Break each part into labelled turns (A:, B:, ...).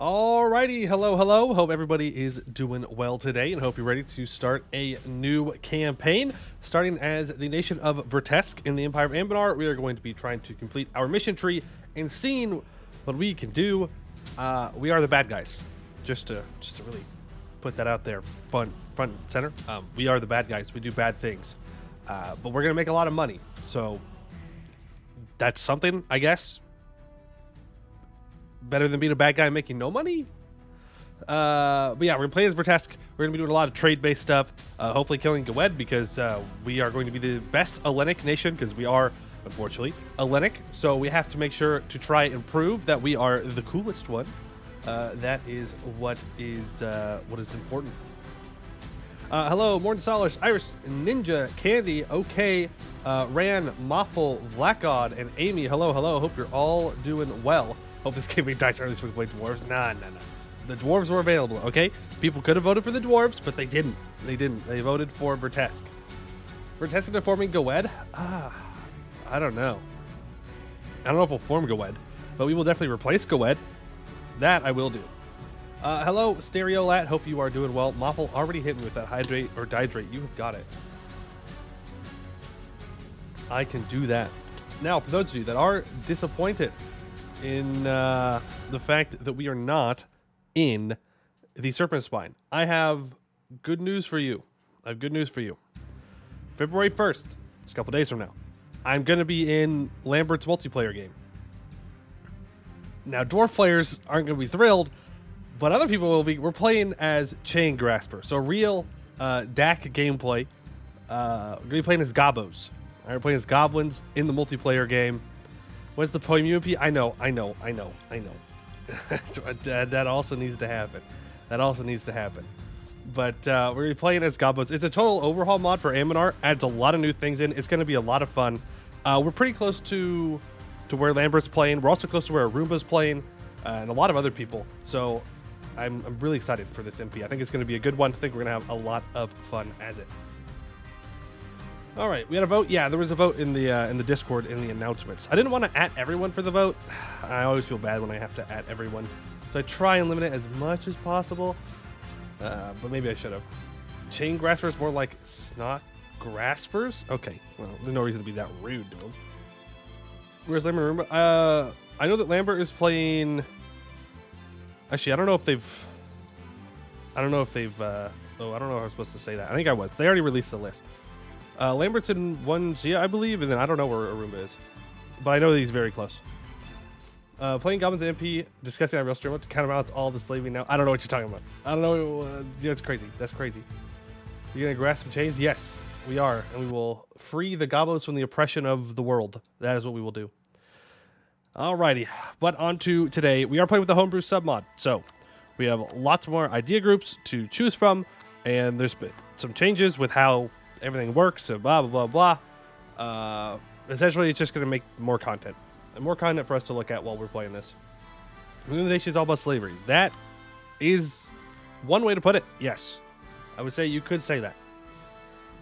A: Alrighty, hello. Hope everybody is doing well today, and hope you're ready to start a new campaign. Starting as the nation of Vertesk in the Empire of Anbennar, we are going to be trying to complete our mission tree and seeing what we can do. We are the bad guys, just to really put that out there, front and center. We are the bad guys. We do bad things, but we're gonna make a lot of money, so that's something, I guess. Better than being a bad guy and making no money. But yeah, we're gonna play as Vertesk. We're gonna be doing a lot of trade-based stuff. Hopefully killing Gwed, because we are going to be the best Hellenic nation, because we are, unfortunately, Hellenic. So we have to make sure to try and prove that we are the coolest one. That is what is important. Hello, Morton Solars, Iris, Ninja, Candy, OK, Ran, Moffle, Blackgod, and Amy. Hello. Hope you're all doing well. Hope this game dies early so we can play dwarves. Nah. The dwarves were available, okay? People could have voted for the dwarves, but they didn't. They voted for Vertesk. Vertesk to forming Gwed? I don't know. I don't know if we'll form Gwed, but we will definitely replace Gwed. That I will do. Hello, Stereolat. Hope you are doing well. Moffle already hit me with that hydrate or dihydrate. You have got it. I can do that. Now, for those of you that are disappointed in the fact that we are not in the Serpent Spine, I have good news for you. February 1st, it's a couple days from now, I'm going to be in Lambert's multiplayer game. Now, dwarf players aren't going to be thrilled, but other people will be. We're playing as Chain Grasper, so real DAC gameplay. We're going to be playing as Gobos. We're playing as goblins in the multiplayer game. What's the poem UMP? I know. That also needs to happen. But we're going to be playing as Gobos. It's a total overhaul mod for Anbennar. Adds a lot of new things in. It's going to be a lot of fun. We're pretty close to where Lambert's playing. We're also close to where Arumba's playing, and a lot of other people. So I'm really excited for this MP. I think it's going to be a good one. I think we're going to have a lot of fun as it. All right, we had a vote. Yeah, there was a vote in the Discord in the announcements. I didn't want to @ everyone for the vote. I always feel bad when I have to @ everyone, so I try and limit it as much as possible. But maybe I should have. Chain graspers more like snot graspers. Okay, well, there's no reason to be that rude to them. Where's Lambert? I know that Lambert is playing. Actually, I don't know if they've. Oh, I don't know if I was supposed to say that. I think I was. They already released the list. Lambert's in 1 Gia, I believe, and then I don't know where Arumba is. But I know that he's very close. Playing Goblins MP, discussing our real stream to counterbalance all the slaving now. I don't know what you're talking about. I don't know. That's crazy. You're going to grasp some chains? Yes, we are. And we will free the Gobos from the oppression of the world. That is what we will do. Alrighty. But on to today. We are playing with the Homebrew submod. So we have lots more idea groups to choose from. And there's been some changes with how everything works, so blah blah. Essentially, it's just going to make more content, and more content for us to look at while we're playing this. Illumination is all about slavery. That is one way to put it. Yes, I would say you could say that.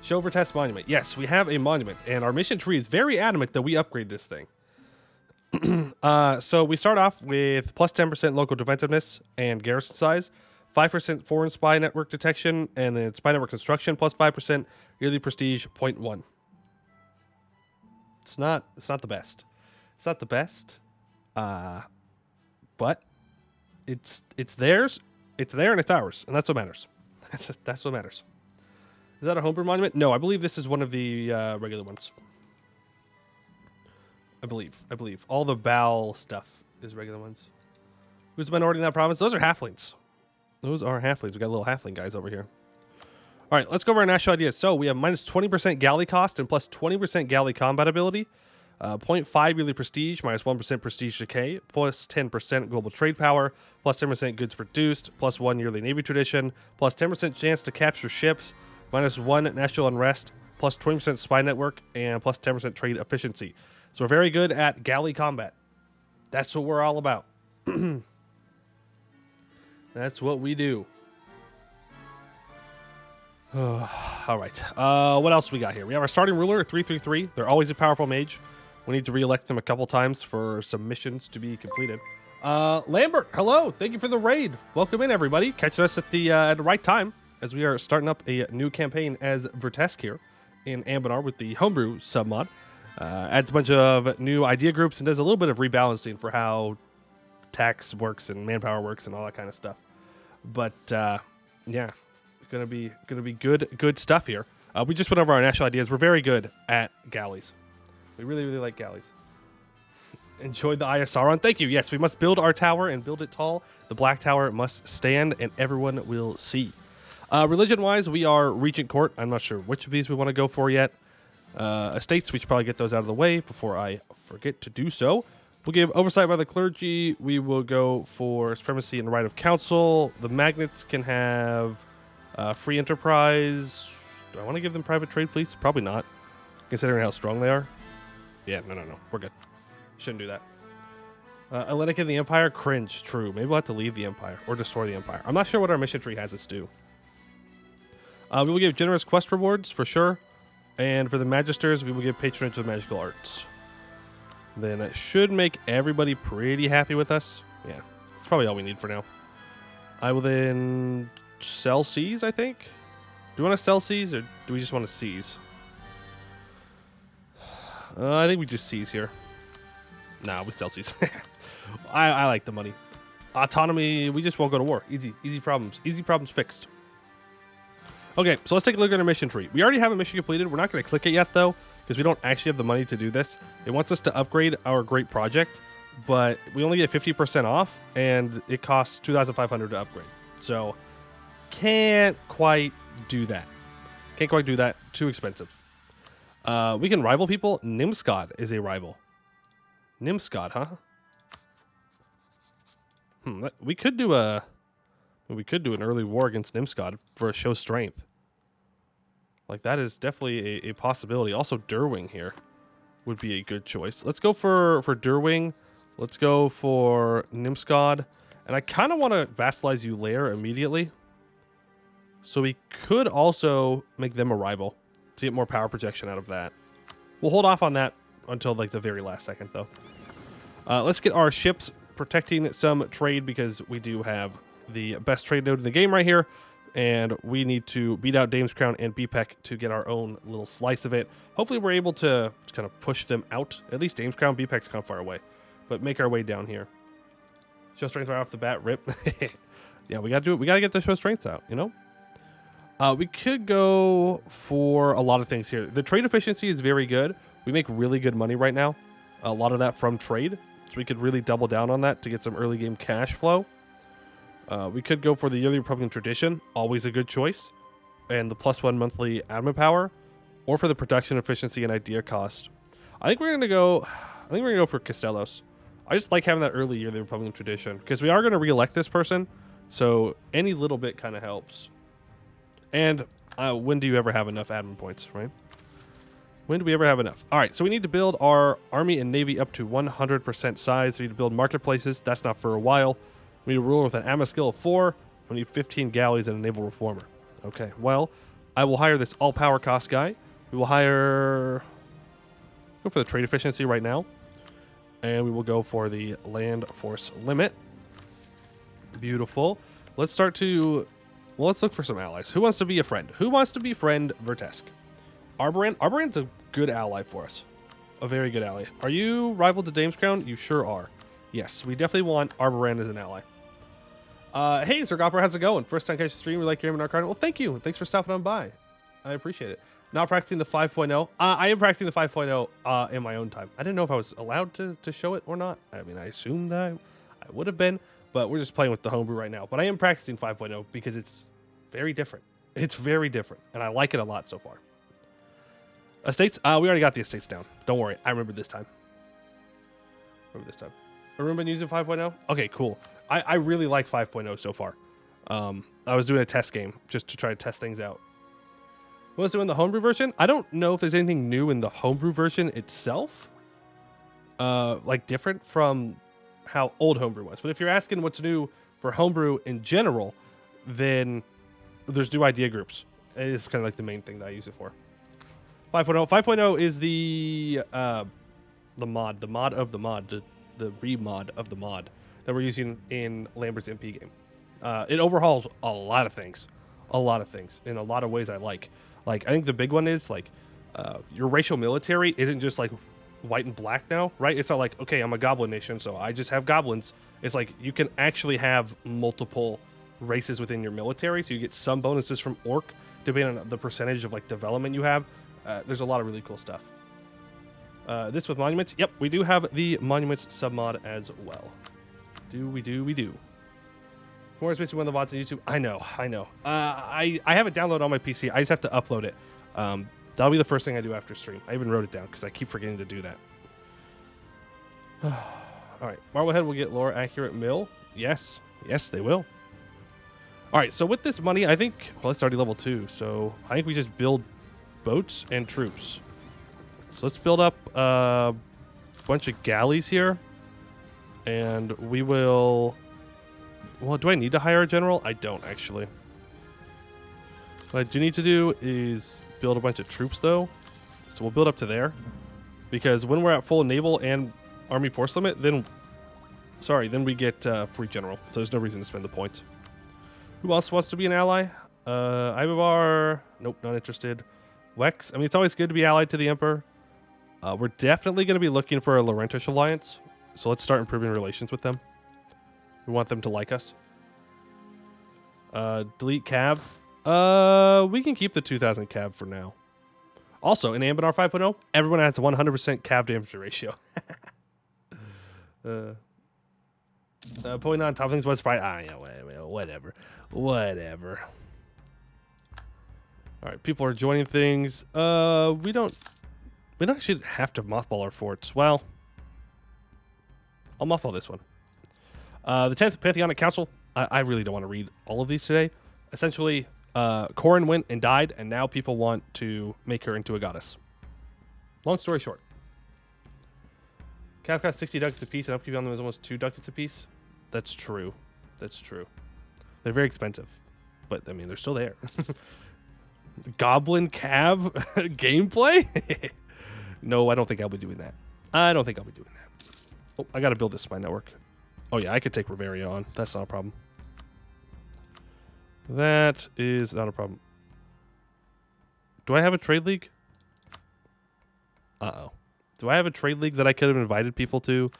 A: Show Vertesk monument. Yes, we have a monument, and our mission tree is very adamant that we upgrade this thing. So we start off with plus 10% local defensiveness and garrison size, 5% foreign spy network detection, and then spy network construction, plus 5% yearly prestige, 0.1. It's not the best. It's not the best. But it's theirs. It's there and it's ours, and that's what matters. That's what matters. Is that a Homebrew monument? No, I believe this is one of the regular ones. I believe all the Baal stuff is regular ones. Who's the minority in that province? Those are halflings. We got little halfling guys over here. All right, let's go over our national ideas. So we have minus 20% galley cost and plus 20% galley combat ability. 0.5 yearly prestige, minus 1% prestige decay, plus 10% global trade power, plus 10% goods produced, plus 1 yearly navy tradition, plus 10% chance to capture ships, minus 1 national unrest, plus 20% spy network, and plus 10% trade efficiency. So we're very good at galley combat. That's what we're all about. That's what we do. All right. What else we got here? We have our starting ruler, 333. They're always a powerful mage. We need to re-elect them a couple times for some missions to be completed. Lambert, hello. Thank you for the raid. Welcome in, everybody. Catching us at the right time as we are starting up a new campaign as Vertesk here in Anbennar with the Homebrew submod. Adds a bunch of new idea groups and does a little bit of rebalancing for how tax works and manpower works and all that kind of stuff. But yeah, gonna be good stuff here. We just went over our national ideas. We're very good at galleys. We really like galleys. Enjoyed the ISR on. Thank you. Yes, we must build our tower and build it tall. The black tower must stand and everyone will see. Religion-wise, we are Regent Court. I'm not sure which of these we want to go for yet. Estates, we should probably get those out of the way before I forget to do so. We'll give oversight by the clergy. We will go for supremacy and right of council. The magnates can have free enterprise. Do I want to give them private trade fleets? Probably not, considering how strong they are. Yeah, no. We're good. Shouldn't do that. Hellenic in the Empire, cringe. True. Maybe we'll have to leave the Empire or destroy the Empire. I'm not sure what our mission tree has us do. We will give generous quest rewards for sure. And for the Magisters, we will give patronage of magical arts. Then that should make everybody pretty happy with us. Yeah, that's probably all we need for now. I will then sell seas, I think. Do we want to sell seas or do we just want to seize? I think we just seize here. Nah, we sell seas. I like the money. Autonomy, we just won't go to war. Easy problems. Easy problems fixed. Okay, so let's take a look at our mission tree. We already have a mission completed. We're not going to click it yet, though, because we don't actually have the money to do this. It wants us to upgrade our great project, but we only get 50% off, and it costs 2,500 to upgrade. So, can't quite do that. Can't quite do that. Too expensive. We can rival people. Nimskad is a rival. Nimskad, huh? We could do an early war against Nimskad for a show strength. Like, that is definitely a possibility. Also, Derwing here would be a good choice. Let's go for Derwing. Let's go for Nimskad. And I kind of want to vassalize Ulair immediately. So we could also make them a rival to get more power projection out of that. We'll hold off on that until like the very last second, though. Let's get our ships protecting some trade because we do have the best trade node in the game right here. And we need to beat out Dame's Crown and BPEC to get our own little slice of it. Hopefully we're able to kind of push them out. At least Dame's Crown, BPEC's kind of far away. But make our way down here. Show strength right off the bat, rip. Yeah, we got to do it. We got to get the show strengths out, you know? We could go for a lot of things here. The trade efficiency is very good. We make really good money right now. A lot of that from trade. So we could really double down on that to get some early game cash flow. We could go for the yearly Republican tradition. Always a good choice. And the +1 monthly admin power. Or for the production efficiency and idea cost. I think we're going to go for Castellos. I just like having that early yearly Republican tradition. Because we are going to re-elect this person. So any little bit kind of helps. And when do you ever have enough admin points, right? When do we ever have enough? All right, so we need to build our army and navy up to 100% size. We need to build marketplaces. That's not for a while. We need a ruler with an admin skill of 4. We need 15 galleys and a naval reformer. Okay, well, I will hire this all-power cost guy. We will go for the trade efficiency right now. And we will go for the land force limit. Beautiful. Let's look for some allies. Who wants to be a friend? Who wants to befriend Vertesk? Arborand? Arborand's a good ally for us. A very good ally. Are you rival to Dame's Crown? You sure are. Yes, we definitely want Arborand as an ally. Hey, Sir Gopper, how's it going? First time catch the stream. We like your Anbennar card. Well, thank you. Thanks for stopping on by. I appreciate it. Now practicing the 5.0. I am practicing the 5.0 in my own time. I didn't know if I was allowed to show it or not. I mean, I assumed that I would have been, but we're just playing with the homebrew right now. But I am practicing 5.0 because it's very different. It's very different, and I like it a lot so far. Estates? We already got the estates down. Don't worry. I remember this time. Remember using 5.0? Okay, cool. I really like 5.0 so far. I was doing a test game just to try to test things out. What was doing the homebrew version? I don't know if there's anything new in the homebrew version itself. Like different from how old homebrew was. But if you're asking what's new for homebrew in general, then there's new idea groups. It's kind of like the main thing that I use it for. 5.0. 5.0 is the mod of the mod, the remod of the mod. that we're using in Lambert's MP game. It overhauls a lot of things, in a lot of ways I like. Like, I think the big one is, like, your racial military isn't just, like, white and black now, right? It's not like, okay, I'm a goblin nation, so I just have goblins. It's like you can actually have multiple races within your military, so you get some bonuses from orc, depending on the percentage of, like, development you have. There's a lot of really cool stuff. This with monuments. Yep, we do have the monuments submod as well. We do. More is basically one of the VODs on YouTube. I know. I have it downloaded on my PC. I just have to upload it. That'll be the first thing I do after stream. I even wrote it down because I keep forgetting to do that. All right, Marblehead will get lore accurate mill. Yes, they will. All right, so with this money, I think, well, it's already level 2, so I think we just build boats and troops. So let's build up a bunch of galleys here, and we will... Well, do I need to hire a general? I don't, actually. What I do need to do is build a bunch of troops, though. So we'll build up to there, because when we're at full naval and army force limit, then we get free general. So there's no reason to spend the points. Who else wants to be an ally? Ibavar. Nope, not interested. Wex. I mean, it's always good to be allied to the Emperor. We're definitely going to be looking for a Laurentish alliance. So let's start improving relations with them. We want them to like us. Delete Cav. We can keep the 2,000 Cav for now. Also, in Anbennar 5.0, everyone has a 100% Cav to infantry ratio. Pulling on top things was probably... yeah, whatever. All right, people are joining things. We don't actually have to mothball our forts. Well, I'll mothball this one. The 10th Pantheonic Council. I really don't want to read all of these today. Essentially, Corin went and died, and now people want to make her into a goddess. Long story short. Cav costs 60 ducats apiece, and upkeep on them is almost 2 ducats apiece. That's true. They're very expensive, but I mean, they're still there. Goblin Cav gameplay? No, I don't think I'll be doing that. Oh, I got to build this spy network. Oh, yeah, I could take Riveria on. That's not a problem. That is not a problem. Do I have a trade league? Uh-oh. Do I have a trade league that I could have invited people to,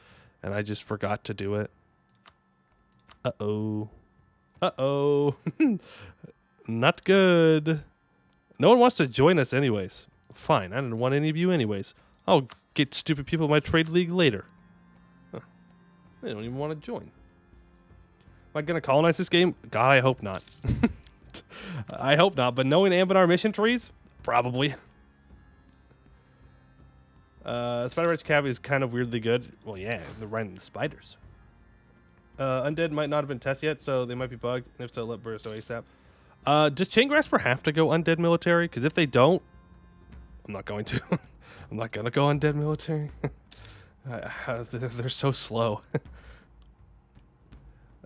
A: and I just forgot to do it? Uh-oh. Not good. No one wants to join us anyways. Fine, I didn't want any of you anyways. I'll get stupid people in my trade league later. Huh. They don't even want to join. Am I going to colonize this game? God, I hope not. I hope not, but knowing Anbennar mission trees, probably. Spider Rich Cav is kind of weirdly good. Well, yeah, they're riding the spiders. Undead might not have been tested yet, so they might be bugged. And if so, let Burrow ASAP. Does Chain Grasper have to go undead military? Because if they don't, I'm not going to. I'm not going to go undead military. They're so slow.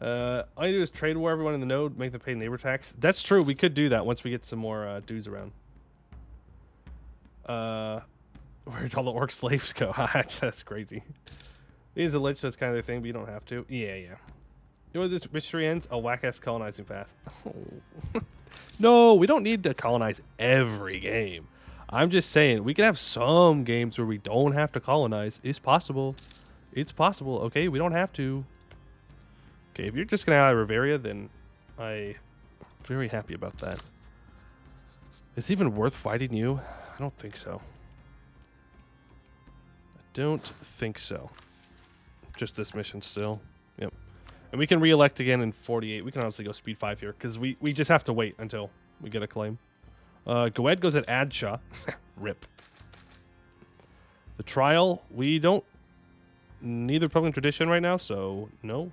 A: All you do is trade war everyone in the node, make them pay neighbor tax. That's true. We could do that once we get some more dudes around. Where'd all the orc slaves go? That's crazy. These are lich, so it's kind of their thing, but you don't have to. Yeah. You know where this mystery ends? A whack-ass colonizing path. No, we don't need to colonize every game. I'm just saying, we can have some games where we don't have to colonize. It's possible. It's possible, okay? We don't have to. Okay, if you're just going to ally Riveria, then I'm very happy about that. Is it even worth fighting you? I don't think so. Just this mission still. Yep. And we can re-elect again in 48. We can honestly go speed 5 here, because we just have to wait until we get a claim. Goed goes at Adshaw. Rip. The trial, we don't need the Republican tradition right now, so no.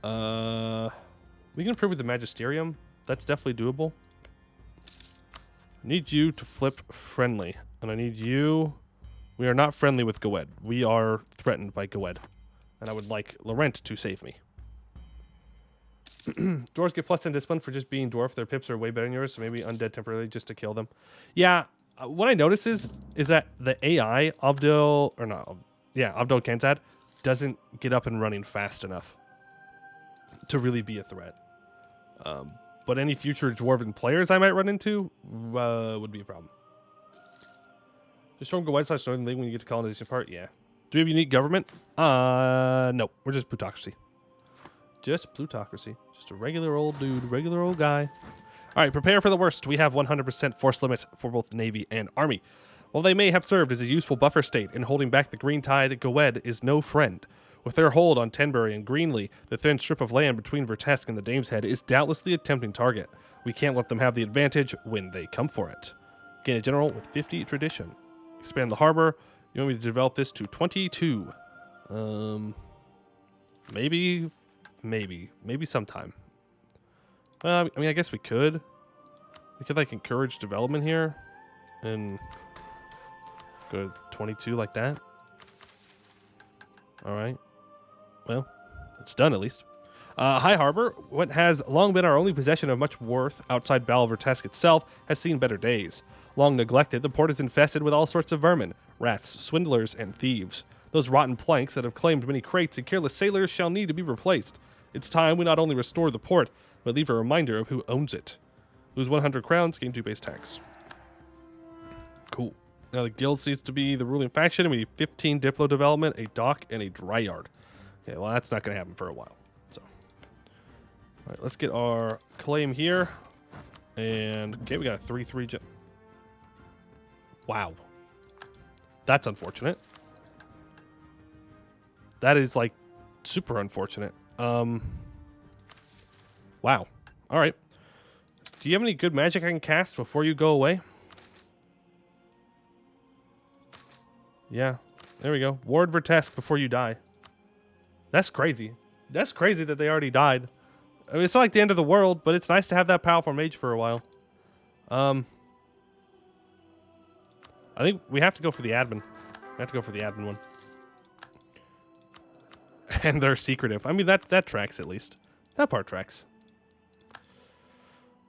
A: We can improve with the Magisterium. That's definitely doable. I need you to flip friendly. And I need you... We are not friendly with Goed. We are threatened by Goed. And I would like Laurent to save me. Dwarves get +10 discipline for just being dwarf. Their pips are way better than yours, so maybe undead temporarily just to kill them. Yeah, what I notice is that the AI, Abdul Kantad, doesn't get up and running fast enough to really be a threat. But any future dwarven players I might run into would be a problem. Just show them go white/northern league when you get to colonization part. Yeah. Do we have unique government? No. We're just plutocracy. Just plutocracy. Just a regular old dude, regular old guy. All right, prepare for the worst. We have 100% force limit for both Navy and Army. While they may have served as a useful buffer state in holding back the Green Tide, Goed is no friend. With their hold on Tenbury and Greenlee, the thin strip of land between Vertesk and the Dame's Head is doubtlessly a tempting target. We can't let them have the advantage when they come for it. Gain a general with 50 tradition. Expand the harbor. You want me to develop this to 22? Maybe sometime. I mean, I guess we could. We could like encourage development here, and go to 22 like that. All right. Well, it's done at least. High Harbor, what has long been our only possession of much worth outside Battle Vertesk itself, has seen better days. Long neglected, the port is infested with all sorts of vermin, rats, swindlers, and thieves. Those rotten planks that have claimed many crates and careless sailors shall need to be replaced. It's time we not only restore the port, but leave a reminder of who owns it. Lose 100 crowns, gain 2 base tax. Cool. Now the guild seems to be the ruling faction, and we need 15 Diplo development, a dock, and a dry yard. Okay, well that's not going to happen for a while. So, all right, let's get our claim here. And, okay, we got a 3-3. Wow. That's unfortunate. That is, like, super unfortunate. Wow. All right. Do you have any good magic I can cast before you go away? Yeah. There we go. Ward Vertesk before you die. That's crazy. That's crazy that they already died. I mean, it's not like the end of the world, but it's nice to have that powerful mage for a while. I think we have to go for the admin. We have to go for the admin one. And they're secretive. I mean, that tracks at least. That part tracks.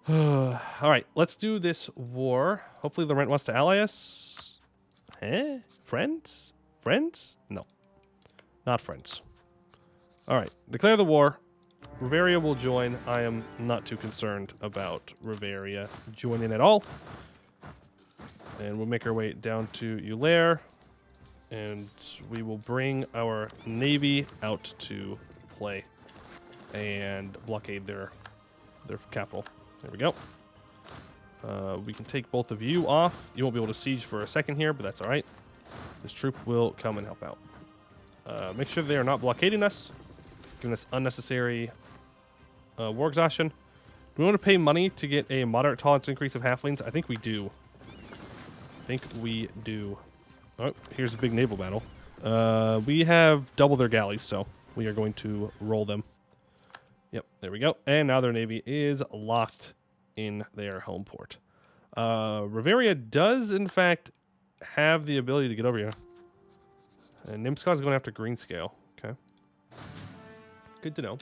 A: All right, let's do this war. Hopefully the rent wants to ally us. Eh? Friends? Friends? No. Not friends. All right, declare the war. Riveria will join. I am not too concerned about Riveria joining at all. And we'll make our way down to Eulaire. And we will bring our navy out to play and blockade their capital. There we go. We can take both of you off. You won't be able to siege for a second here, but that's all right. This troop will come and help out. Make sure they are not blockading us, giving us unnecessary war exhaustion. Do we want to pay money to get a moderate tolerance increase of halflings? I think we do. Oh, here's a big naval battle. We have double their galleys, so we are going to roll them. Yep, there we go. And now their navy is locked in their home port. Riveria does, in fact, have the ability to get over here. And Nimskov is going after Greenscale. Okay. Good to know.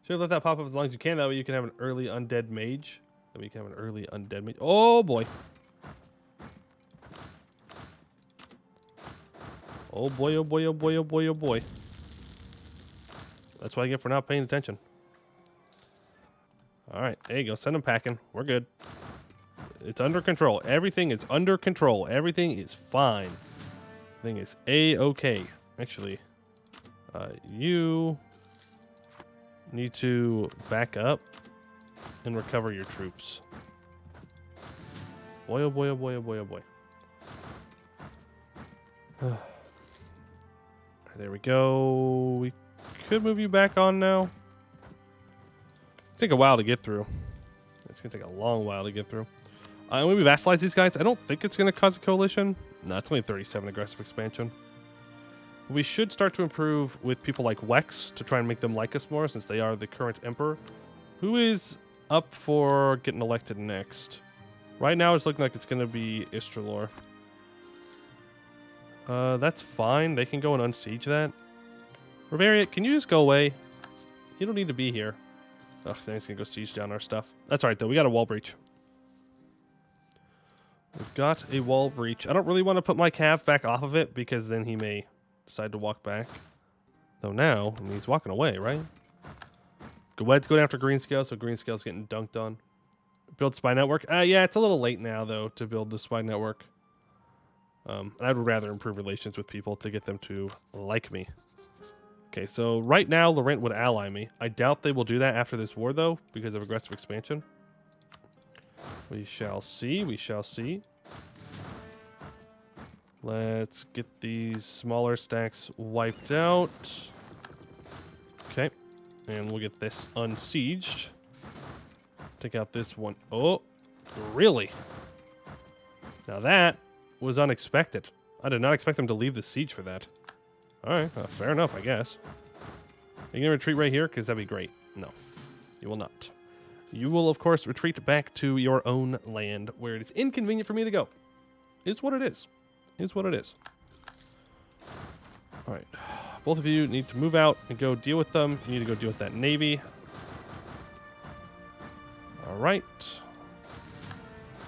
A: Should let that pop up as long as you can. That way you can have an early undead mage. Oh, boy. Oh boy, oh boy, oh boy, oh boy, oh boy. That's what I get for not paying attention. Alright, there you go. Send them packing. We're good. It's under control. Everything is under control. Everything is fine. Everything is A-okay. Actually, you need to back up and recover your troops. Boy, oh boy, oh boy, oh boy, oh boy. There we go. We could move you back on now. It's take a while to get through. It's going to take a long while to get through. When we vassalize these guys, I don't think it's going to cause a coalition. No, it's only 37 aggressive expansion. We should start to improve with people like Wex to try and make them like us more, since they are the current emperor. Who is up for getting elected next? Right now, it's looking like it's going to be Istralor. That's fine. They can go and unsiege that. Riveria, can you just go away? You don't need to be here. Ugh, then he's gonna go siege down our stuff. That's alright, though. We got a wall breach. We've got a wall breach. I don't really want to put my cav back off of it, because then he may decide to walk back. Though now, I mean, he's walking away, right? Gwed's going after Greenscale, so Greenscale's getting dunked on. Build spy network. Yeah, it's a little late now, though, to build the spy network. I'd rather improve relations with people to get them to like me. Okay, so right now, Laurent would ally me. I doubt they will do that after this war, though, because of aggressive expansion. We shall see. We shall see. Let's get these smaller stacks wiped out. Okay. And we'll get this unsieged. Take out this one. Oh, really? Now that was unexpected. I did not expect them to leave the siege for that. All right, fair enough, I guess. Are you going to retreat right here? Because that'd be great. No, you will not. You will, of course, retreat back to your own land where it is inconvenient for me to go. It's what it is. It's what it is. All right. Both of you need to move out and go deal with them. You need to go deal with that navy. All right.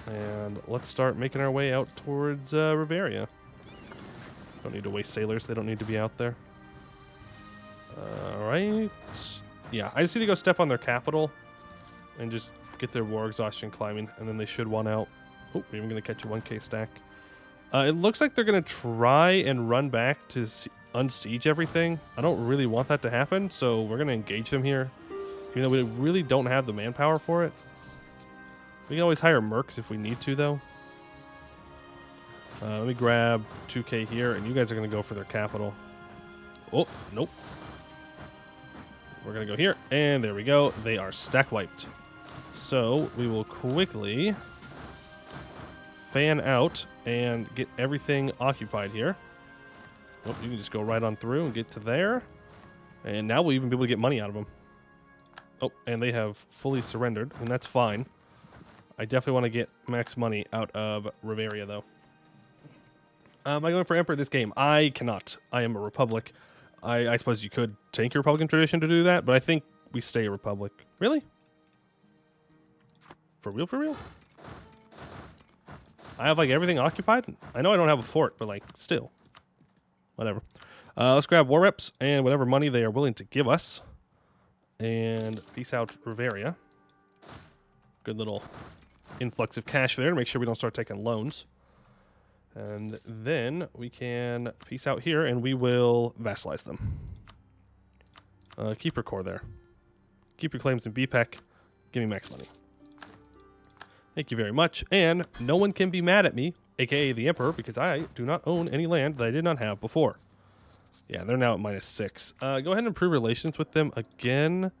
A: And let's start making our way out towards Riveria. Don't need to waste sailors. They don't need to be out there. All right. Yeah, I just need to go step on their capital and just get their war exhaustion climbing, and then they should want out. Oh, we're even going to catch a 1k stack. It looks like they're going to try and run back to unsiege everything. I don't really want that to happen, so we're going to engage them here. Even though we really don't have the manpower for it. We can always hire mercs if we need to, though. Let me grab 2k here, and you guys are going to go for their capital. Oh, nope. We're going to go here, and there we go. They are stack wiped. So we will quickly fan out and get everything occupied here. Oh, you can just go right on through and get to there. And now we'll even be able to get money out of them. Oh, and they have fully surrendered, and that's fine. I definitely want to get max money out of Riveria, though. Am I going for Emperor this game? I cannot. I am a Republic. I suppose you could tank your Republican tradition to do that, but I think we stay a Republic. Really? For real, for real? I have, like, everything occupied? I know I don't have a fort, but, like, still. Whatever. Let's grab war reps and whatever money they are willing to give us. And peace out, Riveria. Good little influx of cash there to make sure we don't start taking loans. And then we can peace out here, and we will vassalize them. Keep your core there. Keep your claims in BPEC. Give me max money. Thank you very much. And no one can be mad at me, aka the Emperor, because I do not own any land that I did not have before. Yeah, they're now at -6. Go ahead and improve relations with them again.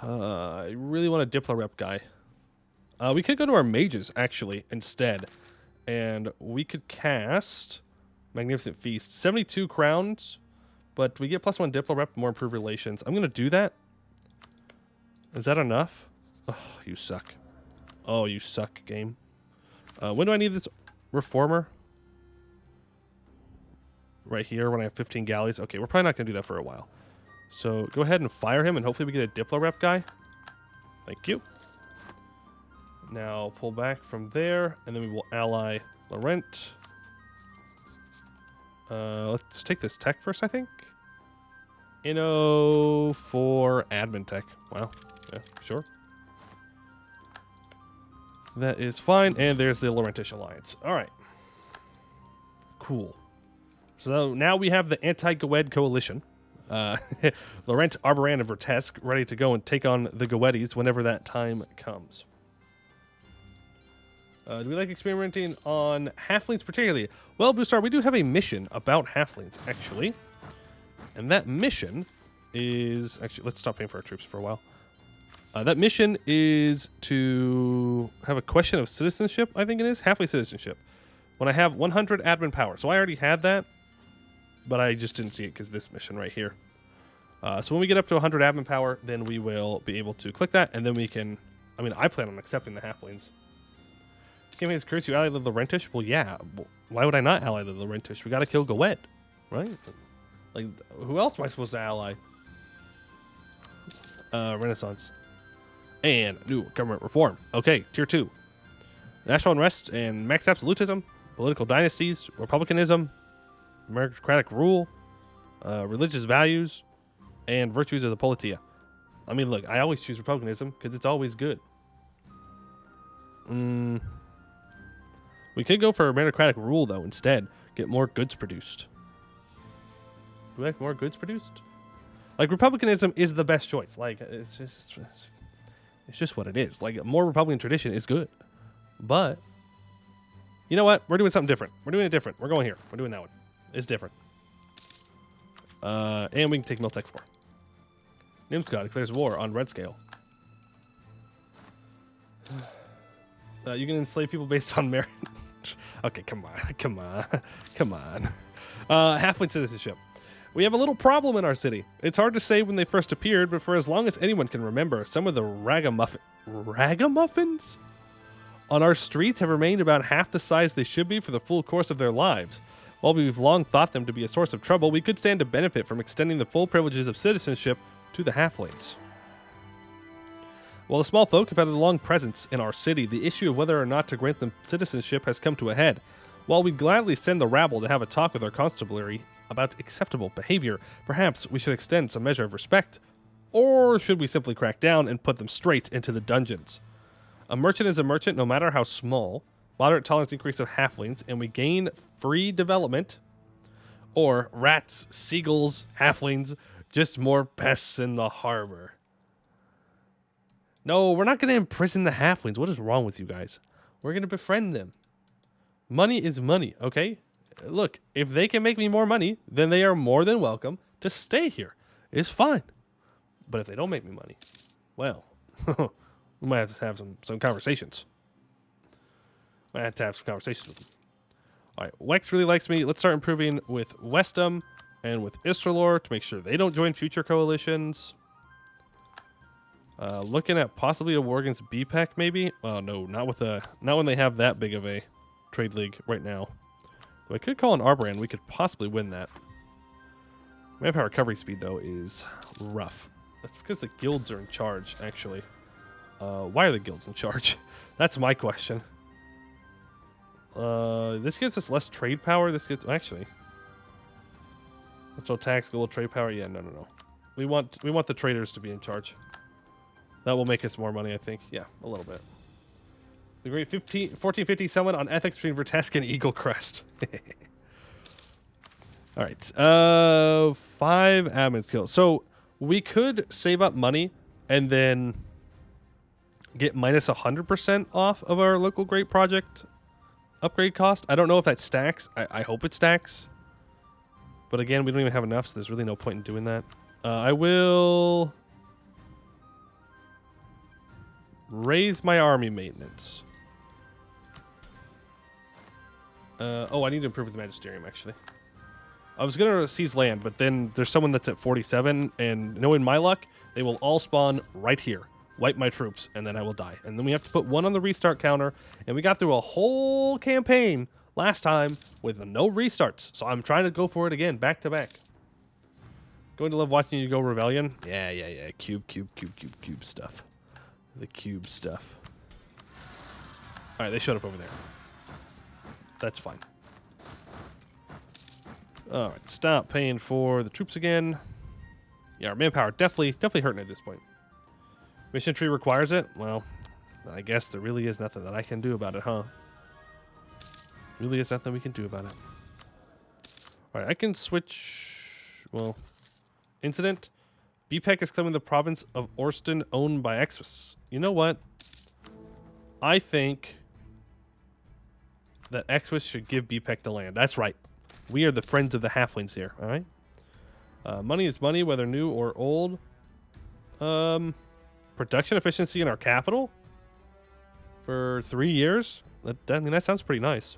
A: I really want a Diplo rep guy. We could go to our mages, actually, instead. And we could cast Magnificent Feast. 72 crowns, but we get +1 Diplo rep, more improved relations. I'm going to do that. Is that enough? Oh, you suck. Oh, you suck, game. When do I need this reformer? Right here when I have 15 galleys. Okay, we're probably not going to do that for a while. So go ahead and fire him, and hopefully we get a Diplo rep guy. Thank you. Now pull back from there, and then we will ally Laurent. Let's take this tech first, I think. Inno for admin tech. Wow. Yeah, sure. That is fine. And there's the Laurentish Alliance. All right. Cool. So now we have the anti-Gwed coalition. Laurent, Arboran, and Vertesk ready to go and take on the Gwedis whenever that time comes. Do we like experimenting on halflings particularly? Well, Boostar, we do have a mission about halflings, actually. And that mission is... Actually, let's stop paying for our troops for a while. That mission is to have a question of citizenship, I think it is. Halfling citizenship. When I have 100 admin power. So I already had that, but I just didn't see it because this mission right here. So when we get up to 100 admin power, then we will be able to click that, and then we can... I mean, I plan on accepting the halflings. Game is curious, you ally the Laurentish? Well, yeah. Why would I not ally the Laurentish? We gotta kill Gwed, right? Like, who else am I supposed to ally? Renaissance. And new government reform. Okay, tier 2. National unrest and max absolutism, political dynasties, republicanism, meritocratic rule, religious values, and virtues of the politia. I mean, look, I always choose republicanism because it's always good. We could go for a meritocratic rule, though, instead. Get more goods produced. Do we have more goods produced? Like, republicanism is the best choice. Like, it's just what it is. Like, a more Republican tradition is good. But, you know what? We're doing something different. We're doing it different. We're going here. We're doing that one. It's different. And we can take Miltech 4. Nimscott declares war on red scale. You can enslave people based on merit. Okay, come on. Halfling citizenship. We have a little problem in our city. It's hard to say when they first appeared, but for as long as anyone can remember, some of the ragamuffins on our streets have remained about half the size they should be for the full course of their lives. While we've long thought them to be a source of trouble, we could stand to benefit from extending the full privileges of citizenship to the halflings. While the small folk have had a long presence in our city, the issue of whether or not to grant them citizenship has come to a head. While we'd gladly send the rabble to have a talk with our constabulary about acceptable behavior, perhaps we should extend some measure of respect, or should we simply crack down and put them straight into the dungeons? A merchant is a merchant no matter how small. Moderate tolerance increase of halflings, and we gain free development. Or rats, seagulls, halflings, just more pests in the harbor. No, we're not going to imprison the halflings. What is wrong with you guys? We're going to befriend them. Money is money, okay? Look, if they can make me more money, then they are more than welcome to stay here. It's fine. But if they don't make me money, well, we might have to have some conversations. Might have to have some conversations with them. All right, Wex really likes me. Let's start improving with Westham and with Istralor to make sure they don't join future coalitions. Looking at possibly a war against BPEC, maybe. Oh no, not when they have that big of a trade league right now. Though I could call an Arbrand. We could possibly win that. Manpower recovery speed though is rough. That's because the guilds are in charge. Actually, why are the guilds in charge? That's my question. This gives us less trade power. This gives actually. Natural tax, global trade power. Yeah, no. We want the traders to be in charge. That will make us more money, I think. Yeah, a little bit. The great 1450 summon on ethics between Vertesk and Eagle Crest. All right. 5 admin skills. So we could save up money and then get minus 100% off of our local great project upgrade cost. I don't know if that stacks. I hope it stacks. But again, we don't even have enough, so there's really no point in doing that. I will raise my army maintenance. I need to improve the magisterium, actually. I was going to seize land, but then there's someone that's at 47, and knowing my luck, they will all spawn right here. Wipe my troops, and then I will die. And then we have to put 1 on the restart counter, and we got through a whole campaign last time with no restarts. So I'm trying to go for it again, back to back. Going to love watching you go Rebellion. Yeah. Cube stuff. The cube stuff. All right, they showed up over there. That's fine. All right, stop paying for the troops again. Yeah, our manpower definitely hurting at this point. Mission tree requires it. Well, I guess there really is nothing that I can do about it, huh? Really is nothing we can do about it. All right, I can switch. Well, incident. BPEC is claiming the province of Orston owned by Exvis. You know what? I think that Exvis should give BPEC the land. That's right. We are the friends of the halflings here, all right? Money is money, whether new or old. Production efficiency in our capital for 3 years. I mean, that sounds pretty nice.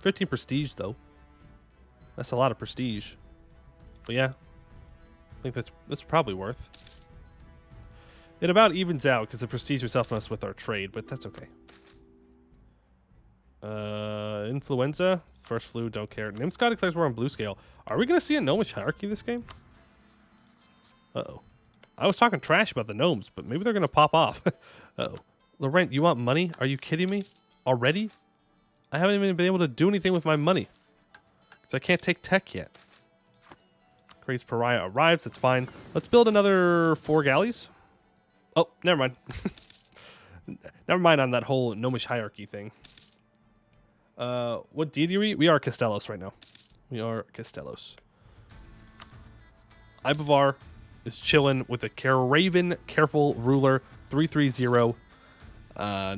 A: 15 prestige, though. That's a lot of prestige. But yeah, I think that's probably worth. It about evens out because the prestige would help us with our trade, but that's okay. Influenza, first flu, don't care. Nimscott declares we're on blue scale. Are we going to see a gnomish hierarchy this game? Uh-oh. I was talking trash about the gnomes, but maybe they're going to pop off. Uh-oh. Laurent, you want money? Are you kidding me? Already? I haven't even been able to do anything with my money. So I can't take tech yet. Crazy Pariah arrives. That's fine. Let's build another 4 galleys. Oh, never mind. Never mind on that whole gnomish hierarchy thing. What deity are we? We are Castellos right now. We are Castellos. Ibavar is chilling with a Raven Careful Ruler 330.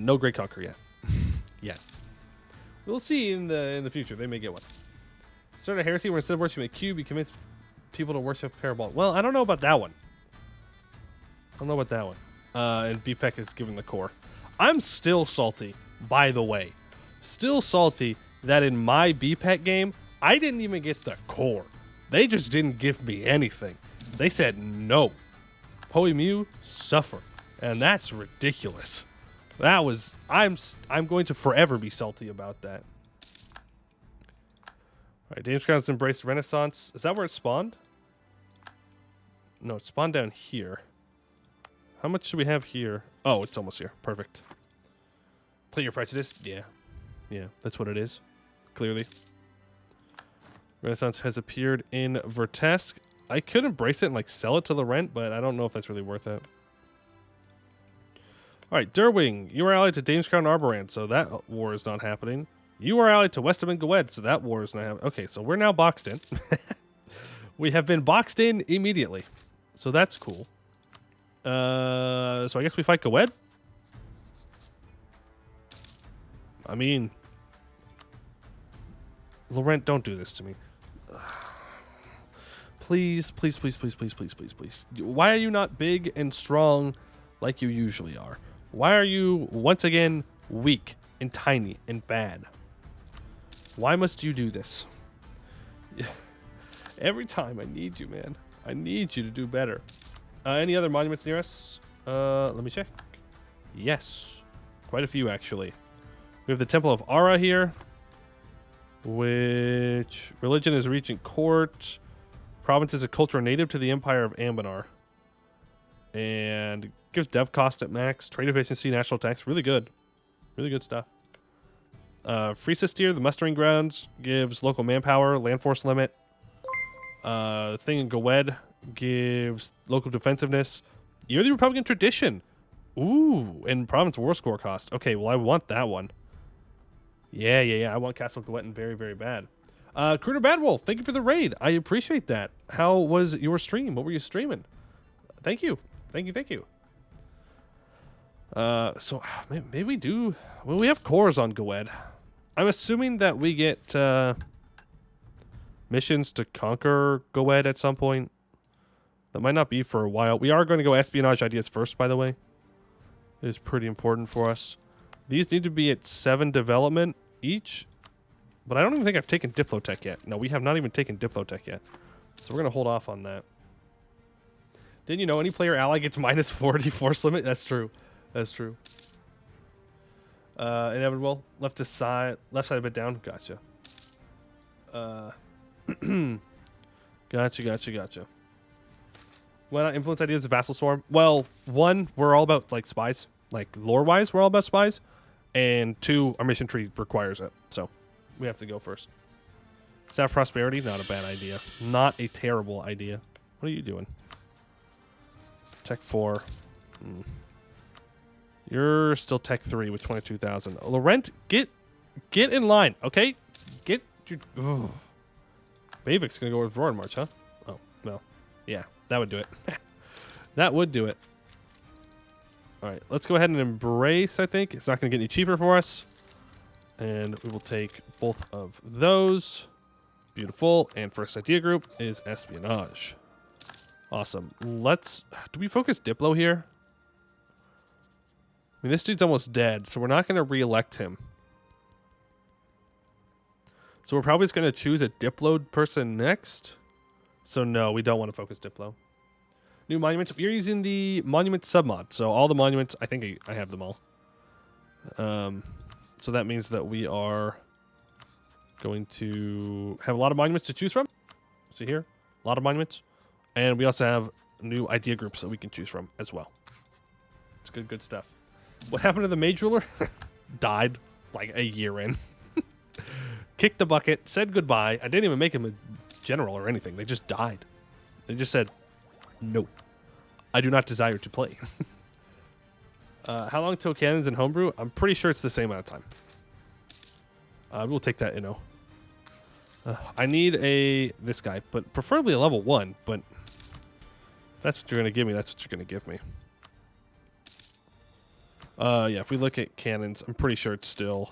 A: No Great Conqueror yet. Yet. We'll see in the future. They may get one. Start a heresy where instead of worshiping a cube, you convince people to worship Parabol. Well, I don't know about that one. And BPEC is given the core. I'm still salty, by the way. Still salty that in my BPEC game, I didn't even get the core. They just didn't give me anything. They said no. Poe Mew, suffer. And that's ridiculous. That was... I'm going to forever be salty about that. Alright, Dame's Crown's embraced Renaissance. Is that where it spawned? No, it spawned down here. How much should we have here? Oh, it's almost here. Perfect. Play your prejudice? Yeah. Yeah, that's what it is. Clearly. Renaissance has appeared in Vertesk. I could embrace it and like sell it to the rent, but I don't know if that's really worth it. Alright, Derwing. You are allied to Dame's Crown Arborand, so that war is not happening. You are allied to Westerman Gwed, so that war is not happening. Okay, so we're now boxed in. We have been boxed in immediately. So that's cool. So I guess we fight Gwed? I mean... Laurent, don't do this to me. Please, please, please, please, please, please, please, please. Why are you not big and strong like you usually are? Why are you, once again, weak and tiny and bad? Why must you do this? Every time I need you, man. I need you to do better. Any other monuments near us? Let me check. Yes. Quite a few, actually. We have the Temple of Ara here. Which religion is regent court. Province is a culture native to the Empire of Anbennar. And gives dev cost at max. Trade efficiency, national tax. Really good. Really good stuff. Free Sistier, the mustering grounds, gives local manpower, land force limit. Thing in Gwed gives local defensiveness. Yearly Republican tradition. Ooh, and province war score cost. Okay, well, I want that one. Yeah. I want Castle Gwetton very, very bad. Cruder Badwolf, thank you for the raid. I appreciate that. How was your stream? What were you streaming? Thank you. Thank you. So maybe we do. Well, we have cores on Gwed. I'm assuming that we get missions to conquer Gwed at some point. That might not be for a while. We are going to go espionage ideas first, by the way. It is pretty important for us. These need to be at 7 development each. But I don't even think I've taken Diplotech yet. No, we have not even taken Diplotech yet. So we're going to hold off on that. Didn't you know any player ally gets minus 40 force limit? That's true. That's true. Inevitable. Left side a bit down. Gotcha. Gotcha. Why not influence ideas of Vassal Swarm? Well, 1, we're all about like spies. Like lore-wise, we're all about spies. And 2, our mission tree requires it. So we have to go first. Staff Prosperity, not a bad idea. Not a terrible idea. What are you doing? Tech 4. You're still Tech 3 with 22,000. Laurent, get in line, okay? Get your... Bavik's going to go with Roaring March, huh? Oh, well. Yeah, that would do it. That would do it. All right, let's go ahead and embrace, I think. It's not going to get any cheaper for us. And we will take both of those. Beautiful. And first idea group is espionage. Awesome. Do we focus Diplo here? I mean, this dude's almost dead, so we're not going to re-elect him. So we're probably just going to choose a Diplo person next. So no, we don't want to focus Diplo. New monuments. We're using the monument submod. So all the monuments, I think I have them all. So that means that we are going to have a lot of monuments to choose from. See here? A lot of monuments. And we also have new idea groups that we can choose from as well. It's good stuff. What happened to the mage ruler? Died like a year in. kicked the bucket, said goodbye. I didn't even make him a general or anything. They just died. They just said, no, I do not desire to play. How long till cannons and homebrew? I'm pretty sure it's the same amount of time. We'll take that, I need this guy, but preferably a level 1, but if that's what you're going to give me, that's what you're going to give me. Yeah, if we look at cannons, I'm pretty sure it's still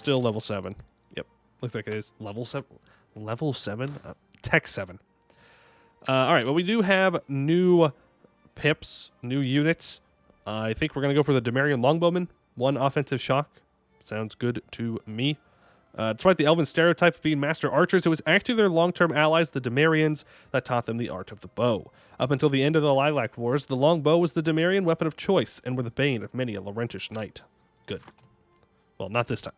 A: level 7. Yep, looks like it is level 7. Level 7? Tech 7. All right, well, we do have new pips, new units. I think we're going to go for the Demarian Longbowman. 1 offensive shock. Sounds good to me. Despite the elven stereotype of being master archers, it was actually their long-term allies, the Demarians, that taught them the art of the bow. Up until the end of the Lilac Wars, the longbow was the Demarian weapon of choice and were the bane of many a Laurentish knight. Good. Well, not this time.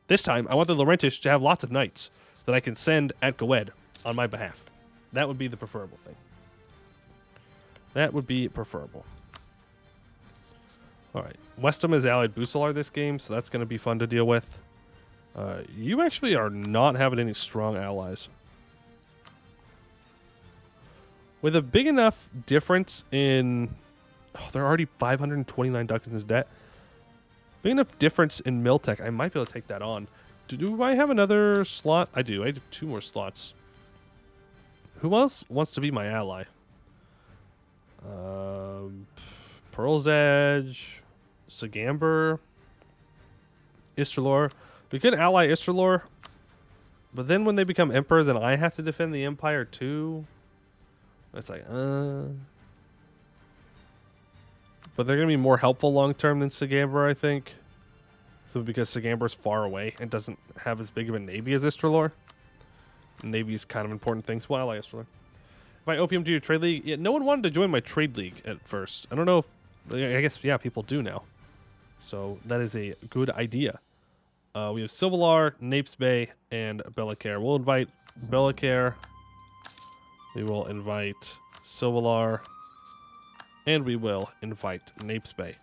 A: This time, I want the Laurentish to have lots of knights that I can send at Goed on my behalf. That would be the preferable thing. That would be preferable. All right. Westham has allied Busalar this game, so that's going to be fun to deal with. You actually are not having any strong allies. With a big enough difference in... Oh, they're already 529 ducats in debt. Big enough difference in Miltech, I might be able to take that on. Do I have another slot? I do. I have 2 more slots. Who else wants to be my ally? Pearl's Edge... Sagamber, Istralor. We could ally Istralor, but then when they become emperor, then I have to defend the empire too. It's like, but they're gonna be more helpful long term than Sagamber, I think. So because Sagamber's far away and doesn't have as big of a navy as Istralor, navy's kind of important things. Well, I ally Istralor. If I opium to your trade league, yeah, no one wanted to join my trade league at first. I don't know if, I guess, yeah, people do now. So that is a good idea. We have Silvalar, Napes Bay, and Bellacaire. We'll invite Bellacaire. We will invite Silvalar. And we will invite Napes Bay.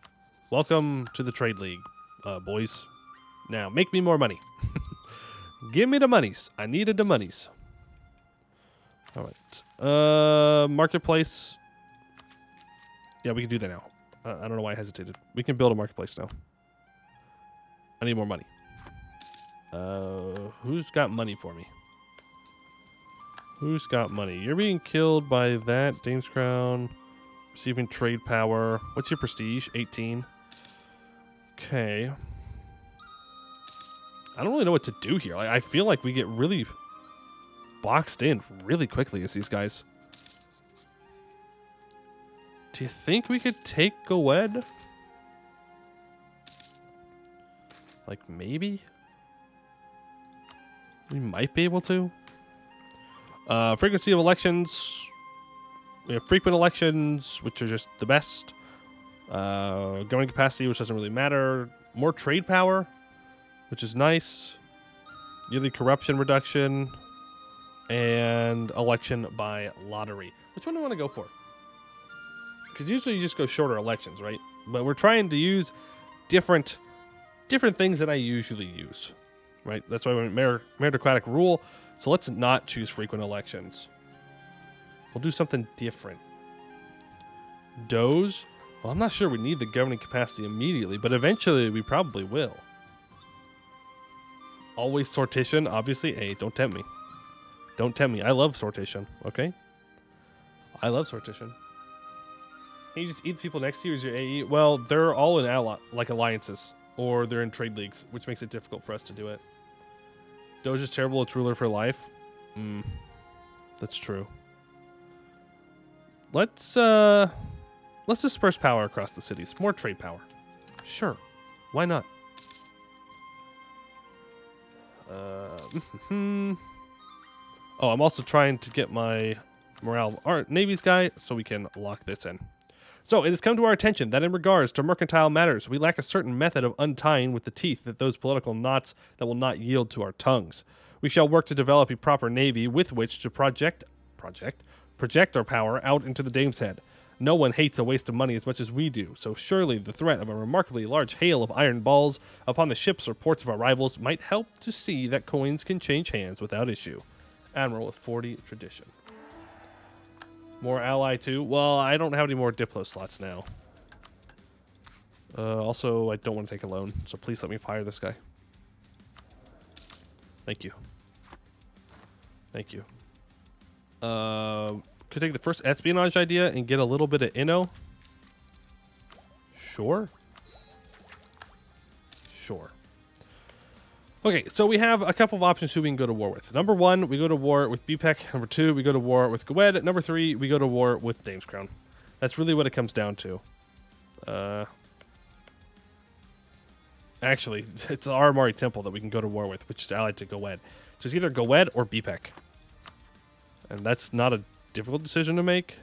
A: Welcome to the Trade League, boys. Now, make me more money. Give me the monies. I needed the monies. All right. Marketplace. Yeah, we can do that now. I don't know why I hesitated. We can build a marketplace now. I need more money. Who's got money for me? Who's got money? You're being killed by that. Dame's Crown. Receiving trade power. What's your prestige? 18. Okay. I don't really know what to do here. I feel like we get really boxed in really quickly as these guys. Do you think we could take Goed? Like, maybe? We might be able to. Frequency of elections. We have frequent elections, which are just the best. Governing capacity, which doesn't really matter. More trade power, which is nice. Yearly corruption reduction. And election by lottery. Which one do I want to go for? Because usually you just go shorter elections, right? But we're trying to use different things that I usually use, right? That's why we went meritocratic rule. So let's not choose frequent elections. We'll do something different. Doge. Well, I'm not sure we need the governing capacity immediately, but eventually we probably will. Always sortition, obviously. Hey, don't tempt me. Don't tempt me. I love sortition, okay? I love sortition. Can you just eat people next to you as your AE? Well, they're all in alliances, or they're in trade leagues, which makes it difficult for us to do it. Doge is terrible. It's ruler for life. That's true. Let's disperse power across the cities. More trade power. Sure. Why not? Oh, I'm also trying to get my morale navies guy so we can lock this in. So it has come to our attention that in regards to mercantile matters, we lack a certain method of untying with the teeth that those political knots that will not yield to our tongues. We shall work to develop a proper navy with which to project our power out into the Dame's Head. No one hates a waste of money as much as we do, so surely the threat of a remarkably large hail of iron balls upon the ships or ports of our rivals might help to see that coins can change hands without issue. Admiral with 40 tradition. More ally too? Well, I don't have any more Diplo slots now. Also, I don't want to take a loan, so please let me fire this guy. Thank you. Thank you. Could take the first espionage idea and get a little bit of inno. Sure. Sure. Okay, so we have a couple of options who we can go to war with. Number 1, we go to war with BPEC. Number 2, we go to war with Gwed. Number 3, we go to war with Dame's Crown. That's really what it comes down to. Actually, it's the Aramari Temple that we can go to war with, which is allied to Gwed. So it's either Gwed or BPEC. And that's not a difficult decision to make.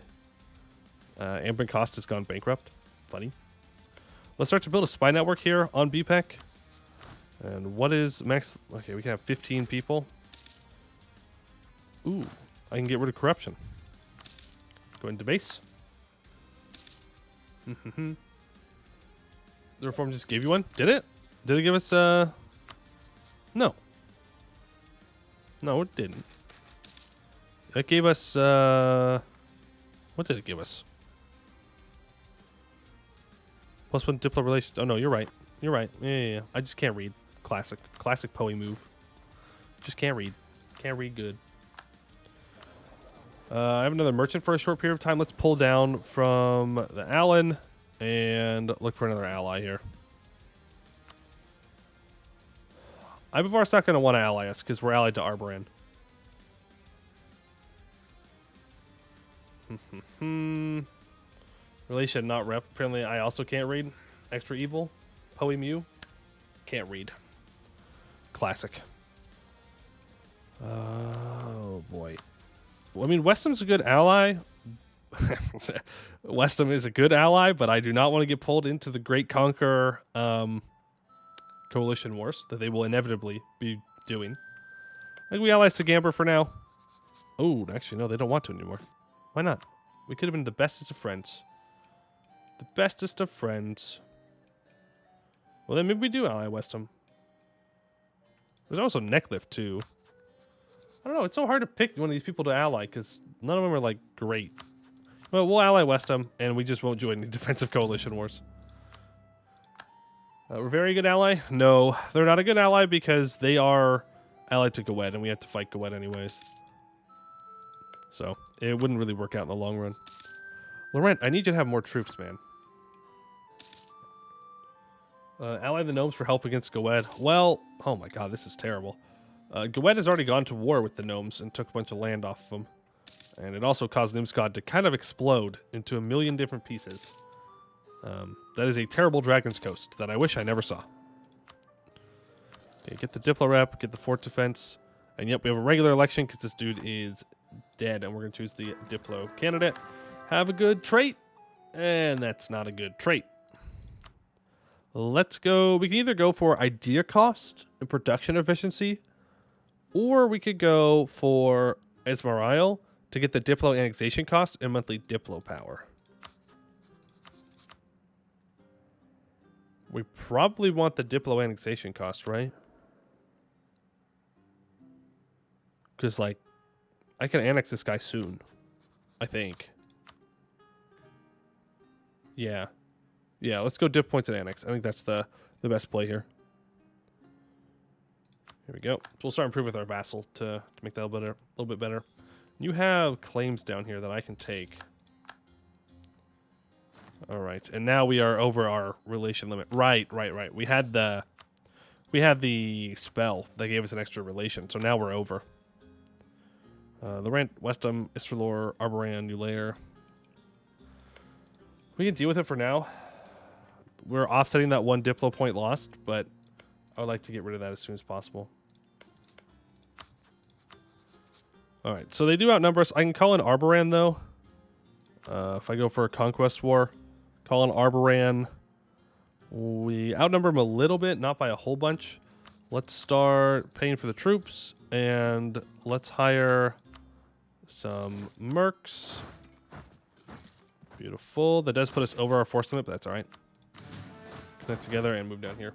A: Anbennar Cost has gone bankrupt. Funny. Let's start to build a spy network here on BPEC. And what is max? Okay, we can have 15 people. Ooh, I can get rid of corruption. Go into base. The reform just gave you one? Did it? Did it give us, No. No, it didn't. It gave us, what did it give us? +1 Diplo relations. Oh, no, you're right. You're right. Yeah. I just can't read. Classic Poe move. Just can't read. Can't read good. I have another merchant for a short period of time. Let's pull down from the Allen and look for another ally here. Ibavar's not going to want to ally us because we're allied to Arboran. Relation not rep. Apparently I also can't read. Extra evil. Poe Mew. Can't read. Classic. Oh boy. Well, I mean, Westam's a good ally. Westam is a good ally, but I do not want to get pulled into the Great Conqueror coalition wars that they will inevitably be doing. I think we ally Sagamber for now. Oh, actually, no, they don't want to anymore. Why not? We could have been the bestest of friends. The bestest of friends. Well, then maybe we do ally Westam. There's also Necklift, too. I don't know. It's so hard to pick one of these people to ally because none of them are, like, great. Well, we'll ally Westam, and we just won't join the defensive coalition wars. We're a very good ally? No, they're not a good ally because they are allied to Gwed, and we have to fight Gwed anyways. So, it wouldn't really work out in the long run. Laurent, I need you to have more troops, man. Ally the gnomes for help against Gwed. Well, oh my god, this is terrible. Gwed has already gone to war with the gnomes and took a bunch of land off of them. And it also caused Nimsgard to kind of explode into a million different pieces. That is a terrible Dragon's Coast that I wish I never saw. Okay, get the Diplo rep, get the fort defense. And yep, we have a regular election because this dude is dead. And we're going to choose the Diplo candidate. Have a good trait. And that's not a good trait. Let's go. We can either go for idea cost and production efficiency. Or we could go for Esmerial to get the Diplo annexation cost and monthly Diplo power. We probably want the Diplo annexation cost, right? Because, like, I can annex this guy soon. I think. Yeah. Yeah, let's go dip points and annex. I think that's the best play here. Here we go. So we'll start improving with our vassal to make that a little bit better. You have claims down here that I can take. All right, and now we are over our relation limit. Right. We had the spell that gave us an extra relation, so now we're over. Laurent, Westam, Istralor, Arboran, Ulair. We can deal with it for now. We're offsetting that one Diplo point lost, but I would like to get rid of that as soon as possible. All right, so they do outnumber us. I can call in Arboran, though. If I go for a conquest war, call in Arboran. We outnumber them a little bit, not by a whole bunch. Let's start paying for the troops, and let's hire some mercs. Beautiful. That does put us over our force limit, but that's all right. Connect together and move down here.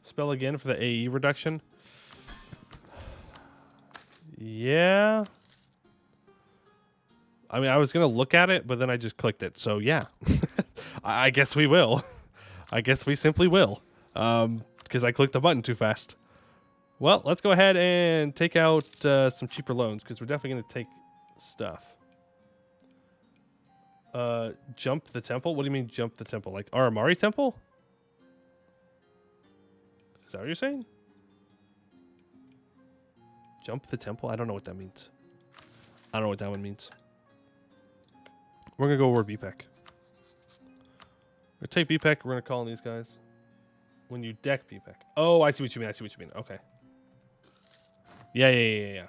A: Spell again for the AE reduction. Yeah. I mean, I was going to look at it, but then I just clicked it. So, yeah. I guess we will. I guess we simply will. Because I clicked the button too fast. Well, let's go ahead and take out some cheaper loans, because we're definitely going to take stuff. Jump the temple? What do you mean jump the temple? Like our Amari temple? Is that what you're saying? Jump the temple? I don't know what that means. I don't know what that one means. We're going to go over BPEC. We're going to take BPEC. We're going to call on these guys. When you deck BPEC. Oh, I see what you mean. I see what you mean. Okay. Yeah.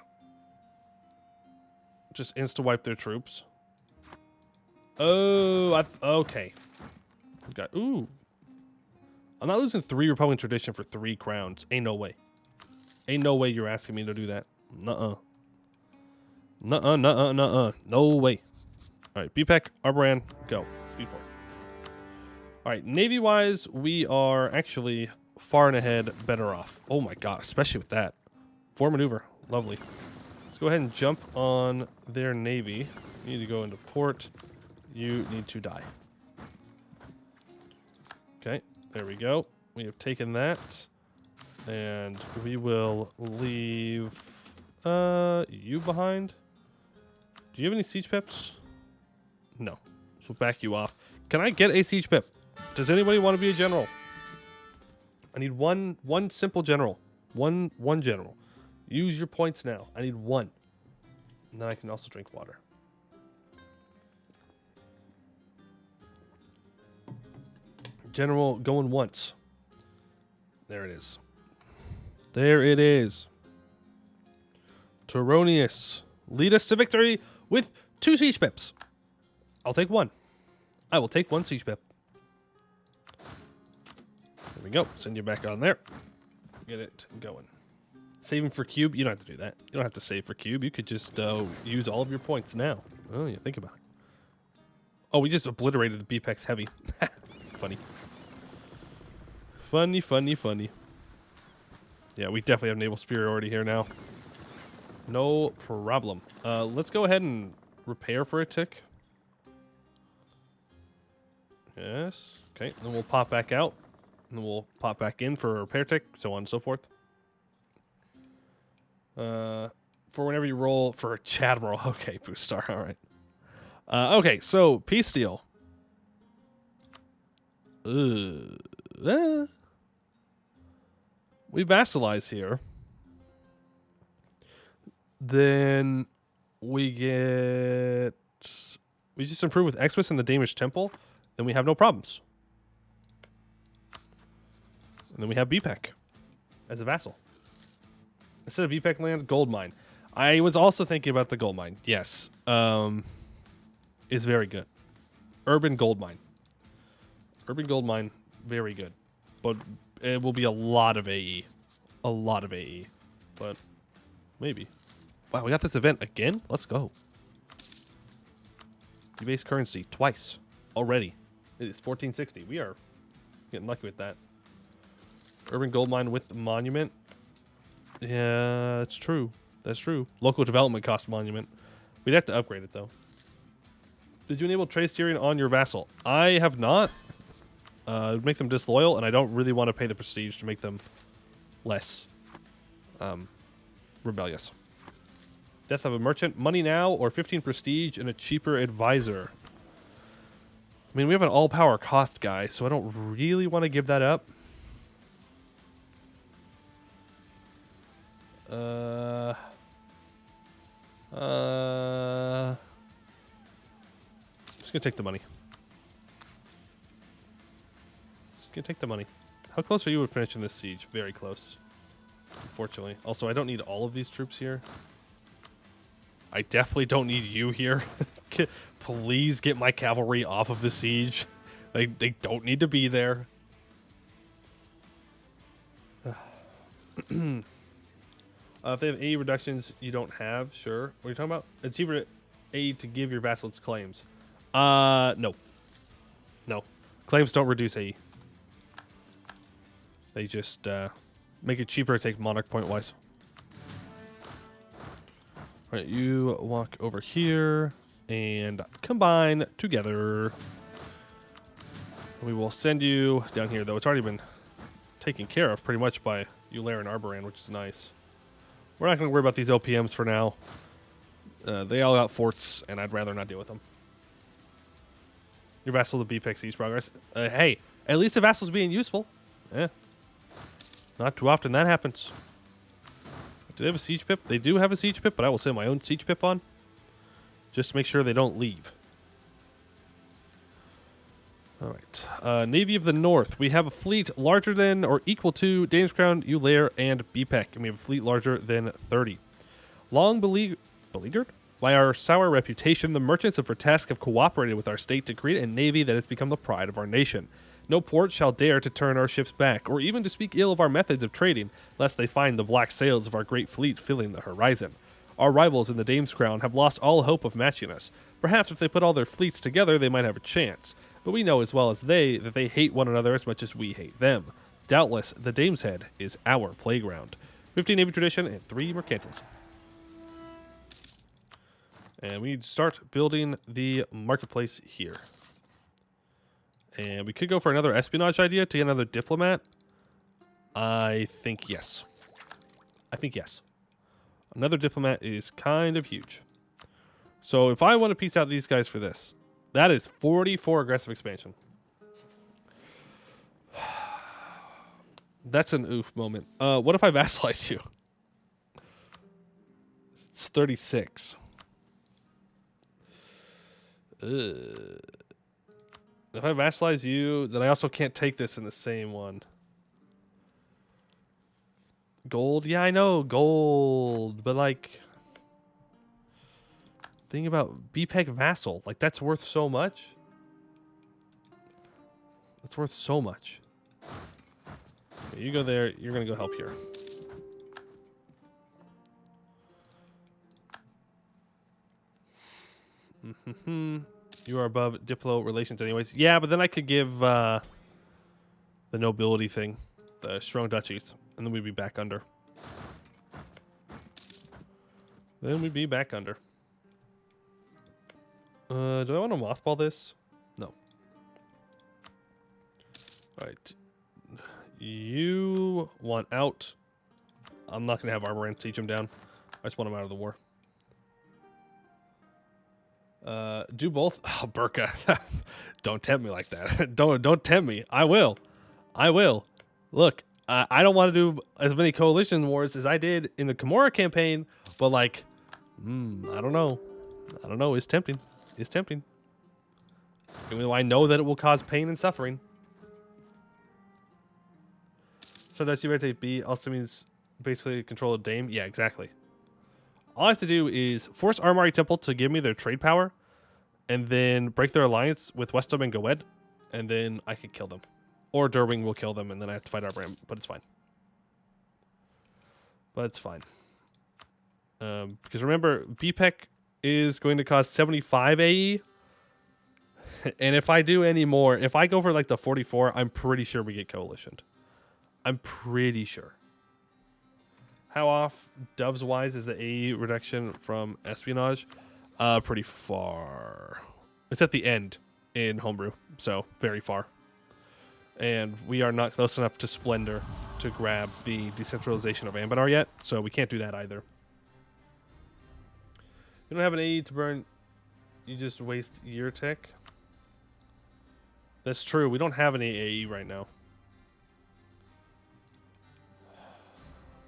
A: Just insta-wipe their troops. Oh, okay. Got, ooh. I'm not losing 3 Republican tradition for 3 crowns. Ain't no way. Ain't no way you're asking me to do that. Nuh-uh. Nuh-uh. No way. All right, BPEC, Arboran, go. Speed 4. All right, Navy-wise, we are actually far and ahead better off. Oh my god, especially with that. 4 maneuver. Lovely. Let's go ahead and jump on their Navy. You need to go into port. You need to die. Okay, there we go. We have taken that. And we will leave you behind. Do you have any siege pips? No. So back you off. Can I get a siege pip? Does anybody want to be a general? I need one simple general. One general. Use your points now. I need 1. And then I can also drink water. General going once. There it is. There it is. Turonius. Lead us to victory with 2 siege pips. I'll take 1. I will take 1 siege pip. There we go. Send you back on there. Get it going. Saving for cube. You don't have to do that. You don't have to save for cube. You could just use all of your points now. Oh, yeah. Think about it. Oh, we just obliterated the BPEX heavy. Funny. Funny. Yeah, we definitely have naval superiority here now. No problem. Let's go ahead and repair for a tick. Yes. Okay. Then we'll pop back out. And then we'll pop back in for a repair tick, so on and so forth. For whenever you roll for a Chadmiral. Okay, Boostar. All right. Okay, so peace deal. We vassalize here. Then we just improve with Xmas in the Danish Temple. Then we have no problems. And then we have BPEC as a vassal. Instead of BPEC land, gold mine. I was also thinking about the gold mine. Yes. Is very good. Urban gold mine. Urban gold mine, very good. But it will be a lot of AE. A lot of AE. But maybe. Wow, we got this event again? Let's go. Debase currency twice already. It is 1460. We are getting lucky with that. Urban gold mine with the monument. Yeah, that's true. That's true. Local development cost monument. We'd have to upgrade it, though. Did you enable trade steering on your vassal? I have not. Make them disloyal, and I don't really want to pay the prestige to make them less rebellious. Death of a merchant. Money now or 15 prestige and a cheaper advisor. I mean, we have an all-power cost guy, so I don't really want to give that up. Just gonna take the money. Just gonna take the money. How close are you with finishing this siege? Very close. Unfortunately. Also, I don't need all of these troops here. I definitely don't need you here. Please get my cavalry off of the siege. They don't need to be there. If they have AE reductions you don't have, sure. What are you talking about? It's cheaper. aid to give your vassal its claims. No. No. Claims don't reduce AE. They just make it cheaper to take monarch point-wise. All right, you walk over here and combine together. We will send you down here, though. It's already been taken care of pretty much by Euler and Arboran, which is nice. We're not going to worry about these OPMs for now. They all got forts, and I'd rather not deal with them. Your vassal to B-Pick siege progress. Hey, at least the vassal's being useful. Eh. Not too often that happens. Do they have a siege pip? They do have a siege pip, but I will send my own siege pip on. Just to make sure they don't leave. All right. Navy of the North. We have a fleet larger than or equal to Dame's Crown, Euler, and BPEC. And we have a fleet larger than 30. Long beleaguered? By our sour reputation, the merchants of Vertesk have cooperated with our state to create a navy that has become the pride of our nation. No port shall dare to turn our ships back, or even to speak ill of our methods of trading, lest they find the black sails of our great fleet filling the horizon. Our rivals in the Dame's Crown have lost all hope of matching us. Perhaps if they put all their fleets together, they might have a chance. But we know as well as they that they hate one another as much as we hate them. Doubtless, the Dame's Head is our playground. 15 Navy tradition and 3 mercantilism. And we need to start building the marketplace here. And we could go for another espionage idea to get another diplomat. I think yes. I think yes. Another diplomat is kind of huge. So if I want to piece out these guys for this, that is 44 aggressive expansion. That's an oof moment. What if I vassalize you? It's 36. If I vassalize you, then I also can't take this in the same one. Gold? Yeah, I know. Gold. But, like, think about BPEG Vassal. Like, that's worth so much. That's worth so much. Okay, you go there. You're going to go help here. You are above Diplo relations anyways. Yeah, but then I could give the nobility thing, the strong duchies, and then we'd be back under. Then we'd be back under. Do I want to mothball this? No. Alright. You want out. I'm not going to have Arboran teach him down. I just want him out of the war. Do both. Oh, Burka. Don't tempt me like that. Don't tempt me. I will. Look, I don't want to do as many coalition wars as I did in the Kimura campaign, but like, I don't know. It's tempting. Even though I know that it will cause pain and suffering. So does you rotate B also means basically control of Dame? Yeah, exactly. All I have to do is force Armory Temple to give me their trade power, and then break their alliance with Westham and Goed, and then I can kill them. Or Derwing will kill them, and then I have to fight Arbram, but it's fine. Because remember, BPEC is going to cost 75 AE, and if I do any more, if I go for like the 44, I'm pretty sure we get coalitioned. I'm pretty sure. How off, Doves-wise, is the AE reduction from espionage? Pretty far. It's at the end in Homebrew, so very far. And we are not close enough to Splendor to grab the decentralization of Anbennar yet, so we can't do that either. You don't have an AE to burn, you just waste year tech. That's true, we don't have any AE right now.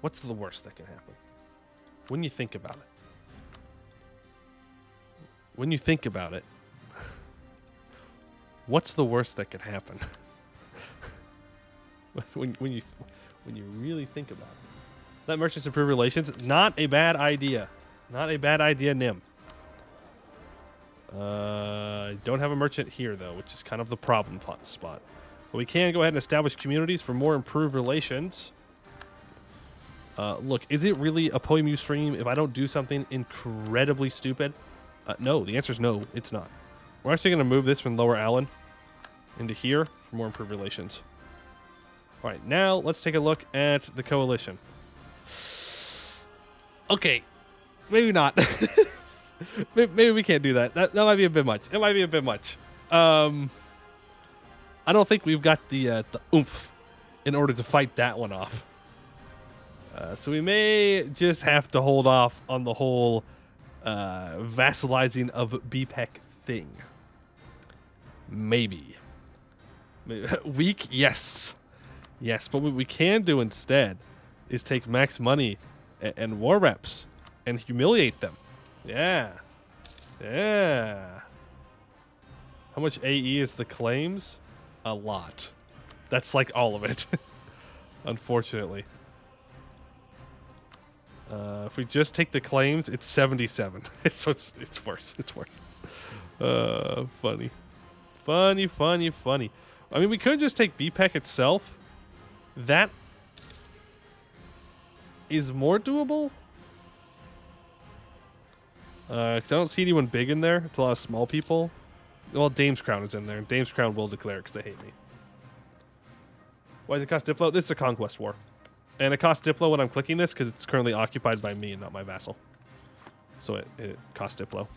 A: What's the worst that can happen? When you think about it. What's the worst that could happen? when you really think about it. Let merchants improve relations. Not a bad idea. Nim. Don't have a merchant here though, which is kind of the problem spot. But we can go ahead and establish communities for more improved relations. Look, is it really a Poemu stream if I don't do something incredibly stupid? No, the answer is no, it's not. We're actually going to move this from Lower Allen into here for more improved relations. All right, now let's take a look at the coalition. Okay, maybe not. Maybe we can't do that. That might be a bit much. It might be a bit much. I don't think we've got the oomph in order to fight that one off. So we may just have to hold off on the whole vassalizing of BPEC thing. Maybe. Weak? Yes. Yes, but what we can do instead is take max money and war reps and humiliate them. Yeah. Yeah. How much AE is the claims? A lot. That's like all of it. Unfortunately. If we just take the claims, it's 77. So it's worse. It's worse. Funny. Funny. I mean, we could just take BPEC itself. That is more doable. Because I don't see anyone big in there. It's a lot of small people. Well, Dame's Crown is in there. And Dame's Crown will declare it because they hate me. Why does it cost Diplo? This is a conquest war. And it costs Diplo when I'm clicking this because it's currently occupied by me and not my vassal. So it costs Diplo.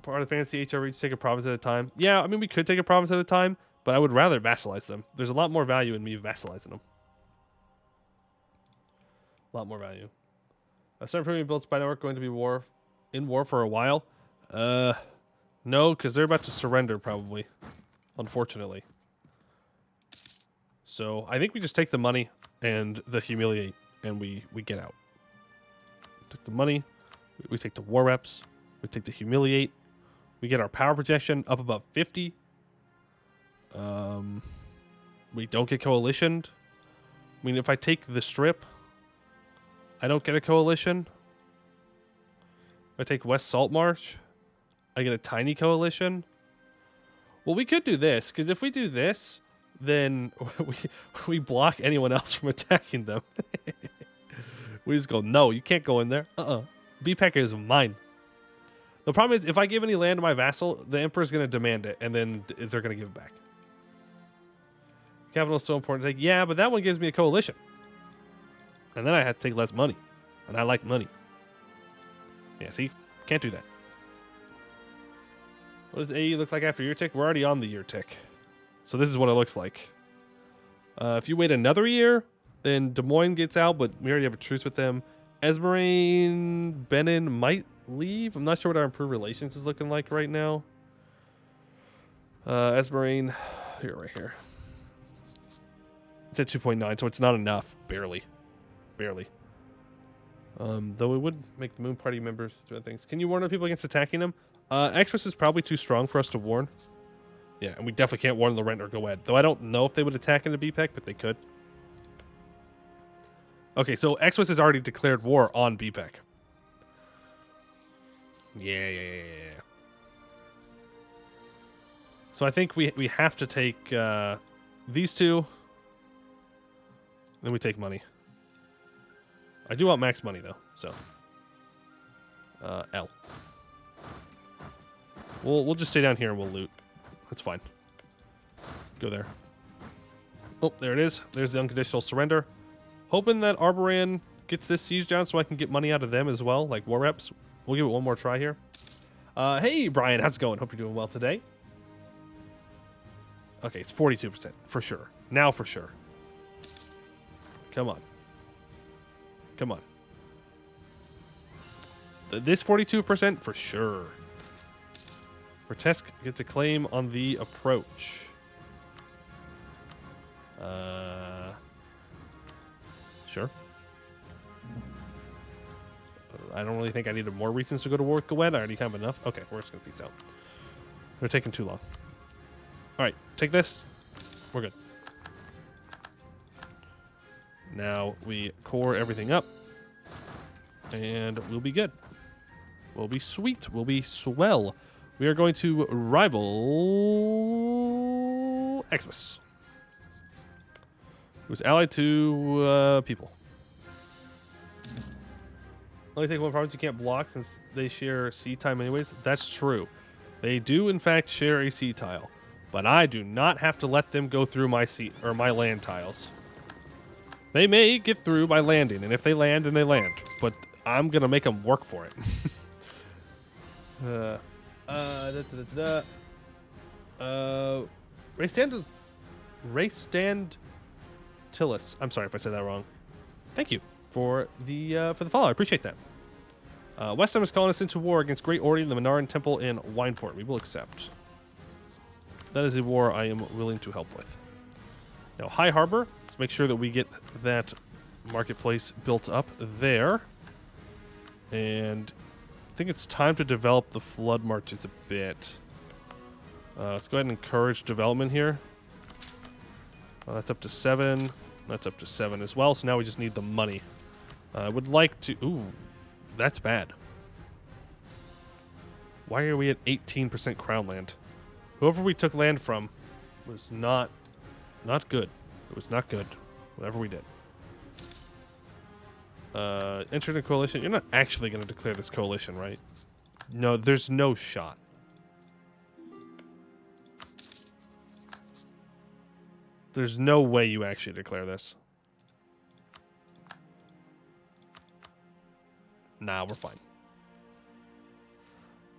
A: Part of the fantasy HRE to take a province at a time. Yeah, I mean, we could take a province at a time, but I would rather vassalize them. There's a lot more value in me vassalizing them. A lot more value. Certain premium builds by network going to be in war for a while. No, because they're about to surrender probably, unfortunately. So I think we just take the money and the humiliate, and we get out. Take the money, we take the war reps, we take the humiliate, we get our power projection up above 50. We don't get coalitioned. I mean, if I take the strip, I don't get a coalition. If I take West Salt Marsh, I get a tiny coalition. Well, we could do this, because if we do this, then we block anyone else from attacking them. We just go, no, you can't go in there. BPEC is mine. The problem is, if I give any land to my vassal, the Emperor's going to demand it, and then they're going to give it back. Capital is so important to take. Yeah, but that one gives me a coalition. And then I have to take less money. And I like money. Yeah, see? Can't do that. What does AE look like after year tick? We're already on the year tick. So this is what it looks like. If you wait another year, then Des Moines gets out, but we already have a truce with them. Esmerine, Benin might leave. I'm not sure what our improved relations is looking like right now. Esmerine, right here. It's at 2.9, so it's not enough. Barely. Though it would make the Moon Party members do other things. Can you warn other people against attacking them? Express is probably too strong for us to warn. Yeah, and we definitely can't warn Laurent or Goed. Though I don't know if they would attack into BPEC, but they could. Okay, so Express has already declared war on BPEC. Yeah. So I think we have to take these two. Then we take money. I do want max money, though, so. L. We'll just stay down here and we'll loot. That's fine. Go there. Oh, there it is. There's the unconditional surrender. Hoping that Arboran gets this siege down so I can get money out of them as well, like war reps. We'll give it one more try here. Hey, Brian, how's it going? Hope you're doing well today. Okay, it's 42%, for sure. Now for sure. Come on. This 42% for sure. Vertesk gets a claim on the approach. Sure. I don't really think I needed more reasons to go to war with Goed. I already have enough. Okay, we're just going to peace out. They're taking too long. All right, take this. We're good. Now we core everything up. And we'll be good. We'll be sweet. We'll be swell. We are going to rival Xmas. Who's allied to people. Only take one province you can't block since they share sea time anyways. That's true. They do in fact share a sea tile, but I do not have to let them go through my sea or my land tiles. They may get through by landing, and if they land, then they land. But I'm gonna make them work for it. Race stand Tillis. I'm sorry if I said that wrong. Thank you for the follow. I appreciate that. Westham is calling us into war against Great Ordi, the Minaran Temple in Wineport. We will accept. That is a war I am willing to help with. Now, High Harbor. Let's make sure that we get that marketplace built up there. And I think it's time to develop the flood marches a bit. Let's go ahead and encourage development here. That's up to 7. That's up to 7 as well. So now we just need the money. I would like to... Ooh, that's bad. Why are we at 18% crown land? Whoever we took land from was not good. It was not good. Whatever we did. Enter the coalition. You're not actually going to declare this coalition, right? No, there's no shot. There's no way you actually declare this. Nah, we're fine.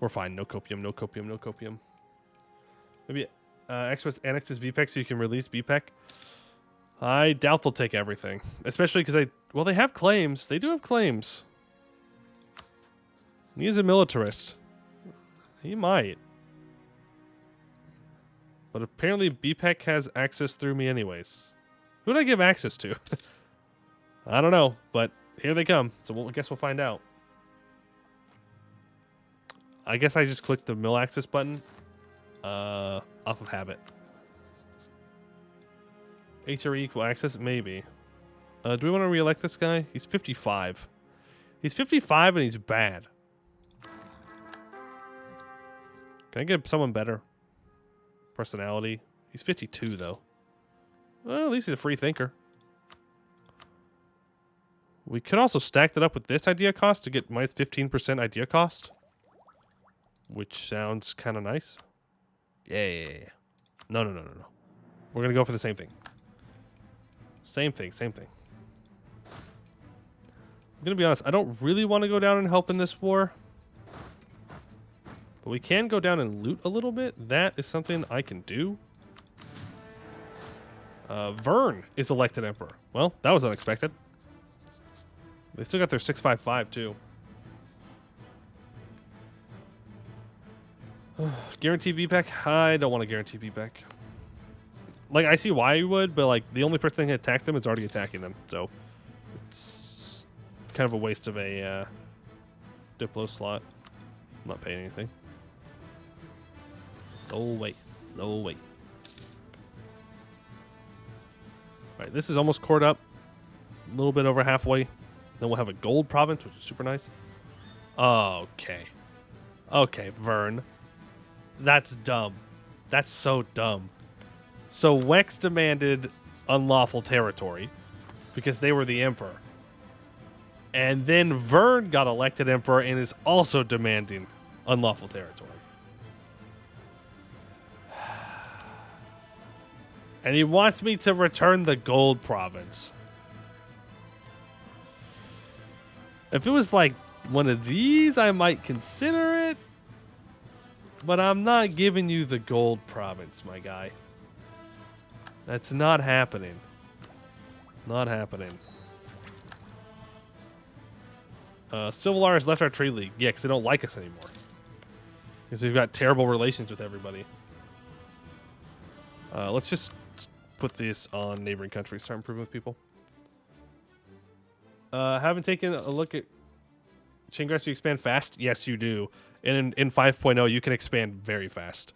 A: We're fine. No copium, no copium, no copium. Maybe Express annexes BPEC so you can release BPEC. I doubt they'll take everything. Especially because well, they have claims. They do have claims. He's a militarist. He might. But apparently BPEC has access through me anyways. Who did I give access to? I don't know, but here they come. So I guess we'll find out. I guess I just clicked the mill access button off of habit. HRE equal access? Maybe. Do we want to re-elect this guy? He's 55. He's 55 and he's bad. Can I get someone better? Personality. He's 52 though. Well, at least he's a free thinker. We could also stack that up with this idea cost to get minus 15% idea cost. Which sounds kind of nice. Yeah. No. We're going to go for the same thing. Same thing. I'm going to be honest. I don't really want to go down and help in this war. But we can go down and loot a little bit. That is something I can do. Vern is elected emperor. Well, that was unexpected. They still got their 655 too. Guarantee BPEC? I don't want to guarantee BPEC. Like, I see why you would, but like the only person that attacked them is already attacking them. So it's kind of a waste of a Diplo slot. I'm not paying anything. No way. Alright, this is almost cored up. A little bit over halfway. Then we'll have a gold province, which is super nice. Okay, Vern. That's dumb. That's so dumb. So Wex demanded unlawful territory because they were the emperor. And then Vern got elected emperor and is also demanding unlawful territory. And he wants me to return the gold province. If it was like one of these, I might consider it. But I'm not giving you the gold province, my guy. That's not happening. Not happening. Civil War has left our trade league. Yeah, because they don't like us anymore. Because we've got terrible relations with everybody. Let's just put this on neighboring countries. Start improving with people. Haven't taken a look at Chaingrass. You expand fast? Yes, you do. And in 5.0, you can expand very fast.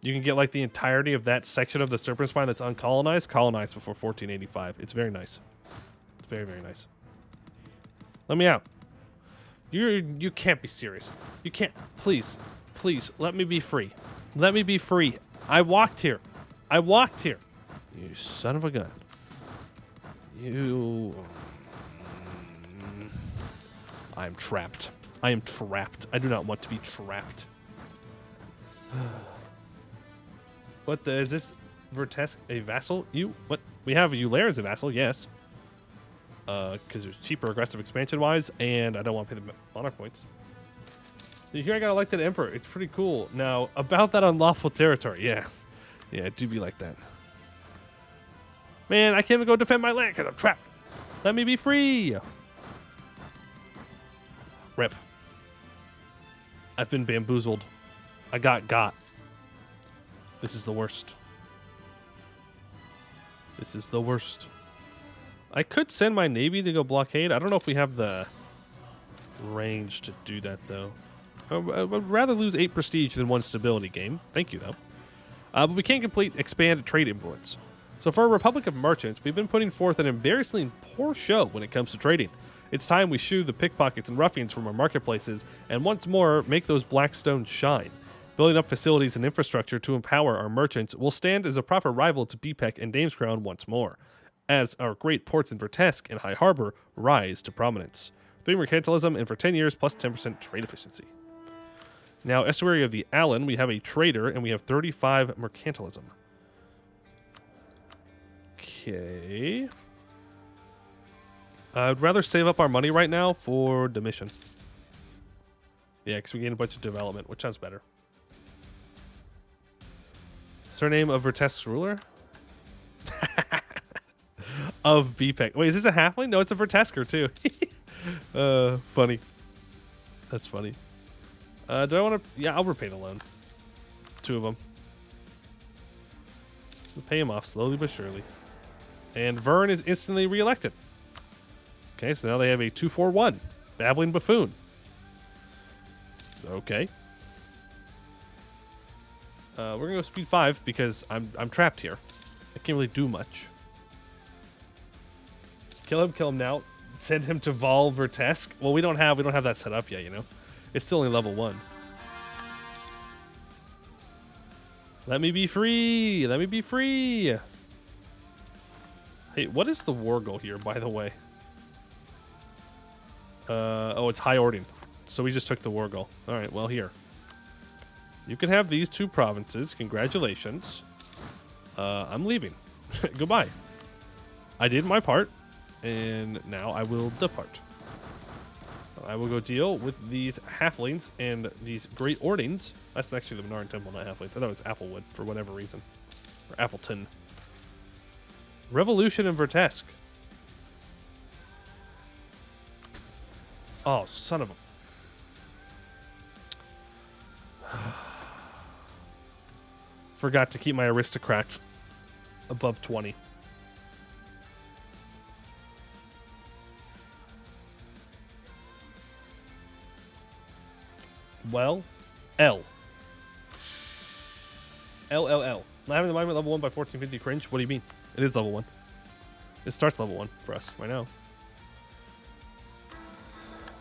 A: You can get like the entirety of that section of the Serpent Spine that's uncolonized, colonized before 1485. It's very nice. It's very, very nice. Let me out. You can't be serious. You can't. Please, let me be free. Let me be free. I walked here. You son of a gun. You... I'm trapped. I am trapped. I do not want to be trapped. What the... Is this Vertesk a vassal? You... What? We have Eulair as a vassal, yes. Because it's cheaper, aggressive expansion-wise, and I don't want to pay the monarch points. You hear I got elected emperor. It's pretty cool. Now, about that unlawful territory. Yeah. Yeah, it do be like that. Man, I can't even go defend my land because I'm trapped. Let me be free. Rip. I've been bamboozled. I got. This is the worst. This is the worst. I could send my navy to go blockade. I don't know if we have the range to do that, though. I would rather lose 8 prestige than 1 stability game. Thank you, though. But we can't complete expand trade influence. So for a Republic of Merchants, we've been putting forth an embarrassingly poor show when it comes to trading. It's time we shoo the pickpockets and ruffians from our marketplaces and once more make those black stones shine. Building up facilities and infrastructure to empower our merchants will stand as a proper rival to BPEC and Damescrown once more, as our great ports in Vertesk and High Harbor rise to prominence. 3 mercantilism and for 10 years plus 10% trade efficiency. Now, estuary of the Allen, we have a trader and we have 35 mercantilism. Okay. I'd rather save up our money right now for the mission. Yeah, because we gain a bunch of development, which sounds better. Surname of Vertesk's ruler? Of BPEC. Wait, is this a halfling? No, it's a Vertesker, too. Funny. That's funny. Do I want to... Yeah, I'll repay the loan. 2 of them. We'll pay him off slowly but surely. And Vern is instantly reelected. Okay, so now they have a 2-4-1. Babbling Buffoon. Okay. We're going to go speed 5 because I'm trapped here. I can't really do much. Kill him now. Send him to Vol Vertesk. Well, we don't have that set up yet, you know. It's still only level 1. Let me be free. Let me be free. Hey, what is the war goal here, by the way? Oh, it's high ording. So we just took the war goal. All right, well, here. You can have these 2 provinces. Congratulations. I'm leaving. Goodbye. I did my part, and now I will depart. I will go deal with these halflings and these great ordings. That's actually the Minaran Temple, not halflings. I thought it was Applewood for whatever reason. Or Appleton. Revolution in Vertesk. Oh, son of a... Forgot to keep my aristocrats above 20. Well, L. Not having the monument level 1 by 1450 cringe? What do you mean? It is level 1. It starts level 1 for us right now.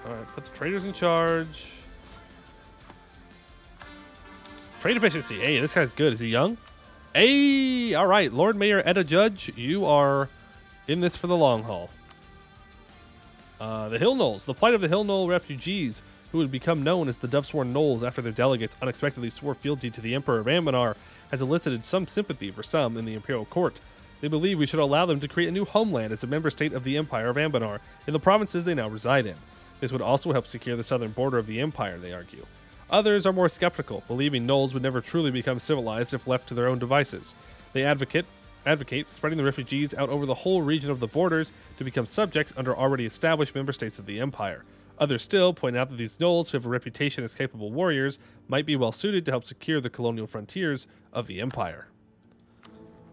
A: Alright, put the traders in charge. Trade efficiency. Hey, this guy's good. Is he young? Hey! Alright, Lord Mayor Edda Judge, you are in this for the long haul. The Hill Knolls. The plight of the Hill Knoll refugees who would become known as the Dovesworn Knolls after their delegates unexpectedly swore fealty to the Emperor of Anbennar has elicited some sympathy for some in the Imperial Court. They believe we should allow them to create a new homeland as a member state of the Empire of Anbennar in the provinces they now reside in. This would also help secure the southern border of the Empire, they argue. Others are more skeptical, believing Knolls would never truly become civilized if left to their own devices. They advocate spreading the refugees out over the whole region of the borders to become subjects under already established member states of the Empire. Others still point out that these Knolls, who have a reputation as capable warriors, might be well suited to help secure the colonial frontiers of the Empire.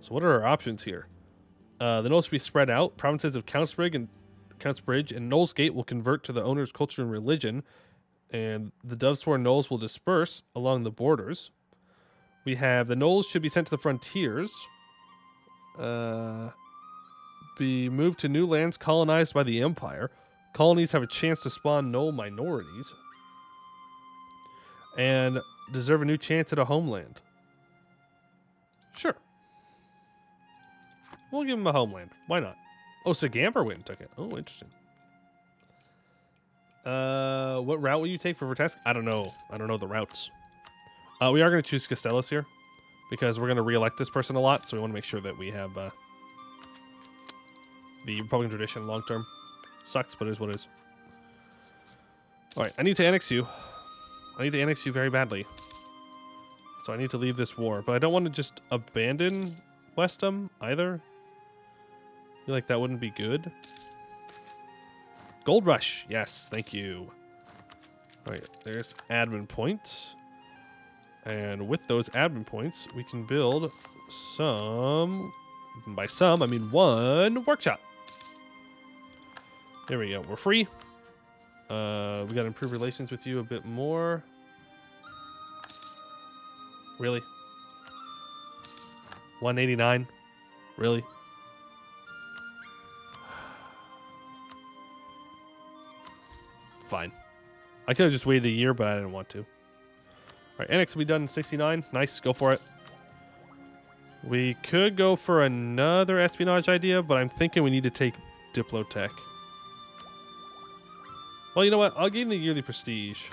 A: So what are our options here? The Knolls should be spread out. Provinces of Countsbridge and Knollsgate will convert to the owner's culture and religion, and the Dovesworn Knolls will disperse along the borders. We have the Knolls should be sent to the frontiers. Be moved to new lands colonized by the Empire. Colonies have a chance to spawn Knoll minorities. And deserve a new chance at a homeland. Sure. We'll give them a homeland. Why not? Oh, Sagamber went and took it. Oh, interesting. What route will you take for Vertesk? I don't know. I don't know the routes. We are going to choose Castellos here because we're going to re-elect this person a lot, so we want to make sure that we have the Republican tradition long term. Sucks, but it is what it is. All right, I need to annex you. I need to annex you very badly. So I need to leave this war, but I don't want to just abandon Westham either. I feel like that wouldn't be good. Gold Rush. Yes, thank you. All right, there's admin points. And with those admin points, we can build some, by some, I mean one workshop. There we go. We're free. We got to improve relations with you a bit more. Really? 189? Really? Fine. I could have just waited a year, but I didn't want to. All right, annex will be done in 69. Nice, go for it. We could go for another espionage idea, but I'm thinking we need to take Diplotech. Well, you know what? I'll gain the yearly prestige.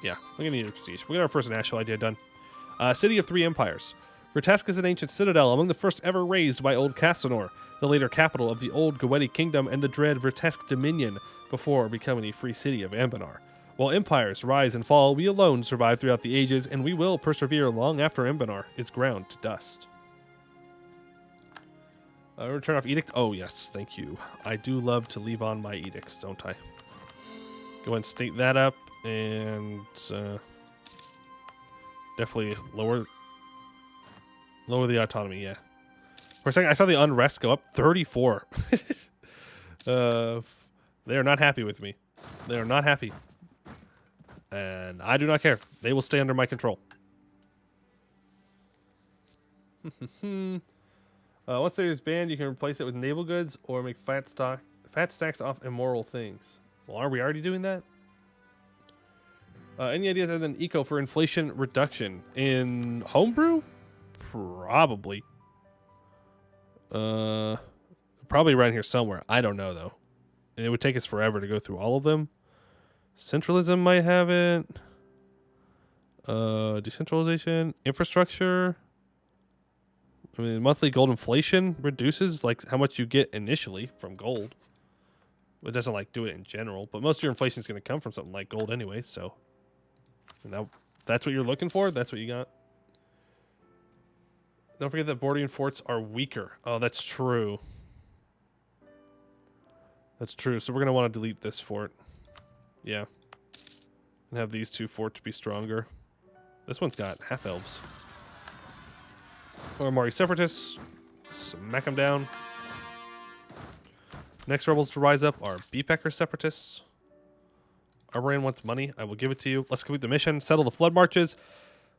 A: Yeah, we're going to need a prestige. We got our first national idea done. City of Three Empires. Vertesk is an ancient citadel among the first ever raised by Old Cassanor, the later capital of the Old Goetti Kingdom and the dread Vertesk Dominion, before becoming a free city of Anbennar. While empires rise and fall, we alone survive throughout the ages, and we will persevere long after Anbennar is ground to dust. Return off edict. Oh, yes, thank you. I do love to leave on my edicts, don't I? Go ahead and state that up, and definitely lower the autonomy, yeah. For a second, I saw the unrest go up 34. They are not happy with me. They are not happy. And I do not care. They will stay under my control. Once there is banned, you can replace it with naval goods or make fat stacks off immoral things. Well, are we already doing that? Any ideas other than eco for inflation reduction in Homebrew? Probably. Probably around here somewhere. I don't know though. And it would take us forever to go through all of them. Centralism might have it. Decentralization, infrastructure. I mean, monthly gold inflation reduces like how much you get initially from gold. It doesn't like do it in general, but most of your inflation is going to come from something like gold anyway. So, now that's what you're looking for. That's what you got. Don't forget that bordering forts are weaker. Oh, that's true. That's true. So we're going to want to delete this fort. Yeah. And have these two forts be stronger. This one's got half elves. Or Mari separatists. Smack them down. Next rebels to rise up are Beepecker separatists. Arborian wants money. I will give it to you. Let's complete the mission. Settle the flood marches.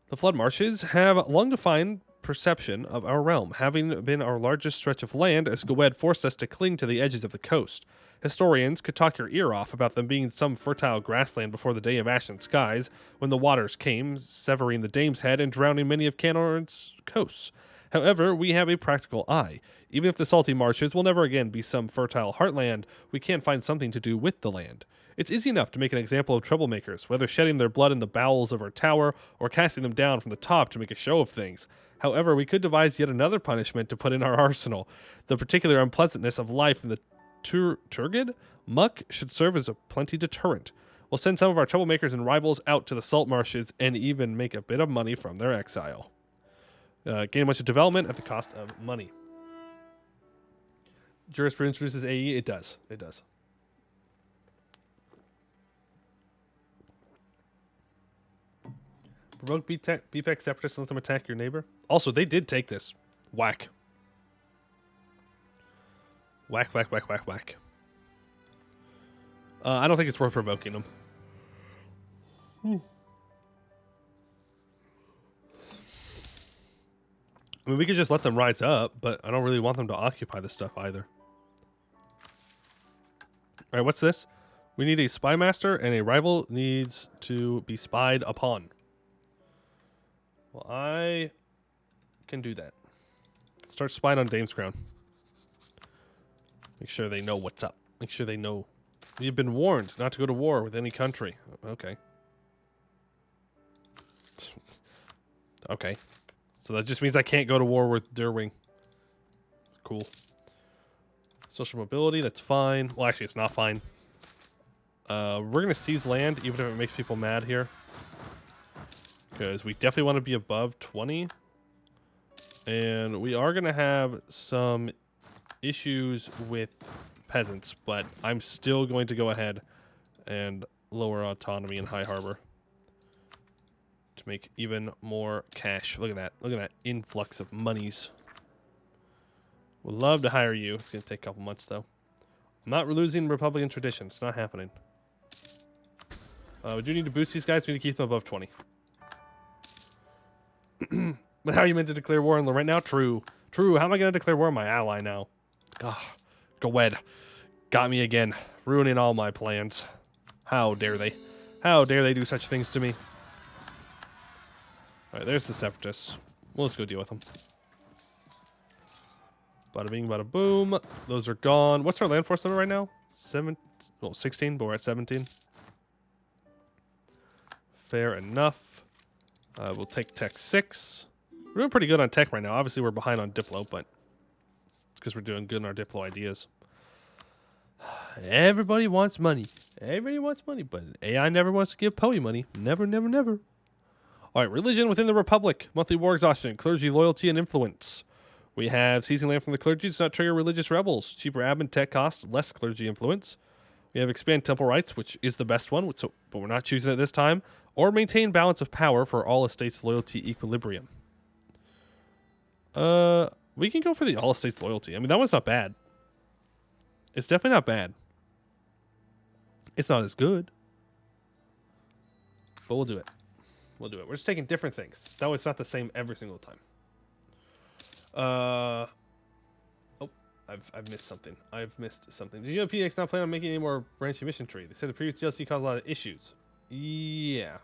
A: The flood marches have long defined perception of our realm, having been our largest stretch of land as Gwed forced us to cling to the edges of the coast. Historians could talk your ear off about them being some fertile grassland before the day of ashen skies, when the waters came, severing the Dame's Head and drowning many of Canor's coasts. However, we have a practical eye. Even if the salty marshes will never again be some fertile heartland, we can find something to do with the land. It's easy enough to make an example of troublemakers, whether shedding their blood in the bowels of our tower or casting them down from the top to make a show of things. However, we could devise yet another punishment to put in our arsenal. The particular unpleasantness of life in the Turgid muck should serve as a plenty deterrent. We'll send some of our troublemakers and rivals out to the salt marshes and even make a bit of money from their exile. Gain a bunch of development at the cost of money. Jurisprudence reduces AE? It does. It does. Provoke BPEC separatists and let them attack your neighbor. Also, they did take this. Whack. Whack, whack, whack, whack, whack. I don't think it's worth provoking them. I mean, we could just let them rise up, but I don't really want them to occupy this stuff either. All right, what's this? We need a spy master, and a rival needs to be spied upon. Well, I can do that. Start spying on Dame's Crown. Make sure they know what's up. Make sure they know. You've been warned not to go to war with any country. Okay. Okay. So that just means I can't go to war with Derwing. Cool. Social mobility, that's fine. Well, actually, it's not fine. We're going to seize land, even if it makes people mad here. Because we definitely want to be above 20. And we are going to have some issues with peasants, but I'm still going to go ahead and lower autonomy in High Harbor to make even more cash. Look at that. Look at that influx of monies. Would love to hire you. It's going to take a couple months, though. I'm not losing Republican tradition. It's not happening. We do need to boost these guys. We need to keep them above 20. But how are you meant to declare war on them right now? True. True. How am I going to declare war on my ally now? Ah, go ahead. Got me again. Ruining all my plans. How dare they? How dare they do such things to me? Alright, there's the separatists. Well, let's go deal with them. Bada bing, bada boom. Those are gone. What's our land force number right now? 16, but we're at 17. Fair enough. We'll take tech 6. We're doing pretty good on tech right now. Obviously, we're behind on Diplo, but it's because we're doing good in our Diplo ideas. Everybody wants money. Everybody wants money, but AI never wants to give Poe money. Never, never, never. All right, religion within the Republic. Monthly war exhaustion. Clergy loyalty and influence. We have seizing land from the clergy does not trigger religious rebels. Cheaper admin tech costs, less clergy influence. We have expand temple rights, which is the best one, but we're not choosing it this time. Or maintain balance of power for all estates loyalty equilibrium. We can go for the all estates loyalty. I mean, that one's not bad. It's definitely not bad. It's not as good. But we'll do it. We'll do it. We're just taking different things. That way it's not the same every single time. Oh, I've missed something. I've missed something. Did you know PX not plan on making any more branching mission tree? They said the previous DLC caused a lot of issues. Yeah.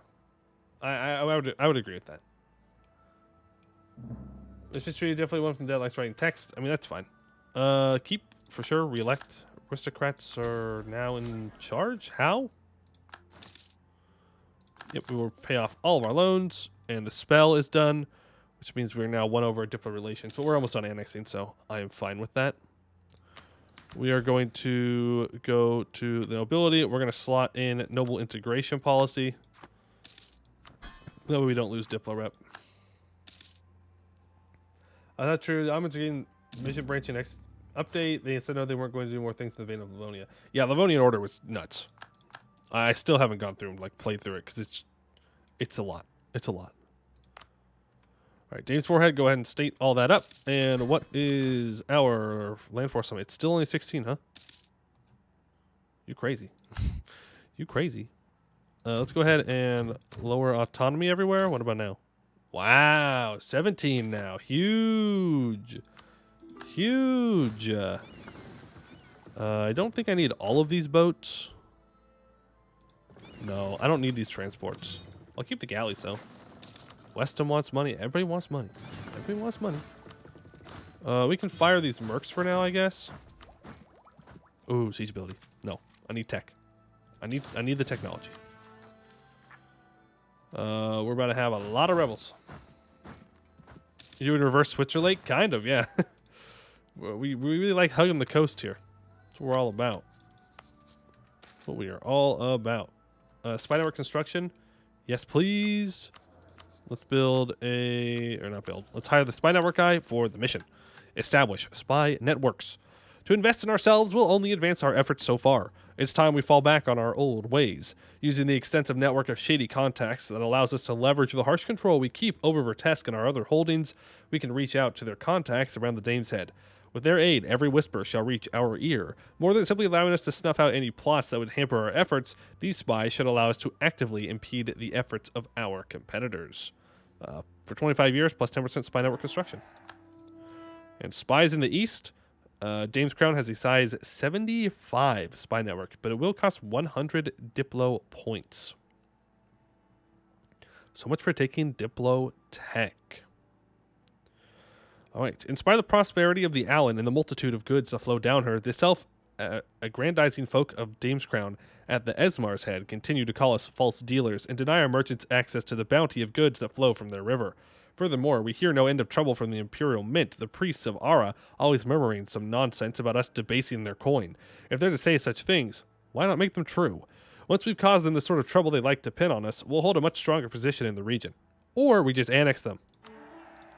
A: I would agree with that. Mission tree definitely one from Dead likes writing text. I mean, that's fine. Keep for sure. Reelect. Aristocrats are now in charge. How? Yep, we will pay off all of our loans, and the spell is done, which means we're now won over Diplo relations. But we're almost done annexing, so I am fine with that. We are going to go to the nobility. We're going to slot in noble integration policy. That way we don't lose Diplo rep. That's true. I'm getting mission branching next update. They said no, they weren't going to do more things in the vein of Livonia. Yeah, Livonian Order was nuts. I still haven't gone through and like played through it because it's a lot. It's a lot. All right, Dame's forehead. Go ahead and state all that up. And what is our land force summit? It's still only 16, huh? You crazy? You crazy? Let's go ahead and lower autonomy everywhere. What about now? Wow, 17 now. Huge. Huge. I don't think I need all of these boats. No, I don't need these transports. I'll keep the galleys, though. Weston wants money. Everybody wants money. Everybody wants money. We can fire these mercs for now, I guess. Ooh, siege ability. No, I need tech. I need the technology. We're about to have a lot of rebels. You doing reverse Switzerland? Kind of, yeah. we really like hugging the coast here. That's what we're all about. That's what we are all about. Spy network construction. Yes, please. Let's build let's hire the spy network guy for the mission. Establish spy networks. To invest in ourselves will only advance our efforts so far. It's time we fall back on our old ways, using the extensive network of shady contacts that allows us to leverage the harsh control we keep over Vertesk and our other holdings. We can reach out to their contacts around the Dame's Head. With their aid, every whisper shall reach our ear. More than simply allowing us to snuff out any plots that would hamper our efforts, these spies should allow us to actively impede the efforts of our competitors. For 25 years, plus 10% spy network construction. And spies in the east, Dame's Crown has a size 75 spy network, but it will cost 100 Diplo points. So much for taking Diplo tech. All right. Inspire the prosperity of the Allen and the multitude of goods that flow down her. The self-aggrandizing folk of Dame's Crown at the Esmar's head continue to call us false dealers and deny our merchants access to the bounty of goods that flow from their river. Furthermore, we hear no end of trouble from the Imperial Mint, the priests of Ara, always murmuring some nonsense about us debasing their coin. If they're to say such things, why not make them true? Once we've caused them the sort of trouble they like to pin on us, we'll hold a much stronger position in the region. Or we just annex them.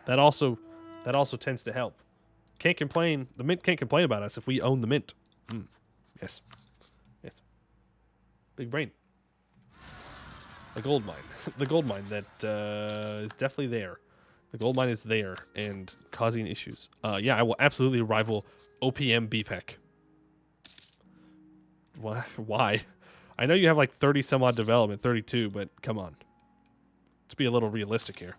A: That also tends to help. Can't complain. The Mint can't complain about us if we own the Mint. Yes. Yes. Big brain. The gold mine. The gold mine that is definitely there. The gold mine is there and causing issues. Yeah, I will absolutely rival OPM BPEC. Why? I know you have like 30 some odd development, 32, but come on. Let's be a little realistic here.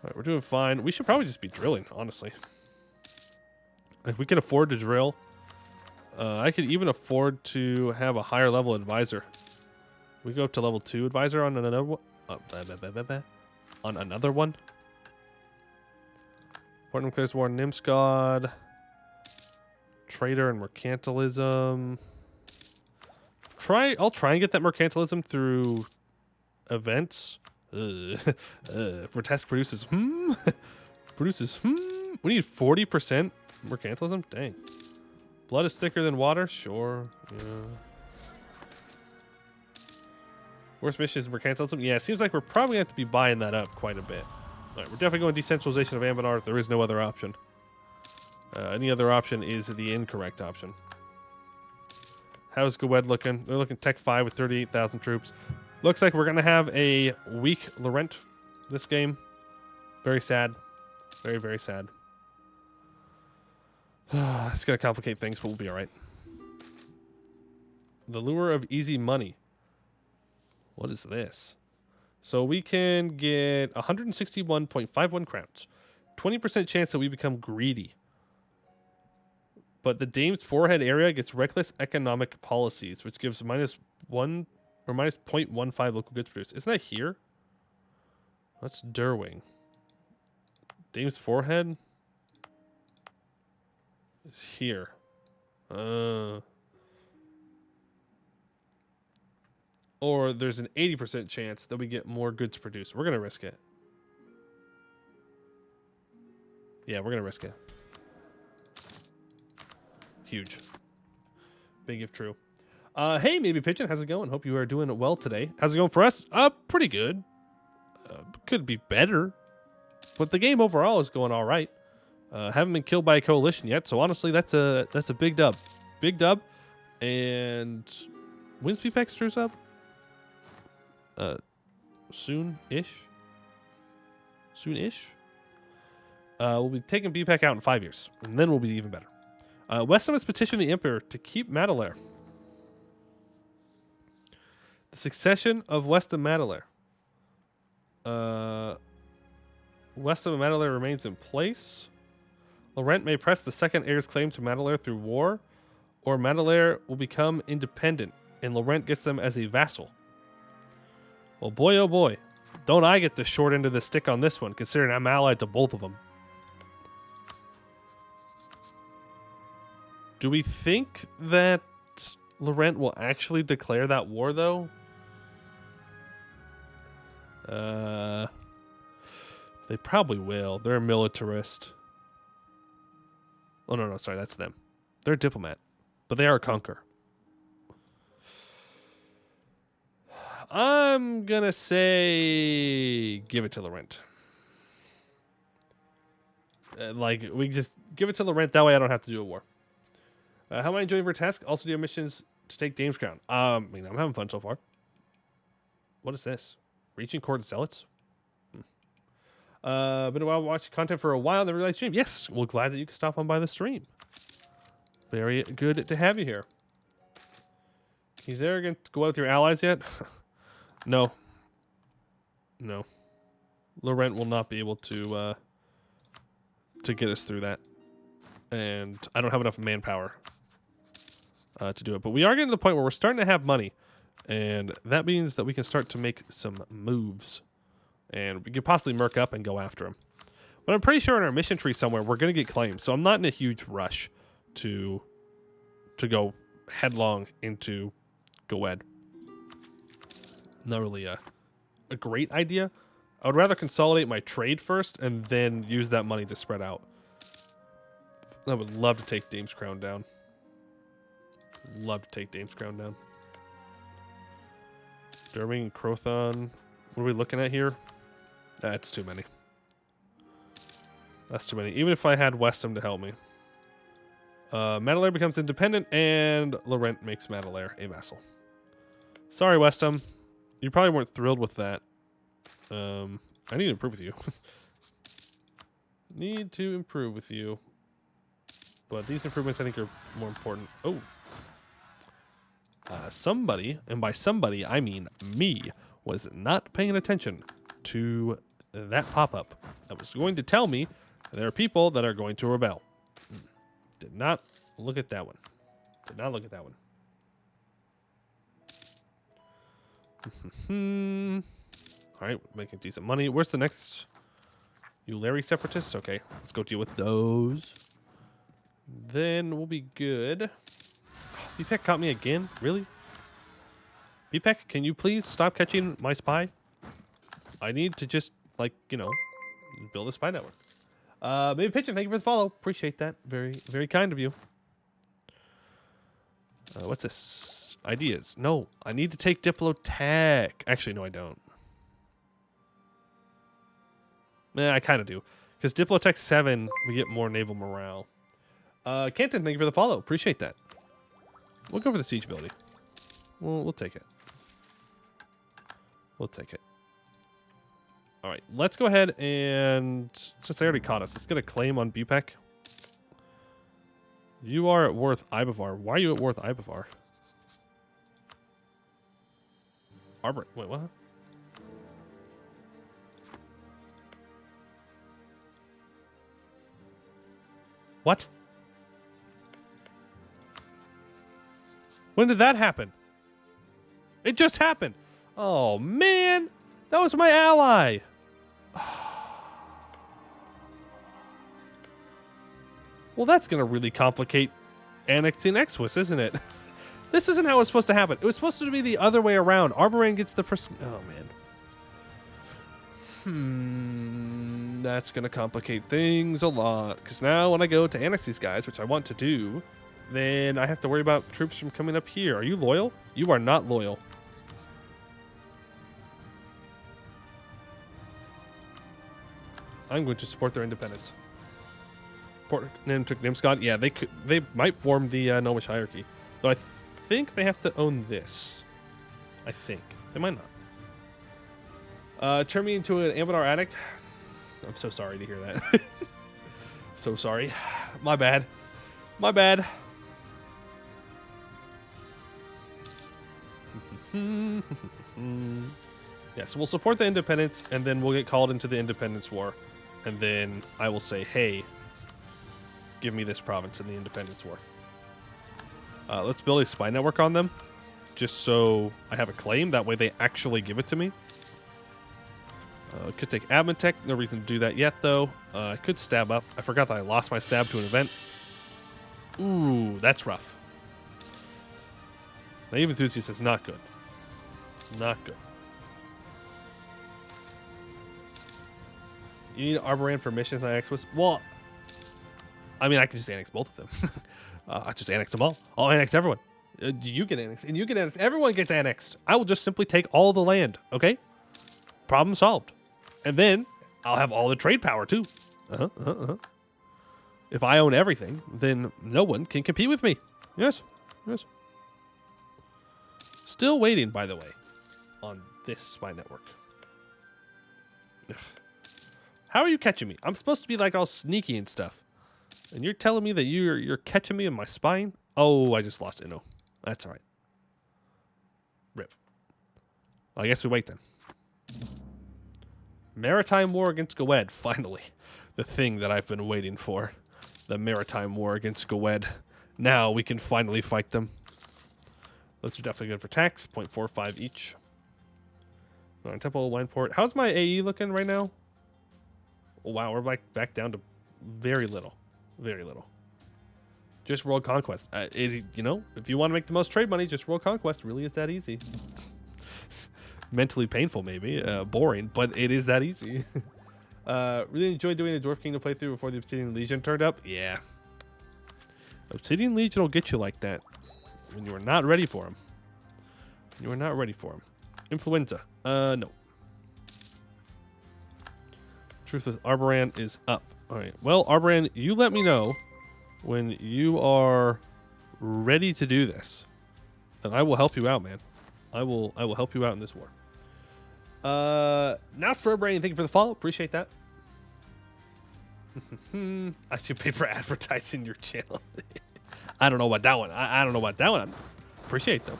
A: All right, we're doing fine. We should probably just be drilling, honestly. Like, we can afford to drill. I could even afford to have a higher level advisor. We go up to level 2 advisor on another one. On another one. Portland clears war, Nimsgod. Trader and mercantilism. I'll try and get that mercantilism through events. Vertesk produces We need 40% mercantilism? Dang. Blood is thicker than water? Sure. Yeah. Worst mission is mercantilism? Yeah, it seems like we're probably going to have to be buying that up quite a bit. Alright, we're definitely going decentralization of Anbennar. There is no other option. Any other option is the incorrect option. How's Gwed looking? They're looking Tech 5 with 38,000 troops. Looks like we're going to have a weak Laurent this game. Very sad. Very, very sad. It's going to complicate things, but we'll be all right. The lure of easy money. What is this? So we can get 161.51 crowns. 20% chance that we become greedy. But the Dame's forehead area gets reckless economic policies, which gives -1 or -0.15 local goods produced. Isn't that here? That's Derwing. Dame's forehead is here. Or there's an 80% chance that we get more goods produced. We're going to risk it. Yeah, we're going to risk it. Huge. Big if true. Hey, Maybe Pigeon. How's it going? Hope you are doing well today. How's it going for us? Pretty good. Could be better. But the game overall is going all right. Haven't been killed by a coalition yet. So honestly, that's a big dub. Big dub. And when's VPEX truce up? Soon-ish? Soon-ish? We'll be taking BPEC out in 5 years. And then we'll be even better. Westham has petitioned the Emperor to keep Madelair. The succession of Westham Madelair. Westham Madelair remains in place. Laurent may press the second heir's claim to Madelair through war, or Madelair will become independent, and Laurent gets them as a vassal. Well, boy, oh boy. Don't I get the short end of the stick on this one, considering I'm allied to both of them. Do we think that Laurent will actually declare that war, though? They probably will. They're a militarist. Oh, no, sorry, that's them. They're a diplomat, but they are a conqueror. I'm going to say give it to Laurent. We just give it to Laurent. That way I don't have to do a war. How am I enjoying Vertesk? Also do you have missions to take Dame's Crown? I'm having fun so far. What is this? Reaching Court Zealots? Been a while watching content for a while. Never realized stream. Yes, well, glad that you could stop on by the stream. Very good to have you here. He's there going to go out with your allies yet? No. No. Laurent will not be able to get us through that. And I don't have enough manpower to do it. But we are getting to the point where we're starting to have money. And that means that we can start to make some moves. And we could possibly merc up and go after him. But I'm pretty sure in our mission tree somewhere we're gonna get claims, so I'm not in a huge rush to go headlong into Goed. Not really a great idea. I would rather consolidate my trade first and then use that money to spread out. I would love to take Dame's Crown down. Love to take Dame's Crown down. Derming, Crothon. What are we looking at here? That's too many. That's too many. Even if I had Westham to help me. Madelaire becomes independent, and Laurent makes Madelaire a vassal. Sorry, Westham. You probably weren't thrilled with that. I need to improve with you. Need to improve with you. But these improvements, I think, are more important. Oh. Somebody, and by somebody, I mean me, was not paying attention to that pop-up. That was going to tell me there are people that are going to rebel. Did not look at that one. Did not look at that one. All right, making decent money. Where's the next? You Larry separatists? Okay, let's go deal with those. Then we'll be good. BPEC caught me again? Really? BPEC, can you please stop catching my spy? I need to just, like, you know, build a spy network. Maybe Pigeon, thank you for the follow. Appreciate that. Very, very kind of you. What's this? Ideas. No, I need to take Diplotech. Actually, no, I don't. I kind of do. Because Diplotech 7, we get more naval morale. Canton, thank you for the follow. Appreciate that. We'll go for the siege ability. We'll take it. We'll take it. All right, let's go ahead and, since they already caught us, let's get a claim on BPEC. You are at Worth Ibavar. Why are you at Worth Ibavar? Arbor. Wait, what? What? When did that happen? It just happened. Oh, man. That was my ally. Well, that's going to really complicate annexing X-Swiss, isn't it? This isn't how it's supposed to happen. It was supposed to be the other way around. Arboran gets the person. Oh, man. That's going to complicate things a lot. Because now when I go to annex these guys, which I want to do, then I have to worry about troops from coming up here. Are you loyal? You are not loyal. I'm going to support their independence. Port Nimscott, yeah, they might form the Gnomish hierarchy. Though I think they have to own this. I think. They might not. Turn me into an Anbennar addict. I'm so sorry to hear that. So sorry. My bad. My bad. Yeah, so we'll support the independence, and then we'll get called into the independence war. And then I will say, hey, give me this province in the independence war. Let's build a spy network on them, just so I have a claim. That way they actually give it to me. Could take admin tech. No reason to do that yet, though. I could stab up. I forgot that I lost my stab to an event. Ooh, that's rough. Naive Enthusiast is not good. Not good. You need Arboran for missions on X-Swiss? Well, I mean, I can just annex both of them. I just annex them all. I'll annex everyone. You get annexed, and you get annexed. Everyone gets annexed. I will just simply take all the land, okay? Problem solved. And then I'll have all the trade power, too. If I own everything, then no one can compete with me. Yes, yes. Still waiting, by the way, on this spy network. Ugh. How are you catching me? I'm supposed to be like all sneaky and stuff. And you're telling me that you're catching me in my spine? Oh, I just lost Inno. That's all right. Rip. Well, I guess we wait then. Maritime war against Goed. Finally. The thing that I've been waiting for. The maritime war against Goed. Now we can finally fight them. Those are definitely good for tax. 0.45 each. Temple, Wineport. How's my AE looking right now? Wow, we're back down to very little. Very little. Just world conquest. You know, if you want to make the most trade money, just world conquest. Really, it's that easy. Mentally painful, maybe. Boring, but it is that easy. Really enjoyed doing the Dwarf Kingdom playthrough before the Obsidian Legion turned up. Yeah. Obsidian Legion will get you like that when you are not ready for him. You are not ready for him. Influenza. No. Truth with Arboran is up. All right. Well, Arboran, you let me know when you are ready to do this, and I will help you out, man. I will help you out in this war. Now for Brain, thank you for the follow. Appreciate that. I should pay for advertising your channel. I don't know about that one. I don't know about that one. Appreciate them.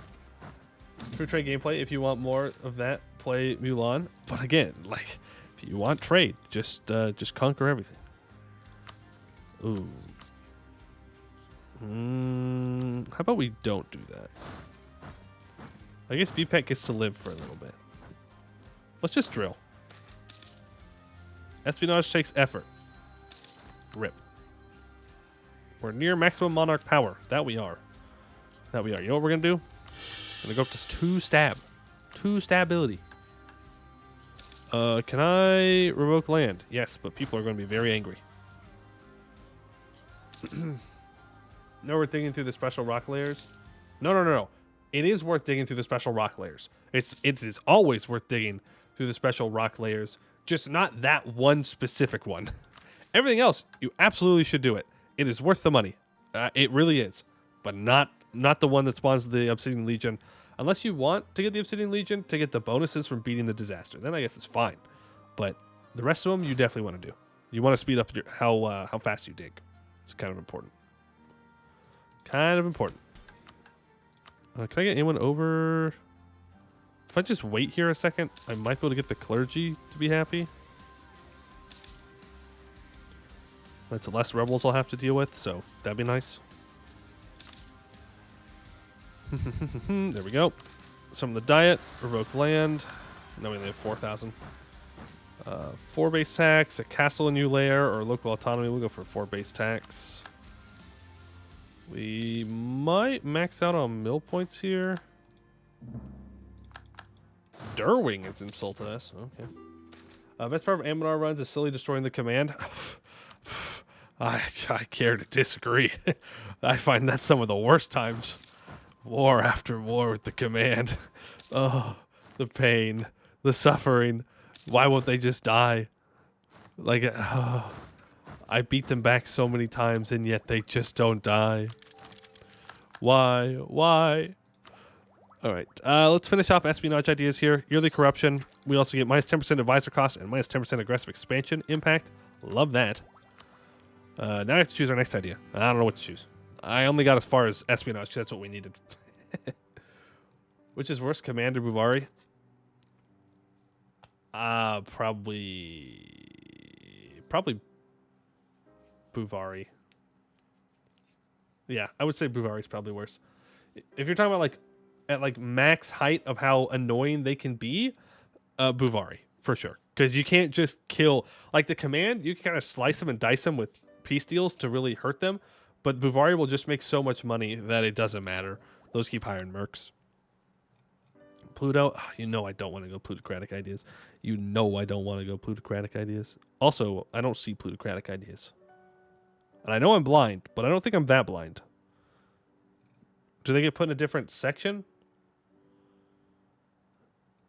A: True trade gameplay. If you want more of that, play Mulan. But again, like, if you want trade, just conquer everything. Ooh. How about we don't do that? I guess BPEC gets to live for a little bit. Let's just drill. Espionage takes effort. Rip. We're near maximum monarch power. That we are. That we are. You know what we're going to do? We're going to go up to 2 stab. 2 stability. Can I revoke land? Yes, but people are going to be very angry. No, we're digging through the special rock layers. No. It is worth digging through the special rock layers. It is always worth digging through the special rock layers. Just not that one specific one. Everything else, you absolutely should do it. It is worth the money. It really is. But not the one that spawns the Obsidian Legion. Unless you want to get the Obsidian Legion to get the bonuses from beating the disaster. Then I guess it's fine. But the rest of them, you definitely want to do. You want to speed up how fast you dig. It's kind of important. Kind of important. Can I get anyone over? If I just wait here a second, I might be able to get the clergy to be happy. That's less rebels I'll have to deal with, so that'd be nice. There we go. Some of the diet, revoke land. Now we only have 4,000. 4 base tax, a castle a new layer, or local autonomy. We'll go for 4 base tax. We might max out on mill points here. Derwing has insulted us. Okay. Best part of Anbennar runs is silly destroying the command. I care to disagree. I find that some of the worst times. War after war with the command. Oh, the pain, the suffering. Why won't they just die? Like, I beat them back so many times, and yet they just don't die. Why? Why? All right, let's finish off espionage ideas here. Yearly corruption. We also get minus 10% advisor cost and minus 10% aggressive expansion impact. Love that. Now I have to choose our next idea. I don't know what to choose. I only got as far as espionage because that's what we needed. Which is worse, Commander Buvari? Probably Buvari. Yeah, I would say Buvari is probably worse. If you're talking about at max height of how annoying they can be, Buvari for sure. Because you can't just kill like the command. You can kind of slice them and dice them with peace deals to really hurt them. But Buvari will just make so much money that it doesn't matter. Those keep hiring mercs. Pluto, you know I don't want to go plutocratic ideas. You know I don't want to go plutocratic ideas. Also, I don't see plutocratic ideas. And I know I'm blind, but I don't think I'm that blind. Do they get put in a different section?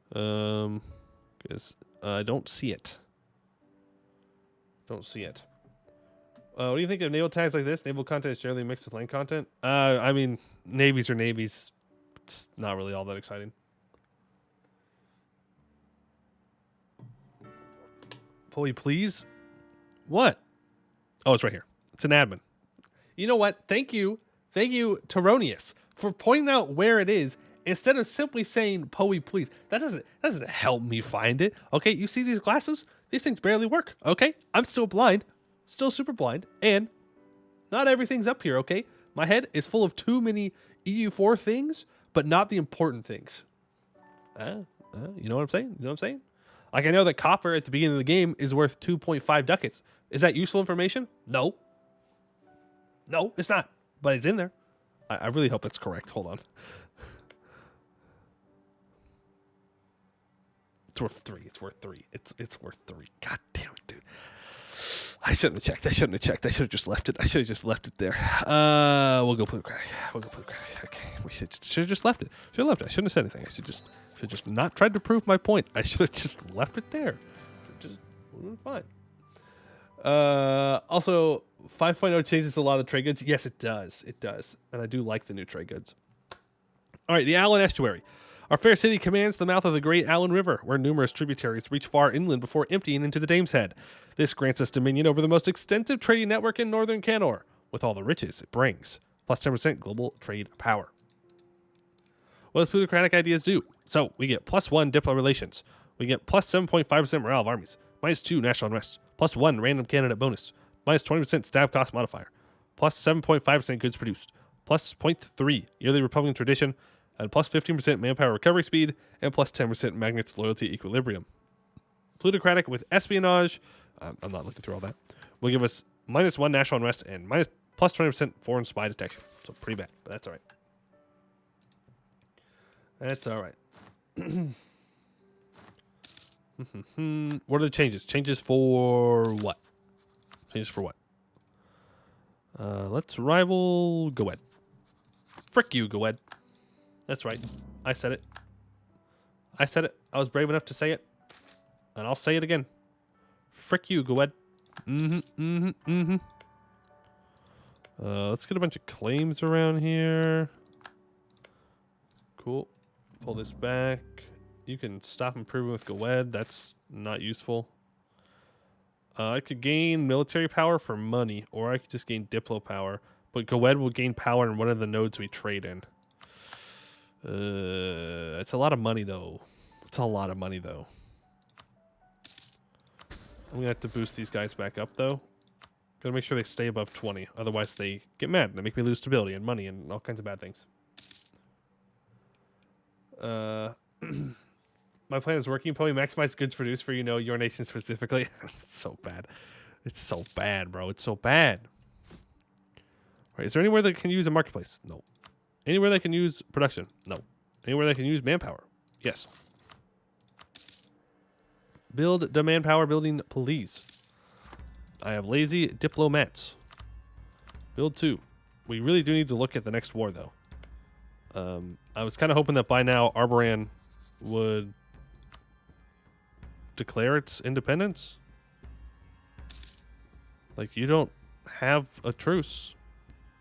A: Because I don't see it. Don't see it. What do you think of naval tags like this? Naval content is generally mixed with land content. I mean, navies are navies. It's not really all that exciting. Pulley, please. What? Oh, it's right here. It's an admin. You know what? Thank you, Teronius, for pointing out where it is instead of simply saying "Poey, please." That doesn't help me find it. Okay, you see these glasses? These things barely work. Okay, I'm still blind. Still super blind, and not everything's up here, okay? My head is full of too many EU4 things, but not the important things. You know what I'm saying? You know what I'm saying? Like I know that copper at the beginning of the game is worth 2.5 ducats. Is that useful information? No. No, it's not. But it's in there. I really hope that's correct. Hold on. It's worth 3. It's worth 3. It's worth 3. God damn it, dude. I shouldn't have checked. I shouldn't have checked. I should have just left it. I should have just left it there. We'll go plutocratic. Okay. We should have just left it. Should have left it. I shouldn't have said anything. I should just not tried to prove my point. I should have just left it there. Just fine. Also, 5.0 changes a lot of trade goods. Yes, it does. It does. And I do like the new trade goods. All right, the Allen Estuary. Our fair city commands the mouth of the great Allen River, where numerous tributaries reach far inland before emptying into the Dame's Head. This grants us dominion over the most extensive trading network in northern Canor, with all the riches it brings, plus 10% global trade power. What does plutocratic ideas do? So, we get +1 Diplo relations. We get plus 7.5% morale of armies, -2 national unrest, +1 random candidate bonus, -20% stab cost modifier, plus 7.5% goods produced, plus 0.3 yearly Republican tradition, and plus 15% manpower recovery speed, and plus 10% magnets loyalty equilibrium. Plutocratic with espionage, I'm not looking through all that, will give us -1 national unrest and plus 20% foreign spy detection. So pretty bad, but that's all right. That's all right. What are the changes? Changes for what? Changes for what? Let's rival Goed. Frick you, Goed. That's right. I said it. I said it. I was brave enough to say it. And I'll say it again. Frick you, Goed. Let's get a bunch of claims around here. Cool. Pull this back. You can stop improving with Goed. That's not useful. I could gain military power for money, or I could just gain Diplo power. But Goed will gain power in one of the nodes we trade in. It's a lot of money, though. It's a lot of money, though. I'm going to have to boost these guys back up, though. Got to make sure they stay above 20. Otherwise, they get mad. And they make me lose stability and money and all kinds of bad things. My plan is working. Probably maximize goods produced for, your nation specifically. It's so bad. It's so bad, bro. It's so bad. All right, is there anywhere that can use a marketplace? No. Anywhere that can use production? No. Anywhere that can use manpower? Yes. Build the manpower building, please. I have lazy diplomats. Build 2. We really do need to look at the next war, though. I was kind of hoping that by now Arboran would declare its independence. Like, you don't have a truce.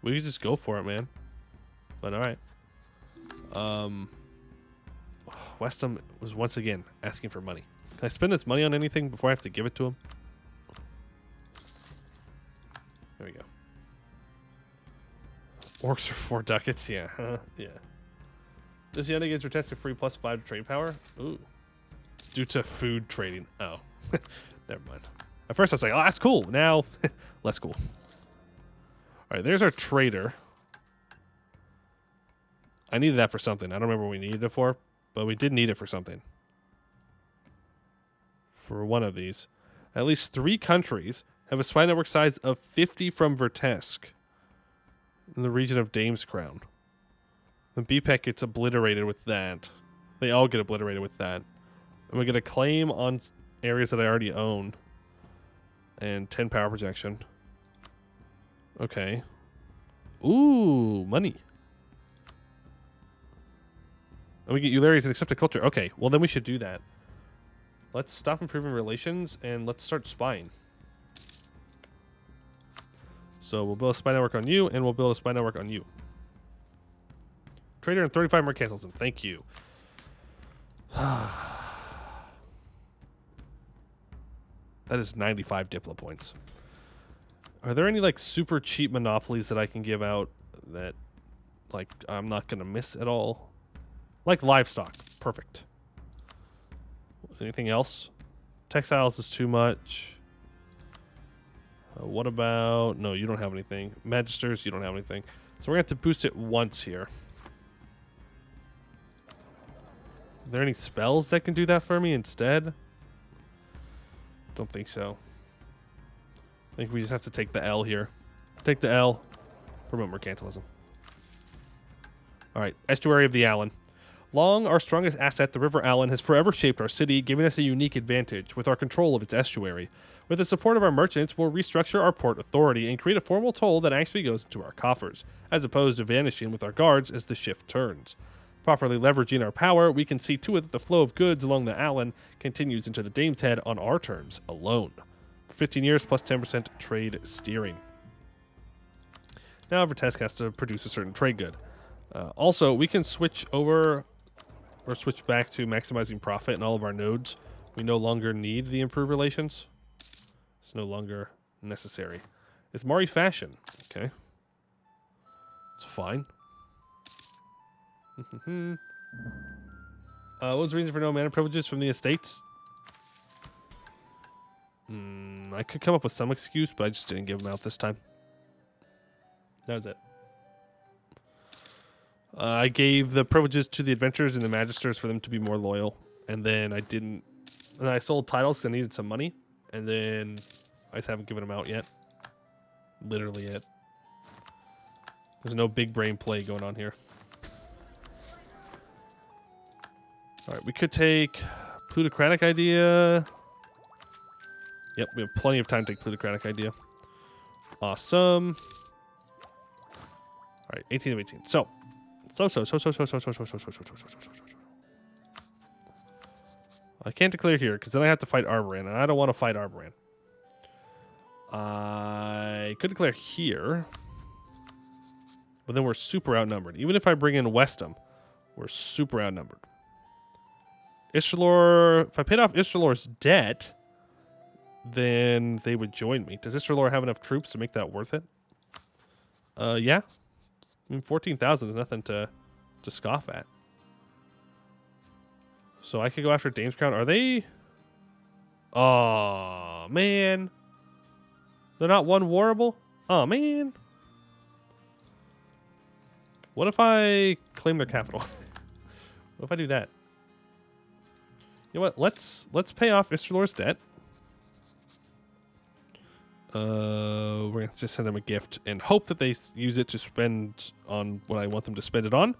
A: We could just go for it, man. But all right. Westham was once again asking for money. Can I spend this money on anything before I have to give it to him? There we go. Orcs are 4 ducats. Yeah. Yeah. This shenanigans Vertesk free +5 to trade power. Ooh. Due to food trading. Oh. Never mind. At first I was like, oh, that's cool. Now, less cool. All right, there's our trader. I needed that for something. I don't remember what we needed it for, but we did need it for something. For one of these. At least 3 countries have a spy network size of 50 from Vertesk in the region of Dame's Crown. The BPEC gets obliterated with that. They all get obliterated with that. And we get a claim on areas that I already own. And 10 power projection. Okay. Ooh, money. And we get Eularians and accepted culture. Okay, well then we should do that. Let's stop improving relations and let's start spying. So we'll build a spy network on you and we'll build a spy network on you. Trader and 35 mercantilism. Thank you. That is 95 Diplo points. Are there any like super cheap monopolies that I can give out that like I'm not going to miss at all? Like livestock. Perfect. Anything else? Textiles is too much. What about... No, you don't have anything. Magisters, you don't have anything. So we're going to have to boost it once here. Are there any spells that can do that for me instead? Don't think so. I think we just have to take the L here. Take the L. Promote mercantilism. All right, estuary of the Allen. Long, our strongest asset, the River Allen, has forever shaped our city, giving us a unique advantage with our control of its estuary. With the support of our merchants, we'll restructure our port authority and create a formal toll that actually goes into our coffers, as opposed to vanishing with our guards as the shift turns. Properly leveraging our power, we can see to it that the flow of goods along the Allen continues into the Dame's Head on our terms alone. For 15 years plus 10% trade steering. Now Vertesk has to produce a certain trade good. Also, we can switch over or switch back to maximizing profit in all of our nodes. We no longer need the improved relations. It's no longer necessary. It's Mari fashion. Okay. It's fine. What was the reason for no mana privileges from the estates? I could come up with some excuse, but I just didn't give them out this time. That was it. I gave the privileges to the adventurers and the magisters for them to be more loyal. And then I didn't... And I sold titles because I needed some money. And then I just haven't given them out yet. Literally it. There's no big brain play going on here. Alright, we could take plutocratic idea. Yep, we have plenty of time to take plutocratic idea. Awesome. Alright, 18 of 18. So. I can't declare here because then I have to fight Arboran, and I don't want to fight Arboran. I could declare here, but then we're super outnumbered. Even if I bring in Westham, we're super outnumbered. Ishalor, if I paid off Ishalor's debt, then they would join me. Does Ishalor have enough troops to make that worth it? Yeah. I mean, 14,000 is nothing to scoff at. So I could go after Dame's Crown. Are they... Oh, man. They're not one warrable? Oh, man. What if I claim their capital? What if I do that? You know what? Let's pay off Ishalor's debt. We're going to just send them a gift and hope that they use it to spend on what I want them to spend it on.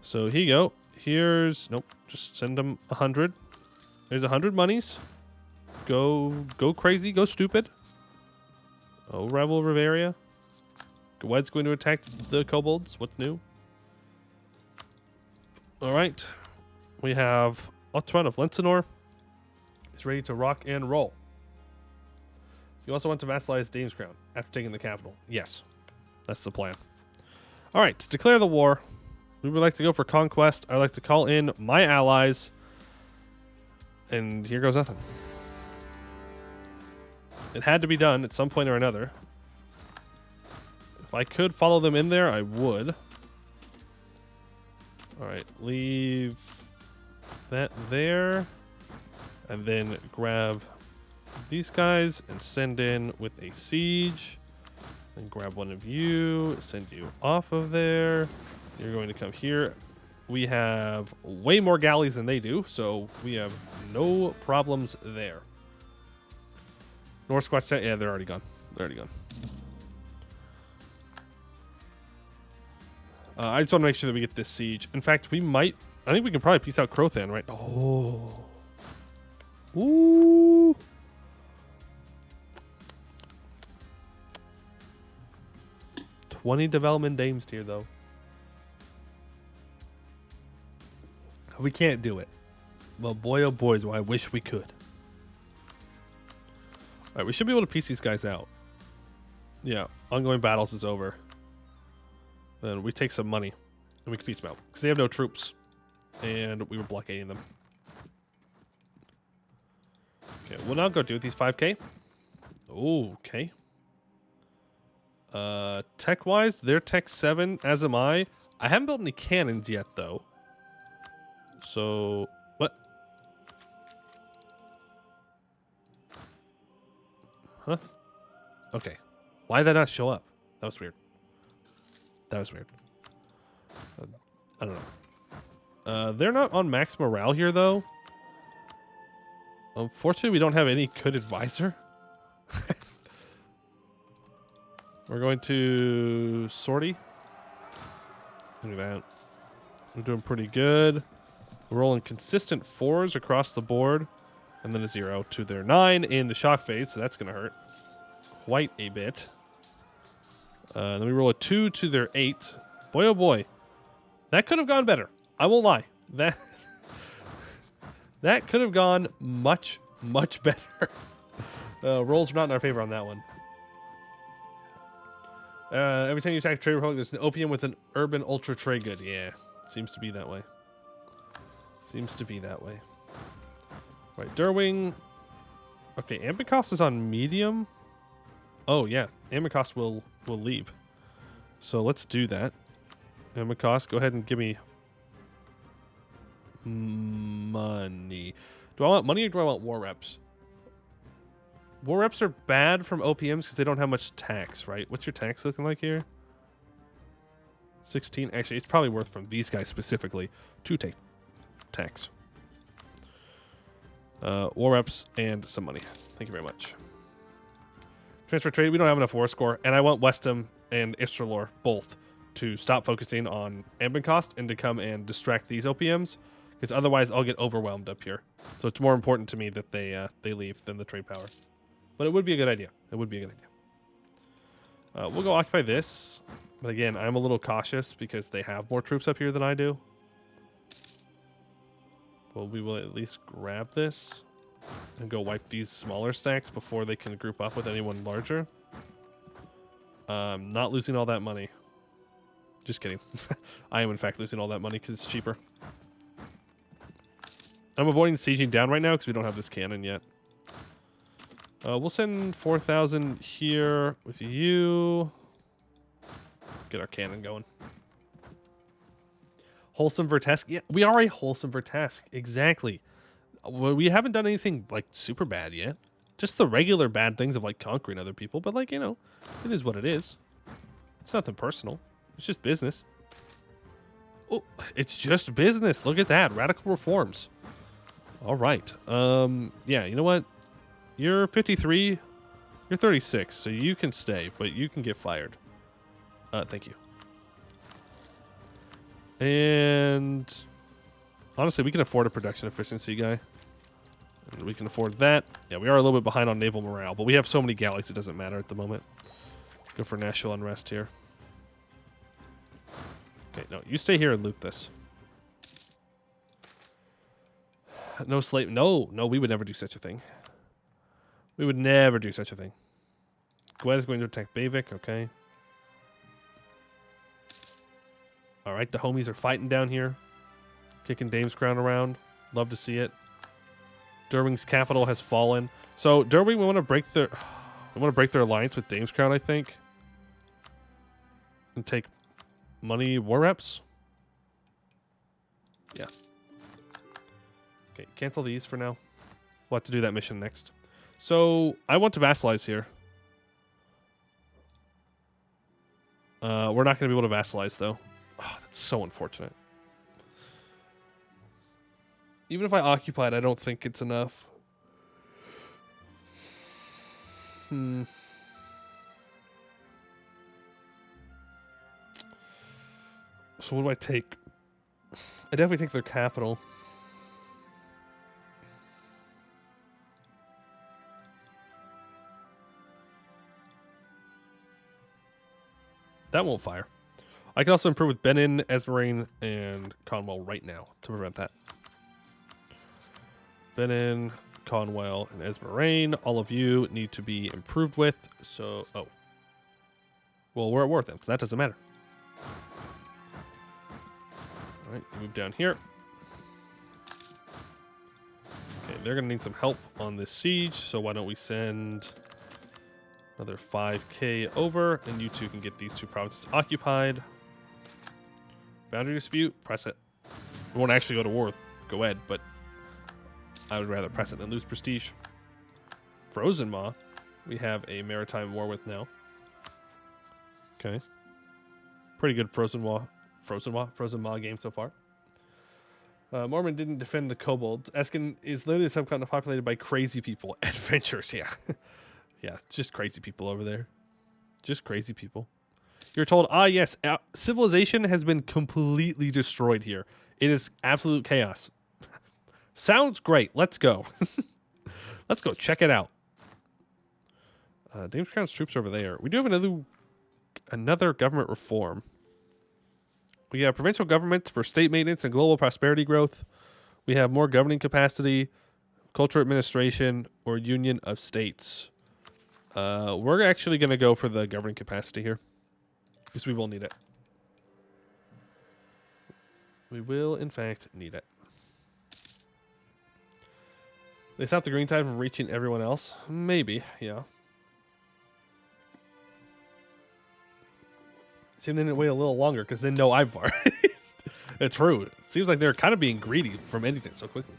A: So here you go. Here's... Nope. Just send them 100. There's 100 monies. Go crazy. Go stupid. Oh, rival Riveria. Wed's going to attack the kobolds. What's new? All right. We have Otran of Lensinor. He's ready to rock and roll. You also want to vassalize Dame's Crown after taking the capital. Yes. That's the plan. All right. To declare the war, we would like to go for conquest. I'd like to call in my allies. And here goes nothing. It had to be done at some point or another. If I could follow them in there, I would. All right. Leave that there. And then grab these guys and send in with a siege. And grab one of you. Send you off of there. You're going to come here. We have way more galleys than they do, so we have no problems there. North Squatch set, yeah, they're already gone. They're already gone. I just want to make sure that we get this siege. In fact, we might... I think we can probably piece out Crothan, right? Oh. Ooh. $20 development dames tier, though. We can't do it. Well, boy, oh boy, do I wish we could. All right, we should be able to piece these guys out. Yeah, ongoing battles is over. Then we take some money and we can piece them out because they have no troops, and we were blockading them. Okay, we'll now go do these 5K. Oh, okay. Tech-wise, they're Tech 7, as am I. I haven't built any cannons yet, though. So, what? Huh? Okay. Why did that not show up? That was weird. That was weird. I don't know. They're not on max morale here, though. Unfortunately, we don't have any good advisor. We're going to sortie. Look at that. We're doing pretty good. We're rolling consistent 4s across the board. And then a 0 to their 9 in the shock phase, so that's going to hurt quite a bit. Then we roll a 2 to their 8. Boy, oh boy. That could have gone better. I won't lie. That could have gone much, much better. Rolls are not in our favor on that one. Every time you attack a trade republic, there's an opium with an urban ultra trade good. Yeah, seems to be that way. Seems to be that way. Right, Derwing. Okay, Ambikost is on medium. Oh, yeah. Ambikost will leave. So let's do that. Ambikost, go ahead and give me money. Do I want money or do I want war reps? War reps are bad from OPMs because they don't have much tax, right? What's your tax looking like here? 16. Actually, it's probably worth from these guys specifically to take tax. War reps and some money. Thank you very much. Transfer trade. We don't have enough war score, and I want Westham and Istralor both to stop focusing on Anbennar and to come and distract these OPMs, because otherwise I'll get overwhelmed up here. So it's more important to me that they leave than the trade power. But it would be a good idea. It would be a good idea. We'll go occupy this, but again, I'm a little cautious because they have more troops up here than I do. Well, we will at least grab this and go wipe these smaller stacks before they can group up with anyone larger. Not losing all that money. Just kidding. I am, in fact, losing all that money because it's cheaper. I'm avoiding sieging down right now because we don't have this cannon yet. We'll send 4,000 here with you. Get our cannon going. Wholesome Vertesk. Yeah, we are a wholesome Vertesk. Exactly. Well, we haven't done anything like super bad yet. Just the regular bad things of like conquering other people. But like, you know, it is what it is. It's nothing personal. It's just business. Oh, it's just business. Look at that. Radical reforms. All right. Yeah, you know what? You're 53. You're 36. So you can stay, but you can get fired. Thank you. And honestly, we can afford a production efficiency guy. And we can afford that. Yeah, we are a little bit behind on naval morale, but we have so many galleys it doesn't matter at the moment. Go for national unrest here. Okay, no, you stay here and loot this. No slave. No, we would never do such a thing. We would never do such a thing. Gwed is going to attack Bavik, okay. All right, the homies are fighting down here. Kicking Dame's Crown around. Love to see it. Derwing's capital has fallen. So Derwing, we want to break their alliance with Dame's Crown, I think. And take money war reps. Yeah. Okay, cancel these for now. We'll have to do that mission next. So I want to vassalize here. We're not going to be able to vassalize though. Oh, that's so unfortunate. Even if I occupied, I don't think it's enough. So what do I take? I definitely take their capital. That won't fire. I can also improve with Benin, Esmeralda, and Conwell right now to prevent that. Benin, Conwell, and Esmeralda, all of you need to be improved with. So, oh. Well, we're at war then, so that doesn't matter. All right, move down here. Okay, they're going to need some help on this siege, so why don't we send another 5k over, and you two can get these two provinces occupied. Boundary dispute, press it. We won't actually go to war with Goed, but I would rather press it than lose prestige. Frozen Maw, we have a maritime war with now. Okay. Pretty good Frozen Maw game so far. Mormon didn't defend the kobolds. Eskin is literally some kind of populated by crazy people. Adventures, yeah. Yeah, just crazy people over there. Just crazy people. You're told, yes, civilization has been completely destroyed here. It is absolute chaos. Sounds great. Let's go. Let's go check it out. James Crown's troops over there. We do have another government reform. We have provincial governments for state maintenance and global prosperity growth. We have more governing capacity, cultural administration, or union of states. We're actually going to go for the governing capacity here because we will need it. We will, in fact, need it. They stop the green tide from reaching everyone else? Maybe, yeah. Seem they didn't wait a little longer because they know I've already. It's true. It seems like they're kind of being greedy from anything so quickly.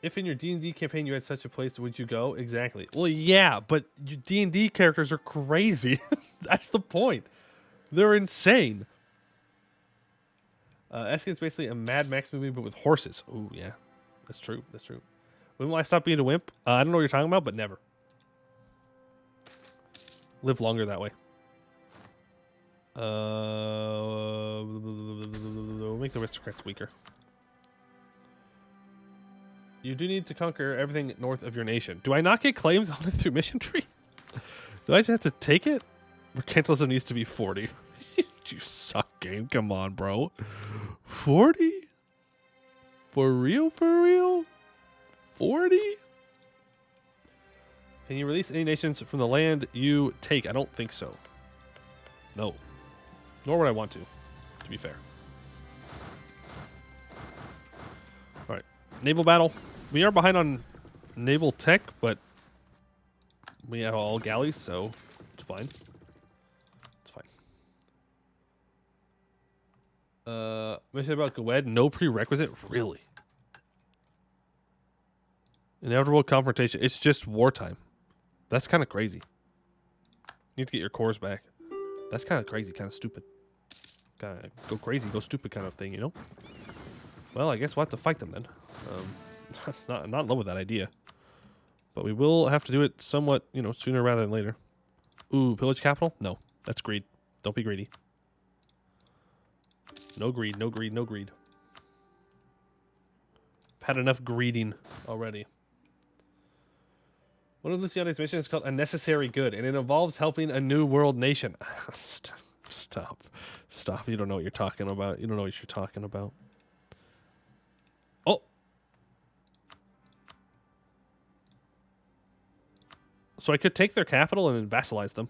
A: If in your D&D campaign you had such a place, would you go? Exactly. Well, yeah, but your D&D characters are crazy. That's the point. They're insane. Eskin's basically a Mad Max movie, but with horses. Ooh, yeah. That's true. That's true. When will I stop being a wimp? I don't know what you're talking about, but never. Live longer that way. We'll make the aristocrats weaker. You do need to conquer everything north of your nation. Do I not get claims on it through mission tree? Do I just have to take it? Mercantilism needs to be 40. You suck, game. Come on, bro. 40? For real? For real? 40? Can you release any nations from the land you take? I don't think so. No. Nor would I want to be fair. All right. Naval battle. We are behind on naval tech, but we have all galleys, so it's fine. It's fine. Mission about Gwed, no prerequisite? Really? Inevitable confrontation. It's just wartime. That's kind of crazy. You need to get your cores back. That's kind of crazy, kind of stupid. Kind of go crazy, go stupid kind of thing, you know? Well, I guess we'll have to fight them then. I'm not in love with that idea. But we will have to do it somewhat, you know, sooner rather than later. Ooh, pillage capital? No, that's greed. Don't be greedy. No greed, no greed, no greed. I've had enough greeding already. One of Luciana's missions is called A Necessary Good, and it involves helping a new world nation. Stop. Stop. You don't know what you're talking about. You don't know what you're talking about. Oh. So I could take their capital and then vassalize them.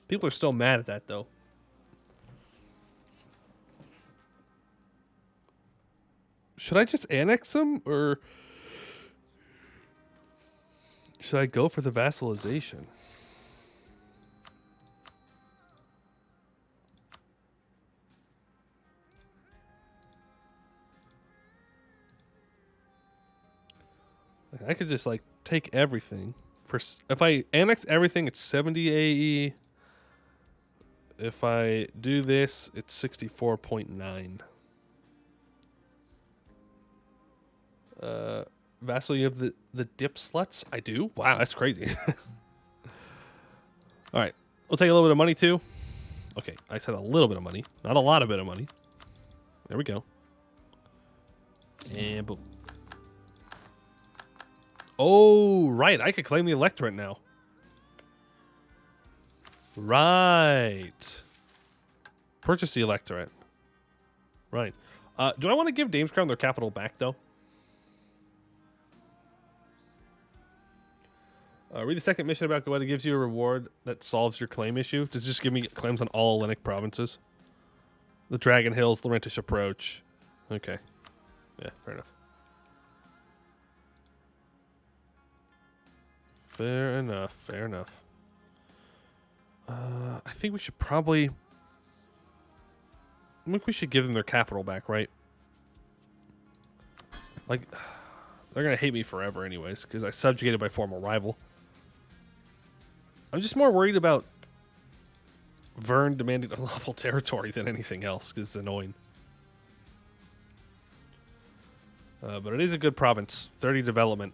A: People are still mad at that, though. Should I just annex them, or should I go for the vassalization? I could just like take everything. If I annex everything, it's 70 AE. If I do this, it's 64.9. Vassal, you have the dip sluts? I do? Wow, that's crazy. All right. We'll take a little bit of money too. Okay, I said a little bit of money. Not a lot of bit of money. There we go. And boom. Oh, right. I could claim the electorate now. Right. Purchase the electorate. Right. Do I want to give Dame's Crown their capital back, though? Read the second mission about Gwed. It gives you a reward that solves your claim issue. Does it just give me claims on all Hellenic provinces? The Dragon Hills, Laurentish Approach. Okay. Yeah, fair enough. Fair enough. Fair enough. I think we should probably... I think we should give them their capital back, right? Like, they're going to hate me forever anyways, because I subjugated my former rival. I'm just more worried about Vern demanding unlawful territory than anything else because it's annoying. But it is a good province. 30 development.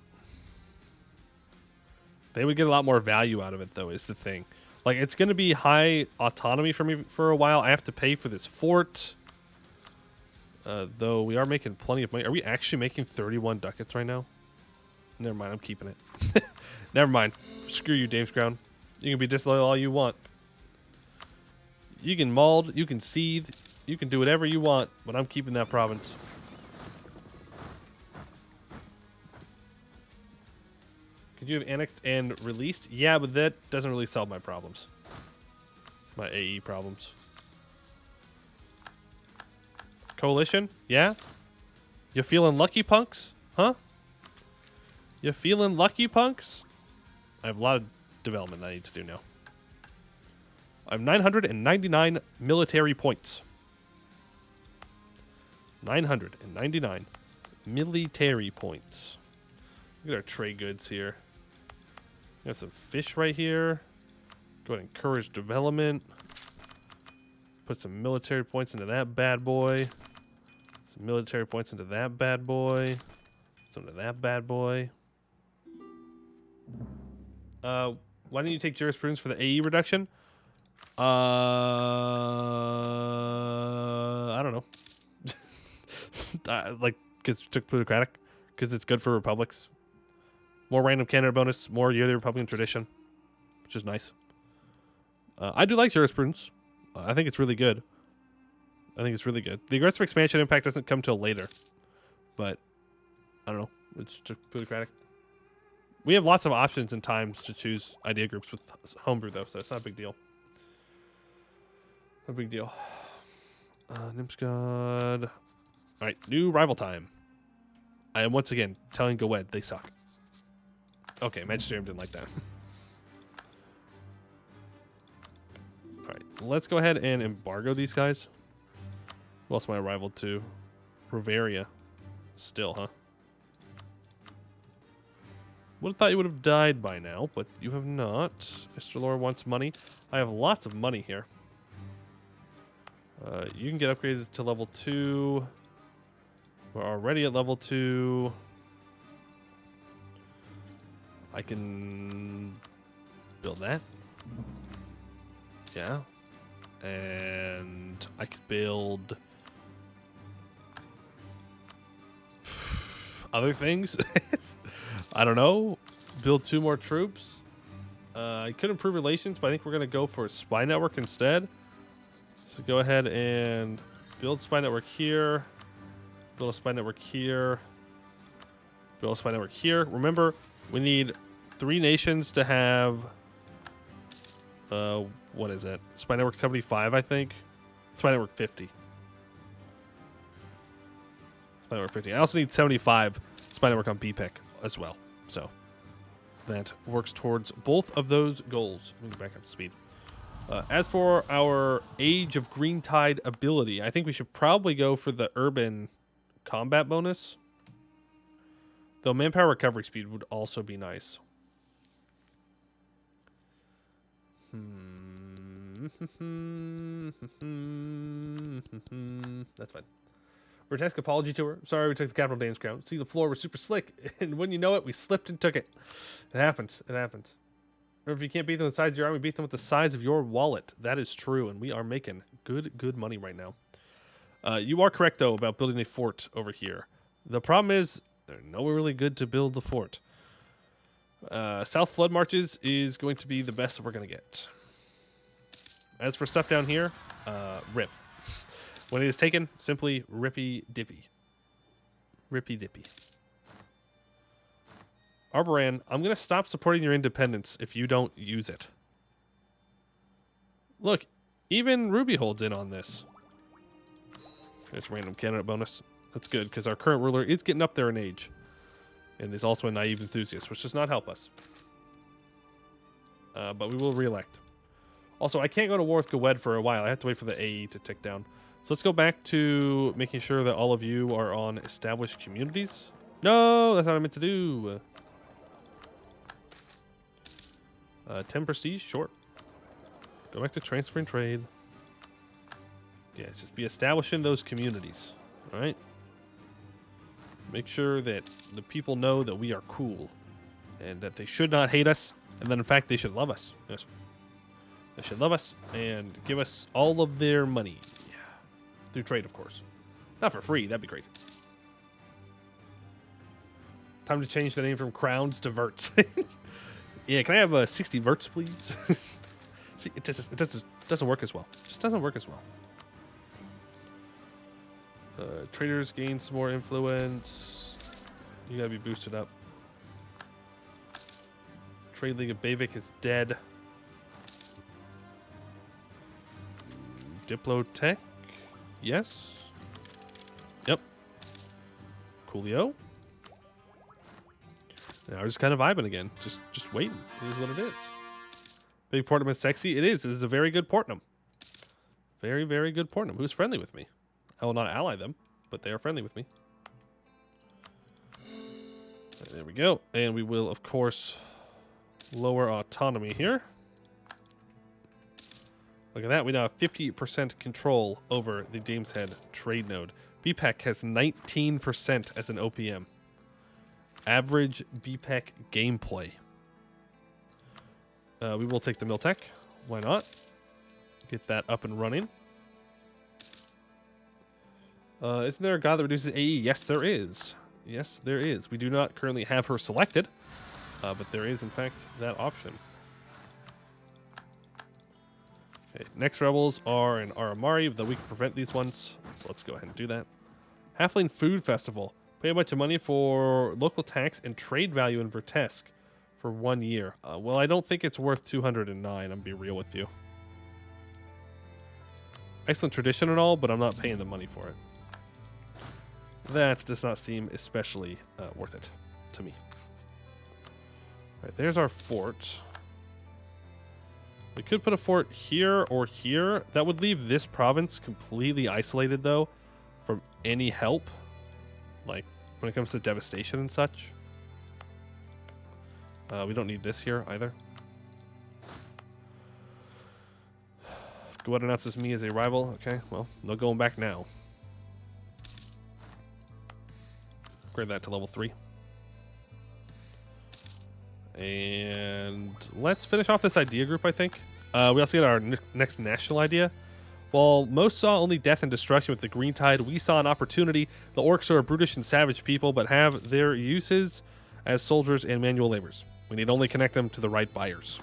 A: They would get a lot more value out of it, though, is the thing. Like, it's going to be high autonomy for me for a while. I have to pay for this fort. Though we are making plenty of money. Are we actually making 31 ducats right now? Never mind, I'm keeping it. Never mind. Screw you, Dame's Crown. You can be disloyal all you want. You can mold, you can seethe, you can do whatever you want, but I'm keeping that province. Could you have annexed and released? Yeah, but that doesn't really solve my problems. My AE problems. Coalition? Yeah? You feeling lucky, punks? Huh? You feeling lucky, punks? I have a lot of development that I need to do now. I have 999 military points. 999 military points. Look at our trade goods here. We have some fish right here. Go ahead and encourage development. Put some military points into that bad boy. Some military points into that bad boy. Some into that bad boy. Why don't you take jurisprudence for the AE reduction? I don't know. Like, because it took plutocratic. Because it's good for republics. More random candidate bonus. More yearly Republican tradition. Which is nice. I do like jurisprudence. I think it's really good. I think it's really good. The aggressive expansion impact doesn't come till later. But, I don't know. It's just plutocratic. We have lots of options and times to choose idea groups with Homebrew, though, so it's not a big deal. No big deal. Nymph's God. All right, new rival time. I am once again telling Goed they suck. Okay, Magisterium didn't like that. All right, let's go ahead and embargo these guys. Who else am I rival to? Bavaria. Still, huh? Would have thought you would have died by now, but you have not. Mr. Lore wants money. I have lots of money here. You can get upgraded to level 2. We're already at level 2. I can build that. Yeah. And I could build other things. I don't know. Build 2 more troops. I could improve relations, but I think we're going to go for a spy network instead. So go ahead and build spy network here. Build a spy network here. Build a spy network here. Remember, we need 3 nations to have... what is it? Spy network 75, I think. Spy network 50. Spy network 50. I also need 75 spy network on BPEC as well. So that works towards both of those goals. Let me get back up to speed. As for our Age of Green Tide ability, I think we should probably go for the urban combat bonus. Though manpower recovery speed would also be nice. That's fine. Vertesk apology tour. Sorry we took the capital Dane's Crown. See, the floor was super slick, and when you know it, we slipped and took it. It happens. It happens. Or if you can't beat them with the size of your army, beat them with the size of your wallet. That is true, and we are making good money right now. You are correct, though, about building a fort over here. The problem is, they're nowhere really good to build the fort. South Flood Marches is going to be the best we're going to get. As for stuff down here, rip. When it is taken, simply rippy dippy. Rippy dippy. Arboran, I'm going to stop supporting your independence if you don't use it. Look, even Ruby holds in on this. There's random candidate bonus. That's good, because our current ruler is getting up there in age. And is also a naive enthusiast, which does not help us. But we will re-elect. Also, I can't go to war with Goed for a while. I have to wait for the AE to tick down. So let's go back to making sure that all of you are on established communities. No, that's not what I meant to do. 10 prestige, sure. Go back to transfer and trade. Yeah, just be establishing those communities. All right. Make sure that the people know that we are cool and that they should not hate us. And then, in fact, they should love us. Yes. They should love us and give us all of their money. Yeah. Through trade, of course. Not for free. That'd be crazy. Time to change the name from crowns to verts. Yeah, can I have 60 verts, please? See, it doesn't work as well. It just doesn't work as well. Traders gain some more influence. You gotta be boosted up. Trade League of Bavik is dead. Diplotech? Yes. Yep. Coolio. Now we're just kind of vibing again. Just waiting. It is what it is. Big Portnum is sexy. It is. It is a very good Portnum. Very, very good Portnum. Who's friendly with me? I will not ally them, but they are friendly with me. Right, there we go. And we will, of course, lower autonomy here. Look at that. We now have 50% control over the Dameshead trade node. BPEC has 19% as an OPM. Average BPEC gameplay. We will take the Miltech. Why not? Get that up and running. Isn't there a god that reduces AE? Yes, there is. Yes, there is. We do not currently have her selected, but there is, in fact, that option. Okay, next rebels are in Aramari, though we can prevent these ones, so let's go ahead and do that. Halfling Food Festival. Pay a bunch of money for local tax and trade value in Vertesk for 1 year. Well, I don't think it's worth 209, I'm be real with you. Excellent tradition and all, but I'm not paying the money for it. That does not seem especially worth it to me. All right, there's our fort. We could put a fort here or here. That would leave this province completely isolated, though, from any help. Like, when it comes to devastation and such. We don't need this here, either. Go ahead and announces me as a rival. Okay, well, no going back now. Upgrade that to level 3. And let's finish off this idea group, I think. We also get our next national idea. While most saw only death and destruction with the Green Tide, we saw an opportunity. The orcs are a brutish and savage people, but have their uses as soldiers and manual laborers. We need only connect them to the right buyers.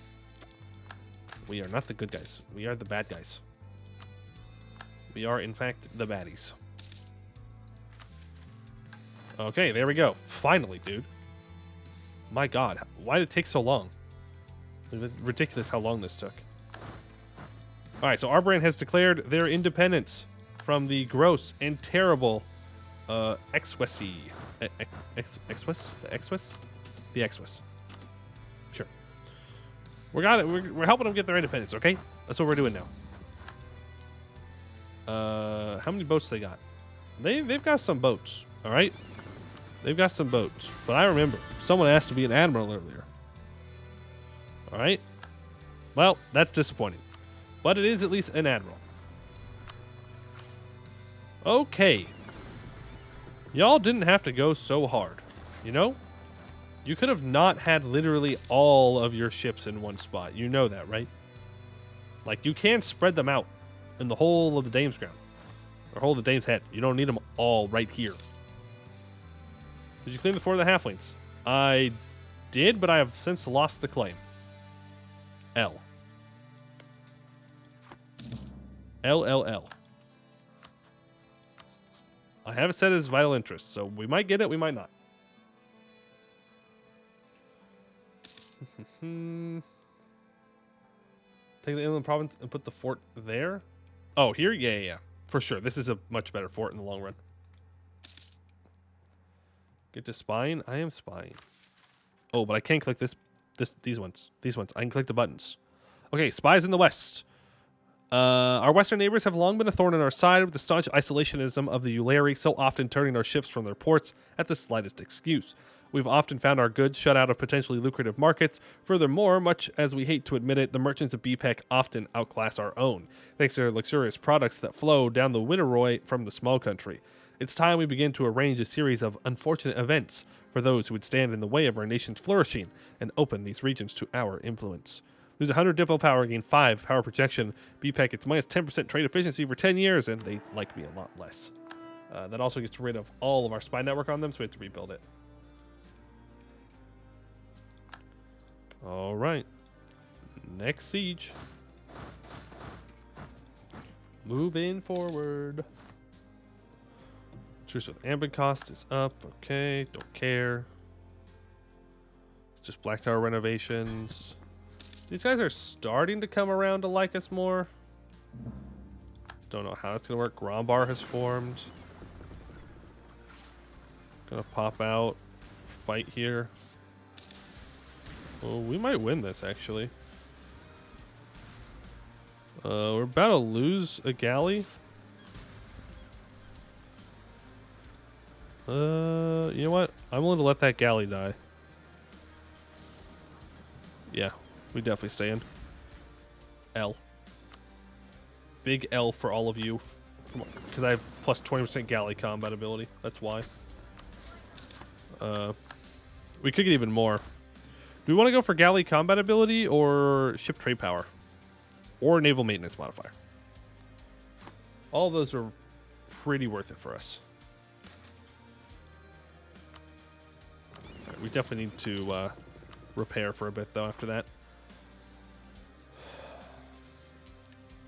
A: We are not the good guys. We are the bad guys. We are, in fact, the baddies. Okay, there we go. Finally, dude. My God, why did it take so long? It's ridiculous how long this took. All right, so our brand has declared their independence from the gross and terrible Exwesi. Exwes? The Exwes? The Exwes. Sure. We're helping them get their independence, okay? That's what we're doing now. How many boats they got? They've got some boats, all right? They've got some boats. But I remember, someone asked to be an admiral earlier. All right? Well, that's disappointing. But it is at least an admiral. Okay. Y'all didn't have to go so hard. You know? You could have not had literally all of your ships in one spot. You know that, right? Like, you can spread them out in the whole of the Dame's ground. Or whole of the Dame's head. You don't need them all right here. Did you claim the fort of the halflings? I did, but I have since lost the claim. L. LLL. I have it set as vital interest, so we might get it, we might not. Take the inland province and put the fort there. Oh, here? Yeah. For sure. This is a much better fort in the long run. Get to spying. I am spying. Oh, but I can't click these ones. I can click the buttons. Okay, spies in the west. Our western neighbors have long been a thorn in our side with the staunch isolationism of the Eulari, so often turning our ships from their ports at the slightest excuse. We've often found our goods shut out of potentially lucrative markets. Furthermore, much as we hate to admit it, the merchants of BPEC often outclass our own, thanks to their luxurious products that flow down the Witteroy from the small country. It's time we begin to arrange a series of unfortunate events for those who would stand in the way of our nation's flourishing and open these regions to our influence. Lose 100 diplo power, gain 5 power projection. BPEC gets minus 10% trade efficiency for 10 years, and they like me a lot less. That also gets rid of all of our spy network on them, so we have to rebuild it. All right. Next siege. Moving forward. Truce with Anbennar cost is up. Okay, don't care. It's just Black Tower renovations. These guys are starting to come around to like us more. Don't know how that's going to work. Grombar has formed. Gonna pop out. Fight here. Well, we might win this, actually. We're about to lose a galley. You know what? I'm willing to let that galley die. Yeah, we definitely stay in. L. Big L for all of you. Because I have plus 20% galley combat ability. That's why. We could get even more. Do we want to go for galley combat ability or ship trade power? Or naval maintenance modifier? All of those are pretty worth it for us. Right, we definitely need to repair for a bit, though, after that.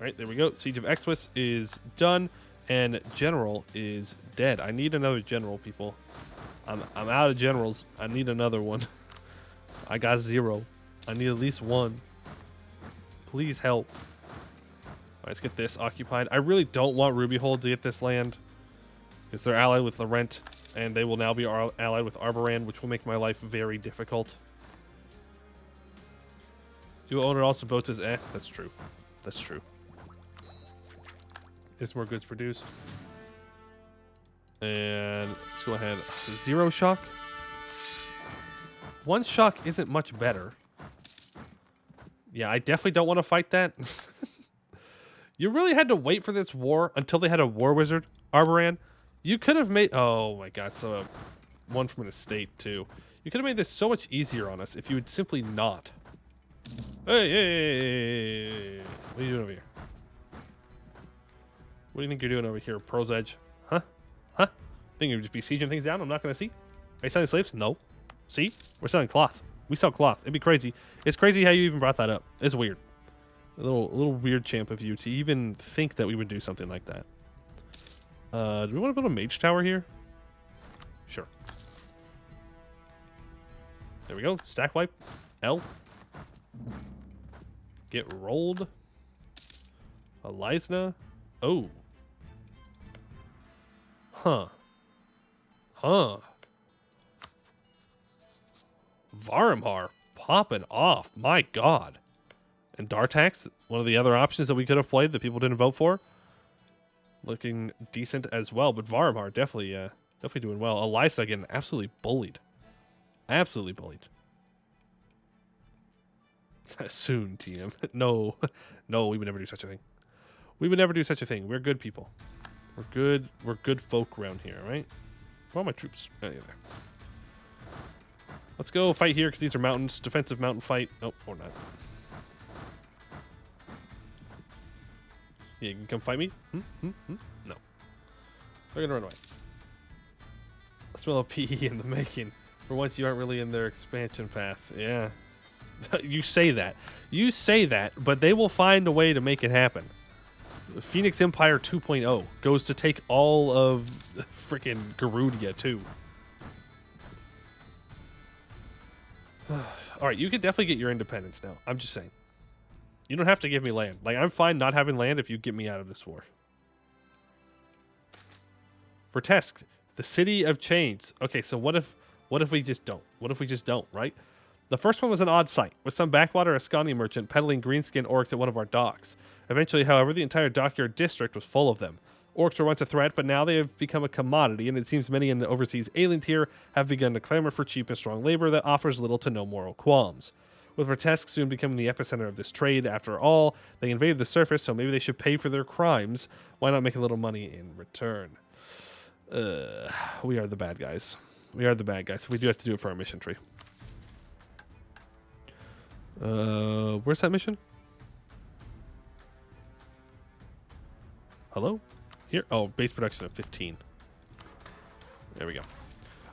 A: All right, there we go. Siege of Exwis is done, and General is dead. I need another General, people. I'm out of Generals. I need another one. I got 0. I need at least 1. Please help. All right, let's get this occupied. I really don't want Rubyhold to get this land because they're allied with Laurent, and they will now be allied with Arboran, which will make my life very difficult. You own it also boats as that's true. That's true. There's more goods produced. And let's go ahead. 0 shock. 1 shock isn't much better. Yeah, I definitely don't want to fight that. You really had to wait for this war until they had a war wizard, Arboran. You could have made... Oh my god, so one from an estate too. You could have made this so much easier on us if you would simply not. Hey, what are you doing over here? What do you think you're doing over here, Pro's Edge? Huh? Huh? Think you'd just be sieging things down? I'm not going to see? Are you selling slaves? No. See? We're selling cloth. We sell cloth. It'd be crazy. It's crazy how you even brought that up. It's weird. A little weird champ of you to even think that we would do something like that. Do we want to build a mage tower here? Sure. There we go. Stack wipe. L. Get rolled. Elisna. Oh. Huh. Huh. Varimhar popping off. My god. And Dartax, one of the other options that we could have played that people didn't vote for. Looking decent as well. But Varimhar definitely doing well. Elisna getting absolutely bullied. Absolutely bullied. Soon, TM. No. No, we would never do such a thing. We would never do such a thing. We're good people. We're good folk around here, right? Where are my troops? Oh, yeah, there. Let's go fight here because these are mountains. Defensive mountain fight. Nope, or not. Yeah, you can come fight me? No. They're gonna run away. I smell a PE in the making. For once, you aren't really in their expansion path. Yeah. You say that. You say that, but they will find a way to make it happen. Phoenix Empire 2.0 goes to take all of freaking Garudia, too. Alright, you can definitely get your independence now. I'm just saying. You don't have to give me land. Like, I'm fine not having land if you get me out of this war. Vertesk, the city of chains. Okay, so what if we just don't? What if we just don't, right? The first one was an odd sight, with some backwater Ascani merchant peddling greenskin orcs at one of our docks. Eventually, however, the entire dockyard district was full of them. Orcs were once a threat, but now they have become a commodity, and it seems many in the overseas alien tier have begun to clamor for cheap and strong labor that offers little to no moral qualms. With Vertesk soon becoming the epicenter of this trade, after all, they invaded the surface, so maybe they should pay for their crimes. Why not make a little money in return? We are the bad guys. We are the bad guys. We do have to do it for our mission tree. Where's that mission? Hello? Here? Oh, base production of 15. There we go.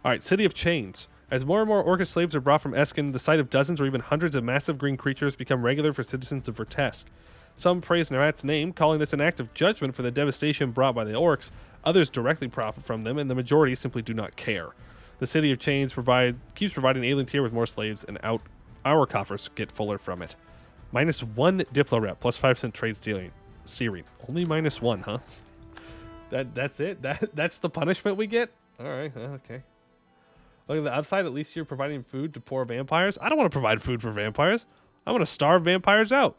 A: All right, City of Chains. As more and more Orcish slaves are brought from Eskin, the sight of dozens or even hundreds of massive green creatures become regular for citizens of Vertesk. Some praise Narat's name, calling this an act of judgment for the devastation brought by the Orcs. Others directly profit from them, and the majority simply do not care. The City of Chains keeps providing alien tier with more slaves, and our coffers get fuller from it. -1 Diplo rep, plus 5% trade stealing. Searing. Only -1, huh? That's it? That's the punishment we get? Alright, okay. Look at the upside, at least you're providing food to poor vampires. I don't want to provide food for vampires. I want to starve vampires out.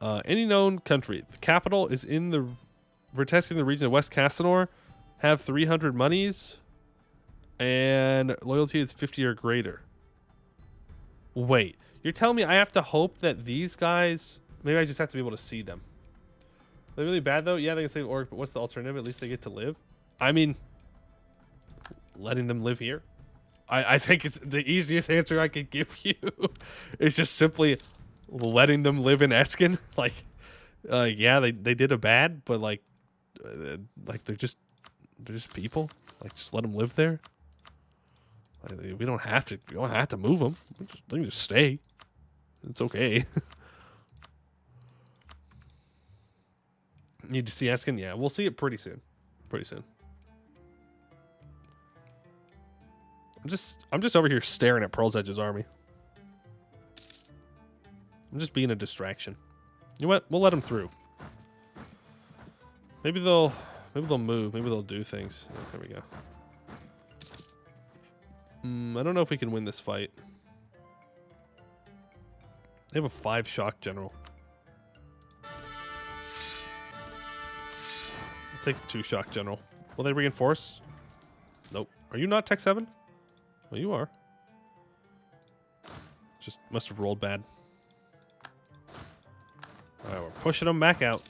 A: Any known country. The capital is in the Vertesk in the region of West Casanor. Have 300 monies. And loyalty is 50 or greater. Wait. You're telling me I have to hope that these guys... Maybe I just have to be able to see them. They're really bad, though? Yeah, they can save Orc, but what's the alternative? At least they get to live. I mean... letting them live here. I think it's the easiest answer I could give you. It's just simply letting them live in Eskin. Like, yeah, they did a bad, but like they're just people. Like, just let them live there. Like, we don't have to move them. They can just stay. It's okay. Need to see Eskin? Yeah, we'll see it pretty soon. Pretty soon. I'm just over here staring at Pearl's Edge's army. I'm just being a distraction. You know what? We'll let them through. Maybe they'll move. Maybe they'll do things. Oh, there we go. I don't know if we can win this fight. They have a 5 shock general. I'll take the 2 shock general. Will they reinforce? Nope. Are you not Tech 7? Well, you are. Just must have rolled bad. Alright, we're pushing them back out.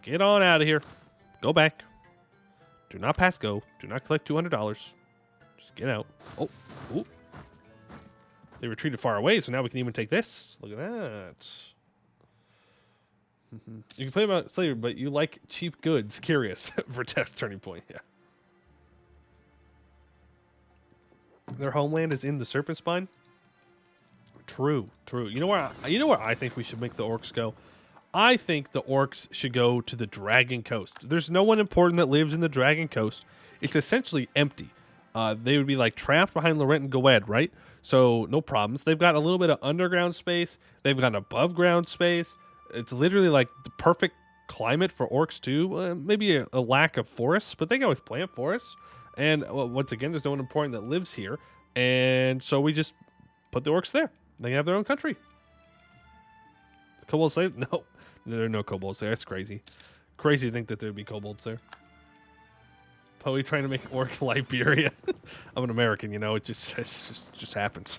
A: Get on out of here. Go back. Do not pass go. Do not collect $200. Just get out. Oh. Ooh. They retreated far away, so now we can even take this. Look at that. You can play about slavery, but you like cheap goods. Curious. Vertesk turning point. Yeah. Their homeland is in the Serpent Spine. True. You know where I think we should make the Orcs go? I think the Orcs should go to the Dragon Coast. There's no one important that lives in the Dragon Coast. It's essentially empty. They would be like trapped behind Laurent and Goed, right? So no problems. They've got a little bit of underground space. They've got above ground space. It's literally like the perfect climate for Orcs too. Maybe a lack of forests, but they can always plant forests. And once again, there's no one important that lives here. And so we just put the Orcs there. They have their own country. Kobolds there? No. There are no kobolds there. That's crazy. Crazy to think that there'd be kobolds there. Poe trying to make Orc Liberia. I'm an American, you know. It just happens.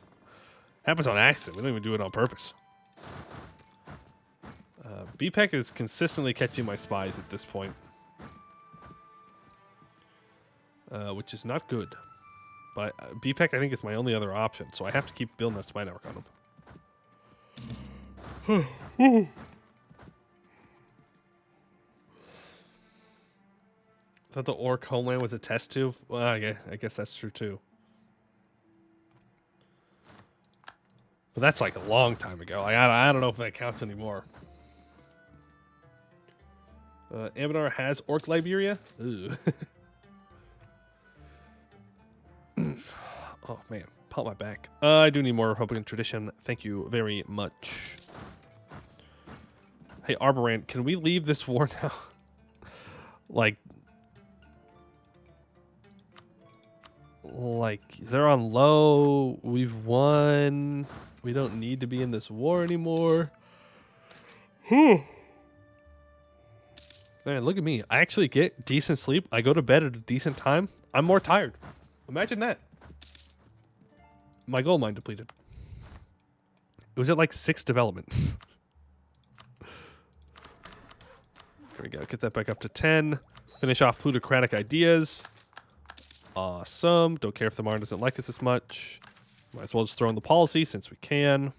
A: Happens on accident. We don't even do it on purpose. BPEC is consistently catching my spies at this point. Which is not good. But BPEC, I think, is my only other option, so I have to keep building that spy network on them. I thought the Orc homeland was a test tube. Well, I guess that's true too. But that's like a long time ago. I don't know if that counts anymore. Anbennar has Orc Liberia. Ooh. Oh man, pop my back. I do need more Republican tradition. Thank you very much. Hey, Arborand, can we leave this war now? Like they're on low. We've won. We don't need to be in this war anymore. Man, look at me. I actually get decent sleep. I go to bed at a decent time. I'm more tired. Imagine that. My gold mine depleted. It was at like 6 development. There we go. Get that back up to 10. Finish off plutocratic ideas. Awesome. Don't care if the Marn doesn't like us as much. Might as well just throw in the policy since we can.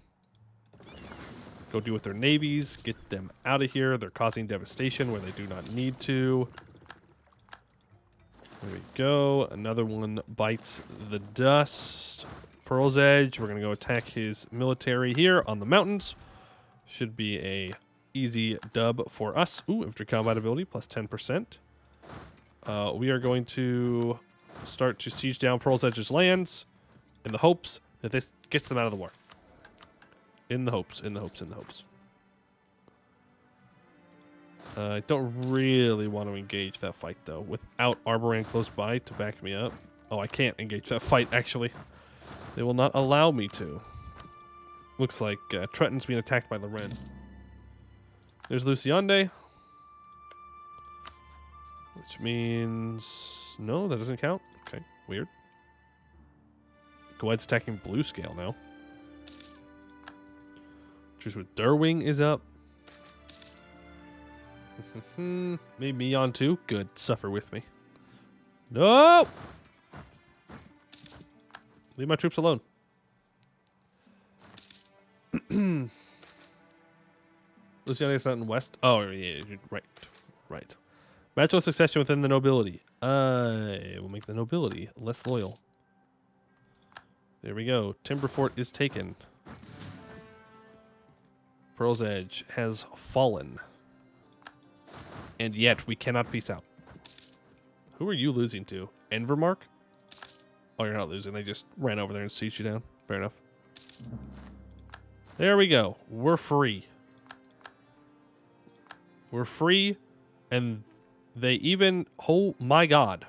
A: Go deal with their navies. Get them out of here. They're causing devastation where they do not need to. There we go. Another one bites the dust. Pearl's Edge. We're going to go attack his military here on the mountains. Should be a easy dub for us. Ooh, infantry combat ability plus 10%. We are going to start to siege down Pearl's Edge's lands in the hopes that this gets them out of the war. In the hopes. I don't really want to engage that fight, though, without Arboran close by to back me up. Oh, I can't engage that fight, actually. They will not allow me to. Looks like Tretton's being attacked by Loren. There's Luciande. Which means... No, that doesn't count. Okay, weird. Goed's attacking Blue Scale now. Truce with Derwing is up. Maybe Meon too. Good. Suffer with me. No! Leave my troops alone. Luciana's not in West. Oh, yeah. Right. Right. Natural succession within the nobility. We'll make the nobility less loyal. There we go. Timberfort is taken. Pearl's Edge has fallen. And yet, we cannot peace out. Who are you losing to? Envermark? Oh, you're not losing. They just ran over there and sieged you down. Fair enough. There we go. We're free. We're free. And they even... Oh, my God.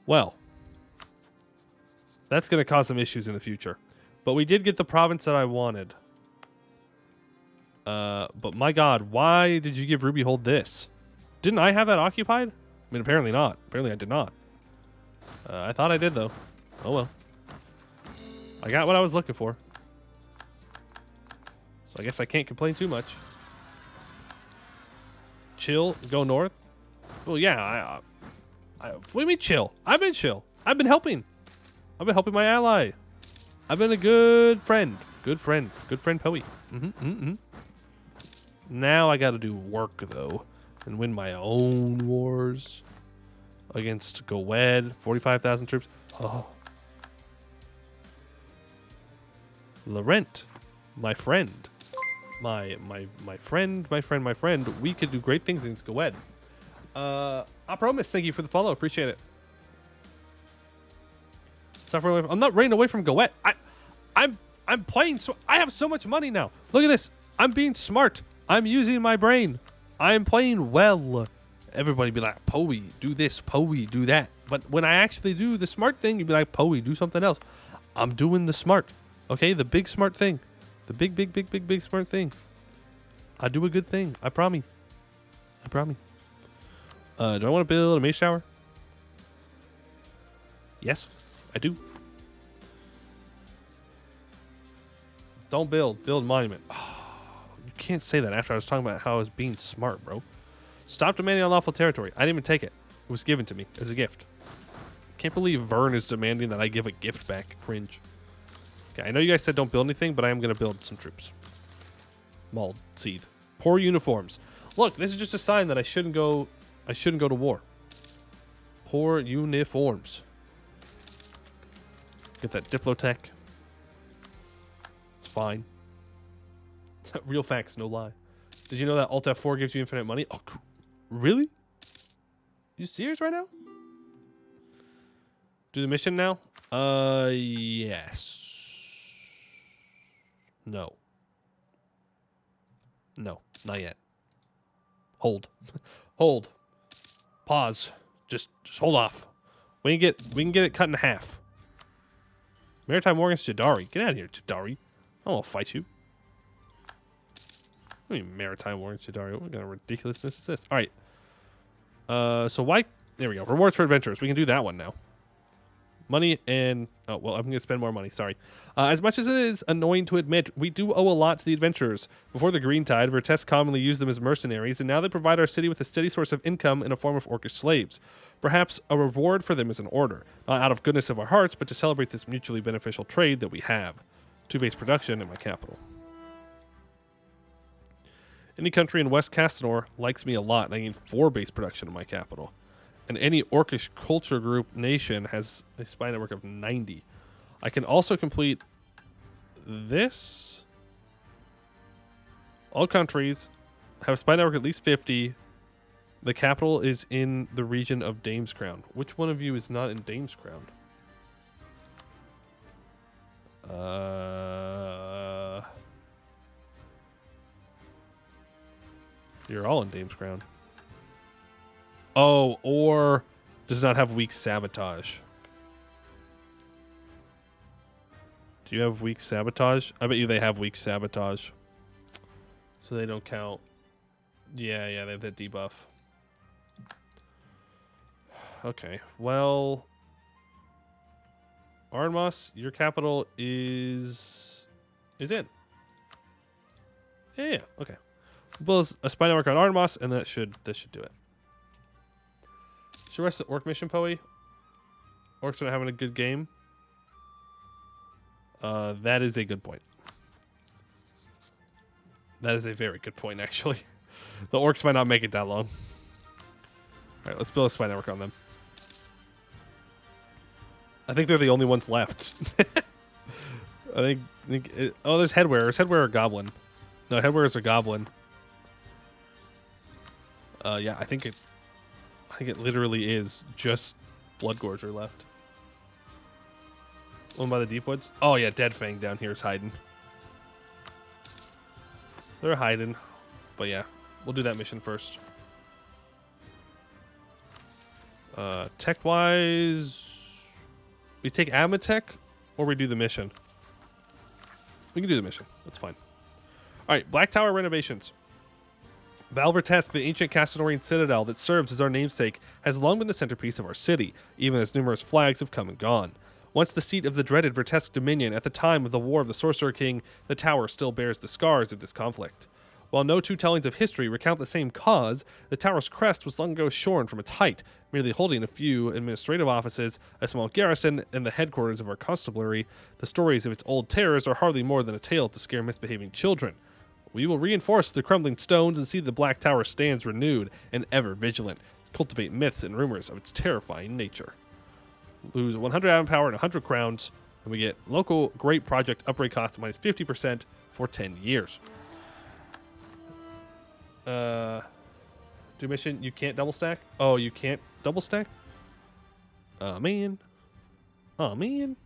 A: Well. That's going to cause some issues in the future. But we did get the province that I wanted. But my God, why did you give Rubyhold this? Didn't I have that occupied? I mean, apparently not. Apparently I did not. I thought I did, though. Oh, well. I got what I was looking for. So I guess I can't complain too much. Chill, go north. Well, yeah, what do you mean chill? I've been chill. I've been helping. I've been helping my ally. I've been a good friend. Good friend. Good friend, Poey. Now I gotta do work, though, and win my own wars against Goed. 45,000 troops. Oh. Laurent, my friend. My friend. We could do great things against Goed. I promise. Thank you for the follow. Appreciate it. I'm not running away from Goet. I'm playing. So I have so much money now. Look at this. I'm being smart. I'm using my brain. I'm playing well. Everybody be like, Poey, do this. Poey, do that. But when I actually do the smart thing, you'd be like, Poey, do something else. I'm doing the smart. Okay, the big smart thing. The big smart thing. I do a good thing. I promise. I promise. Do I want to build a mace tower? Yes, I do. Don't build. Build monument. Oh, you can't say that after I was talking about how I was being smart, bro. Stop demanding unlawful territory. I didn't even take it. It was given to me as a gift. Can't believe Vern is demanding that I give a gift back. Cringe. Okay, I know you guys said don't build anything, but I am going to build some troops. Mauled seed. Poor uniforms. Look, this is just a sign that I shouldn't go to war. Poor uniforms. Get that Diplotech. It's fine. Real facts, no lie. Did you know that Alt F4 gives you infinite money? Oh, really? You serious right now? Do the mission now? Yes. No. No, not yet. Hold. Hold. Pause. Just hold off. We can get it cut in half. Maritime war against Jadari. Get out of here, Jadari. I won't fight you. I mean, maritime war in Shadari. What kind of ridiculousness is this? All right. So why? There we go. Rewards for adventurers. We can do that one now. Money and... Oh, well, I'm going to spend more money. Sorry. As much as it is annoying to admit, we do owe a lot to the adventurers. Before the Green Tide, Vertesk commonly used them as mercenaries, and now they provide our city with a steady source of income in a form of orcish slaves. Perhaps a reward for them is in order, not out of goodness of our hearts, but to celebrate this mutually beneficial trade that we have. 2 base production in my capital. Any country in West Castanor likes me a lot, and I need 4 base production in my capital. And any orcish culture group nation has a spy network of 90. I can also complete this. All countries have a spy network at least 50. The capital is in the region of Dame's Crown. Which one of you is not in Dame's Crown? You're all in Dame's Crown. Oh, or does not have weak sabotage. Do you have weak sabotage? I bet you they have weak sabotage. So they don't count. Yeah, they have that debuff. Okay, well... Arnmos, your capital is in. Yeah, okay. Build a spy network on Arnmos, and that should do it. Should rest the orc mission, Poe? Orcs are not having a good game. That is a good point. That is a very good point, actually. The orcs might not make it that long. All right, let's build a spy network on them. I think they're the only ones left. I think oh, there's headwear. Is headwear a goblin? No, headwear is a goblin. Yeah, I think it literally is just Bloodgorger left. One by the deep woods. Oh yeah, Dead Fang down here is hiding. They're hiding, but yeah, we'll do that mission first. Tech wise, we take Amatech or we do the mission. We can do the mission. That's fine. All right, Black Tower renovations. Vertesk, the ancient Castanorian citadel that serves as our namesake, has long been the centerpiece of our city, even as numerous flags have come and gone. Once the seat of the dreaded Vertesk dominion, at the time of the War of the Sorcerer King, the tower still bears the scars of this conflict. While no two tellings of history recount the same cause, the tower's crest was long ago shorn from its height, merely holding a few administrative offices, a small garrison, and the headquarters of our constabulary. The stories of its old terrors are hardly more than a tale to scare misbehaving children. We will reinforce the crumbling stones and see the Black Tower stands renewed and ever vigilant, cultivate myths and rumors of its terrifying nature. Lose 100 admin power and 100 crowns, and we get local great project upgrade cost minus 50% for 10 years. Do mission, you can't double stack? Oh, you can't double stack? Oh, man. Oh, man.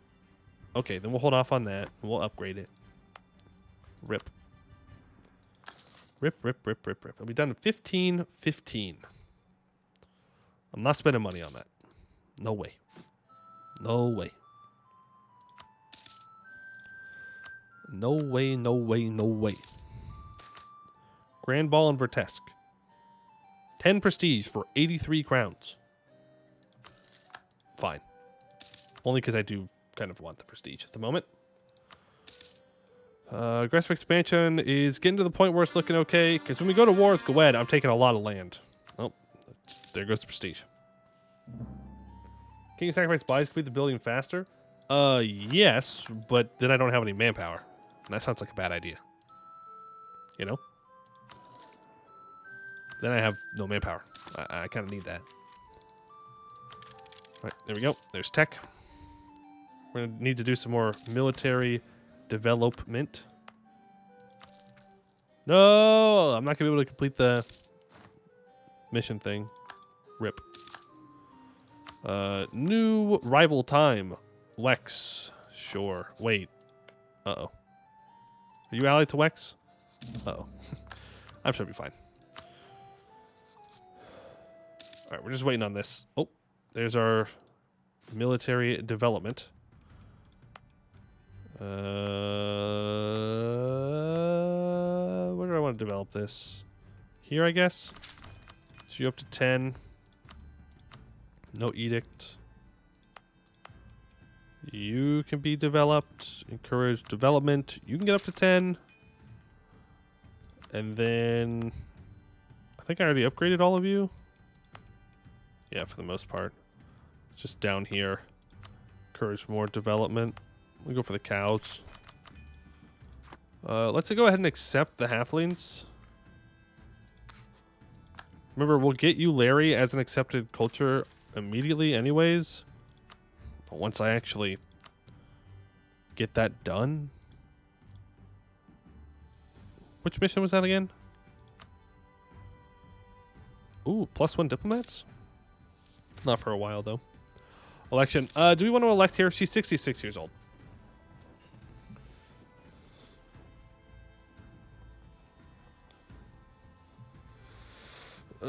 A: Okay, then we'll hold off on that, and we'll upgrade it. Rip. Rip. I'll be done in 15-15. I'm not spending money on that. No way. No way. No way, no way, no way. Grand Ball and Vertesk. 10 prestige for 83 crowns. Fine. Only because I do kind of want the prestige at the moment. Aggressive expansion is getting to the point where it's looking okay. Because when we go to war with Gwed, I'm taking a lot of land. Oh, there goes the prestige. Can you sacrifice bodies to complete the building faster? Yes, but then I don't have any manpower. And that sounds like a bad idea. You know? Then I have no manpower. I kind of need that. All right, there we go. There's tech. We're going to need to do some more military development. No! I'm not going to be able to complete the mission thing. Rip. New rival time. Wex. Sure. Wait. Uh-oh. Are you allied to Wex? Uh-oh. I'm sure it'll be fine. All right, we're just waiting on this. Oh, there's our military development. Where do I want to want to develop this here, I guess. So you up to 10. No edict. You can be developed. Encourage development. You can get up to 10. And then I think I already upgraded all of you. Yeah, for the most part. Just down here. Encourage more development. We go for the cows. Let's go ahead and accept the halflings. Remember, we'll get you Larry as an accepted culture immediately anyways. But once I actually get that done. Which mission was that again? Ooh, +1 diplomats? Not for a while, though. Election. Do we want to elect here? She's 66 years old. If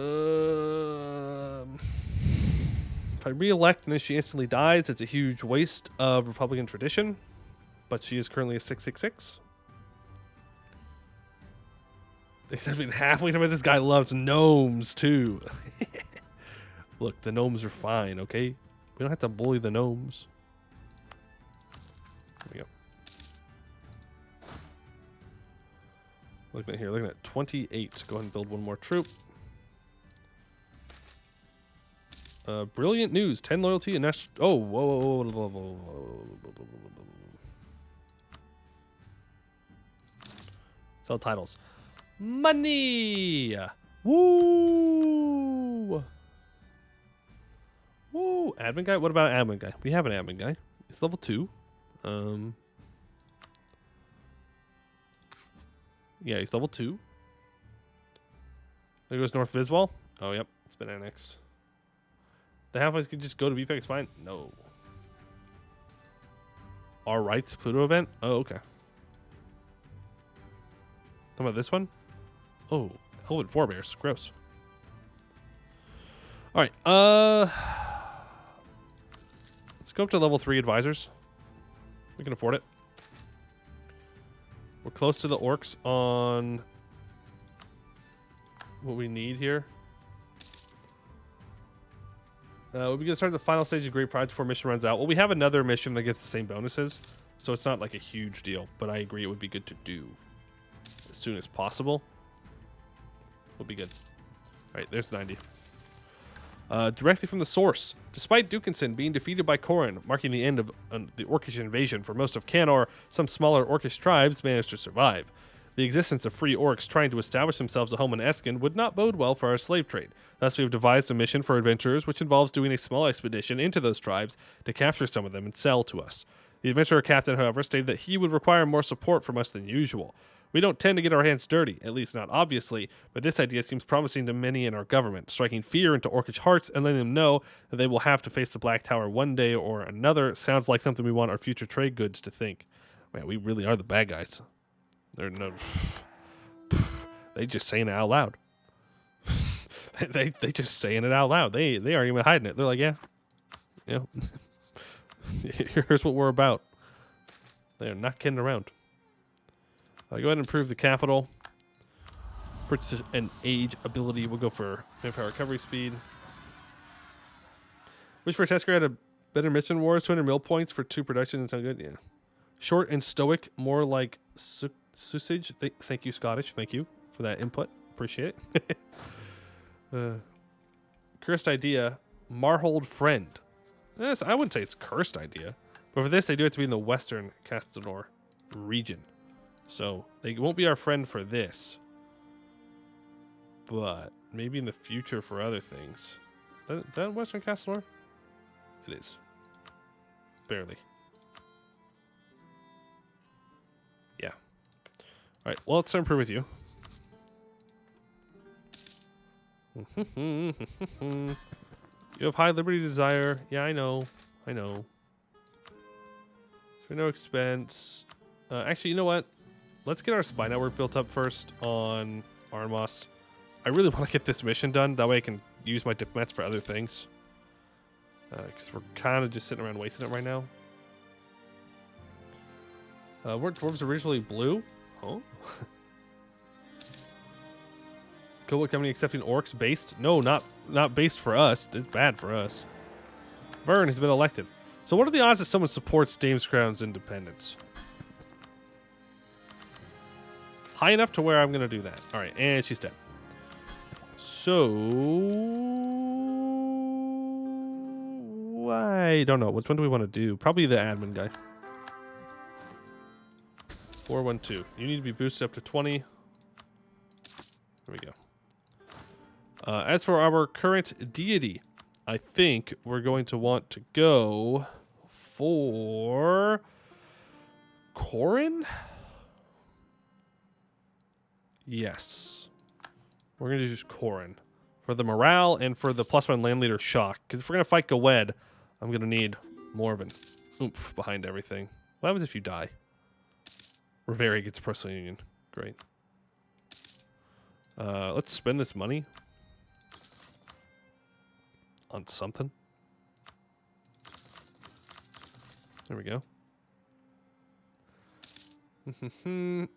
A: I re-elect and then she instantly dies, it's a huge waste of Republican tradition. But she is currently a 666. Except in halfway through, this guy loves gnomes too. Look, the gnomes are fine, okay? We don't have to bully the gnomes. There we go. Looking at here, looking at 28. Go ahead and build one more troop. Brilliant news. 10 loyalty and national. Oh, whoa. Sell titles. Money. Woo. Woo. Admin guy. What about admin guy? We have an admin guy. He's level 2. Yeah, he's level 2. There goes North Viswall. Oh, yep. It's been annexed. The halfways could just go to VPEX, fine? No. Our rights Pluto event? Oh, okay. Talking about this one? Oh, Elven Forebears. Gross. Alright, let's go up to level 3 advisors. We can afford it. We're close to the orcs on what we need here. We're going to start the final stage of Great Pride before mission runs out. Well, we have another mission that gives the same bonuses, so it's not like a huge deal, but I agree it would be good to do as soon as possible. Would be good. All right, there's 90. Directly from the source. Despite Dukinson being defeated by Corrin, marking the end of the Orcish invasion for most of Canor, some smaller Orcish tribes managed to survive. The existence of free orcs trying to establish themselves a home in Eskin would not bode well for our slave trade. Thus, we have devised a mission for adventurers, which involves doing a small expedition into those tribes to capture some of them and sell to us. The adventurer captain, however, stated that he would require more support from us than usual. We don't tend to get our hands dirty, at least not obviously, but this idea seems promising to many in our government, striking fear into Orcish hearts and letting them know that they will have to face the Black Tower one day or another. Sounds like something we want our future trade goods to think. Man, we really are the bad guys. They're no... They just saying it out loud. they just saying it out loud. They aren't even hiding it. They're like, yeah. You know, here's what we're about. They're not kidding around. Go ahead and improve the capital. Purchase and age ability. We'll go for manpower recovery speed. Wish for a Tesker had a better mission wars. 200 mil points for 2 production. Sound good? Yeah. Short and stoic. More like sausage. Thank you, Scottish. Thank you for that input. Appreciate it. Cursed idea. Marhold friend. Yes, I wouldn't say it's cursed idea. But for this, they do it to be in the western Castanor region. So they won't be our friend for this. But maybe in the future for other things. Is that western Castanor? It is. Barely. Yeah. Alright, well, let's improve with you. You have high liberty desire. Yeah, I know. So no expense. Actually, you know what? Let's get our spy network built up first on Arnmoss. I really want to get this mission done. That way I can use my diplomats for other things. Because we're kind of just sitting around wasting it right now. Weren't dwarves originally blue? Oh. Kobold company accepting orcs based? No, not based for us. It's bad for us. Vern has been elected. So what are the odds that someone supports Dame's Crown's independence? High enough to where I'm going to do that. All right, and she's dead. So I don't know. Which one do we want to do? Probably the admin guy. 412. You need to be boosted up to 20. There we go. As for our current deity, I think we're going to want to go for Corin? Yes. We're going to use Corin for the morale and for the +1 land leader shock. Because if we're going to fight Goed, I'm going to need more of an oomph behind everything. What happens if you die? Riveri gets a personal union. Great. Let's spend this money on something. There we go. It's good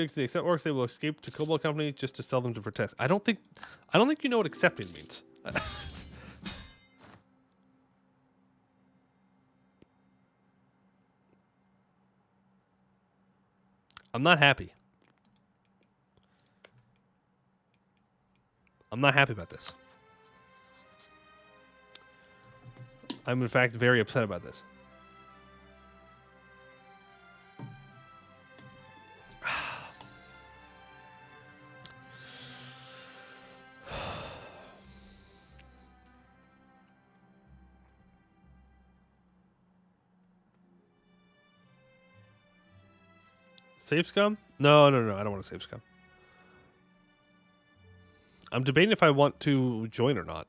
A: because they accept orcs. They will escape to Kobold Company just to sell them to Vertesk. I don't think you know what accepting means. I'm not happy. I'm not happy about this. I'm, in fact, very upset about this. Save scum? No. I don't want to save scum. I'm debating if I want to join or not.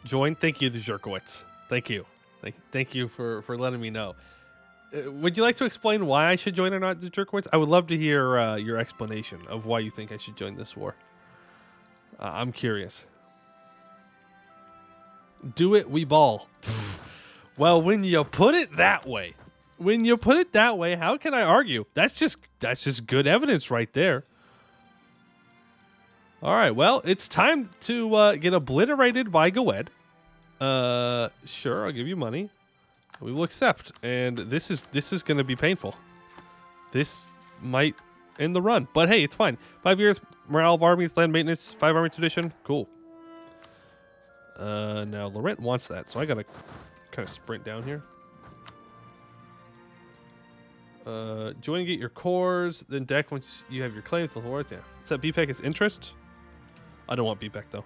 A: Join? Thank you to Jerkowitz. Thank you. Thank you for letting me know. Would you like to explain why I should join or not, Jerkowitz? I would love to hear your explanation of why you think I should join this war. I'm curious. Do it, we ball. Well, when you put it that way, how can I argue? That's just good evidence right there. All right, well, it's time to get obliterated by Goed. Sure, I'll give you money. We will accept, and this is going to be painful. This might end the run, but hey, it's fine. 5 years, morale of armies, land maintenance, 5 army tradition, cool. Now Laurent wants that, so I gotta kind of sprint down here. Join and get your cores, then deck once you have your claims to the lords. Yeah, set BPEC as interest. I don't want BPEC though.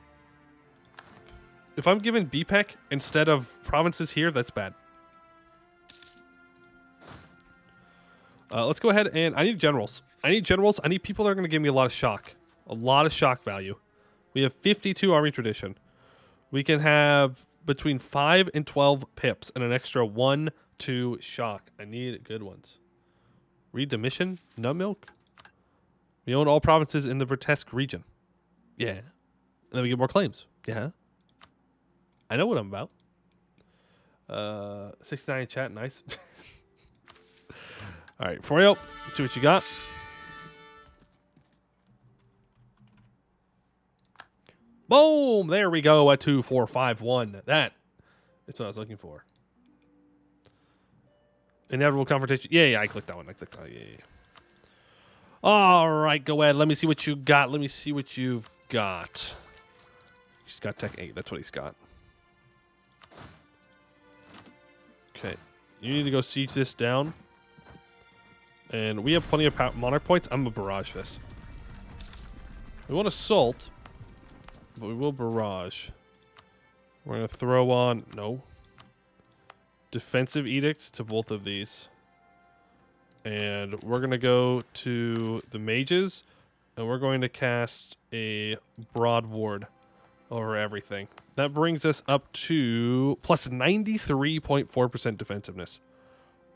A: If I'm given BPEC instead of provinces here, that's bad. Let's go ahead and I need generals. I need people that are going to give me a lot of shock. A lot of shock value. We have 52 army tradition. We can have between 5 and 12 pips and an extra 1, 2 shock. I need good ones. Read the mission. Nut milk. We own all provinces in the Vertesk region. Yeah. And then we get more claims. Yeah. I know what I'm about. 69 chat. Nice. All right, Froyo, let's see what you got. Boom! There we go at 2451. That's what I was looking for. Inevitable confrontation. Yeah, I clicked that one. Yeah. All right, go ahead. Let me see what you got. Let me see what you've got. He's got Tech 8. That's what he's got. Okay. You need to go siege this down. And we have plenty of monarch points. I'm going to barrage this. We want assault, but we will barrage. We're going to throw on... No. Defensive edict to both of these. And we're going to go to the mages. And we're going to cast a broad ward over everything. That brings us up to plus 93.4% defensiveness.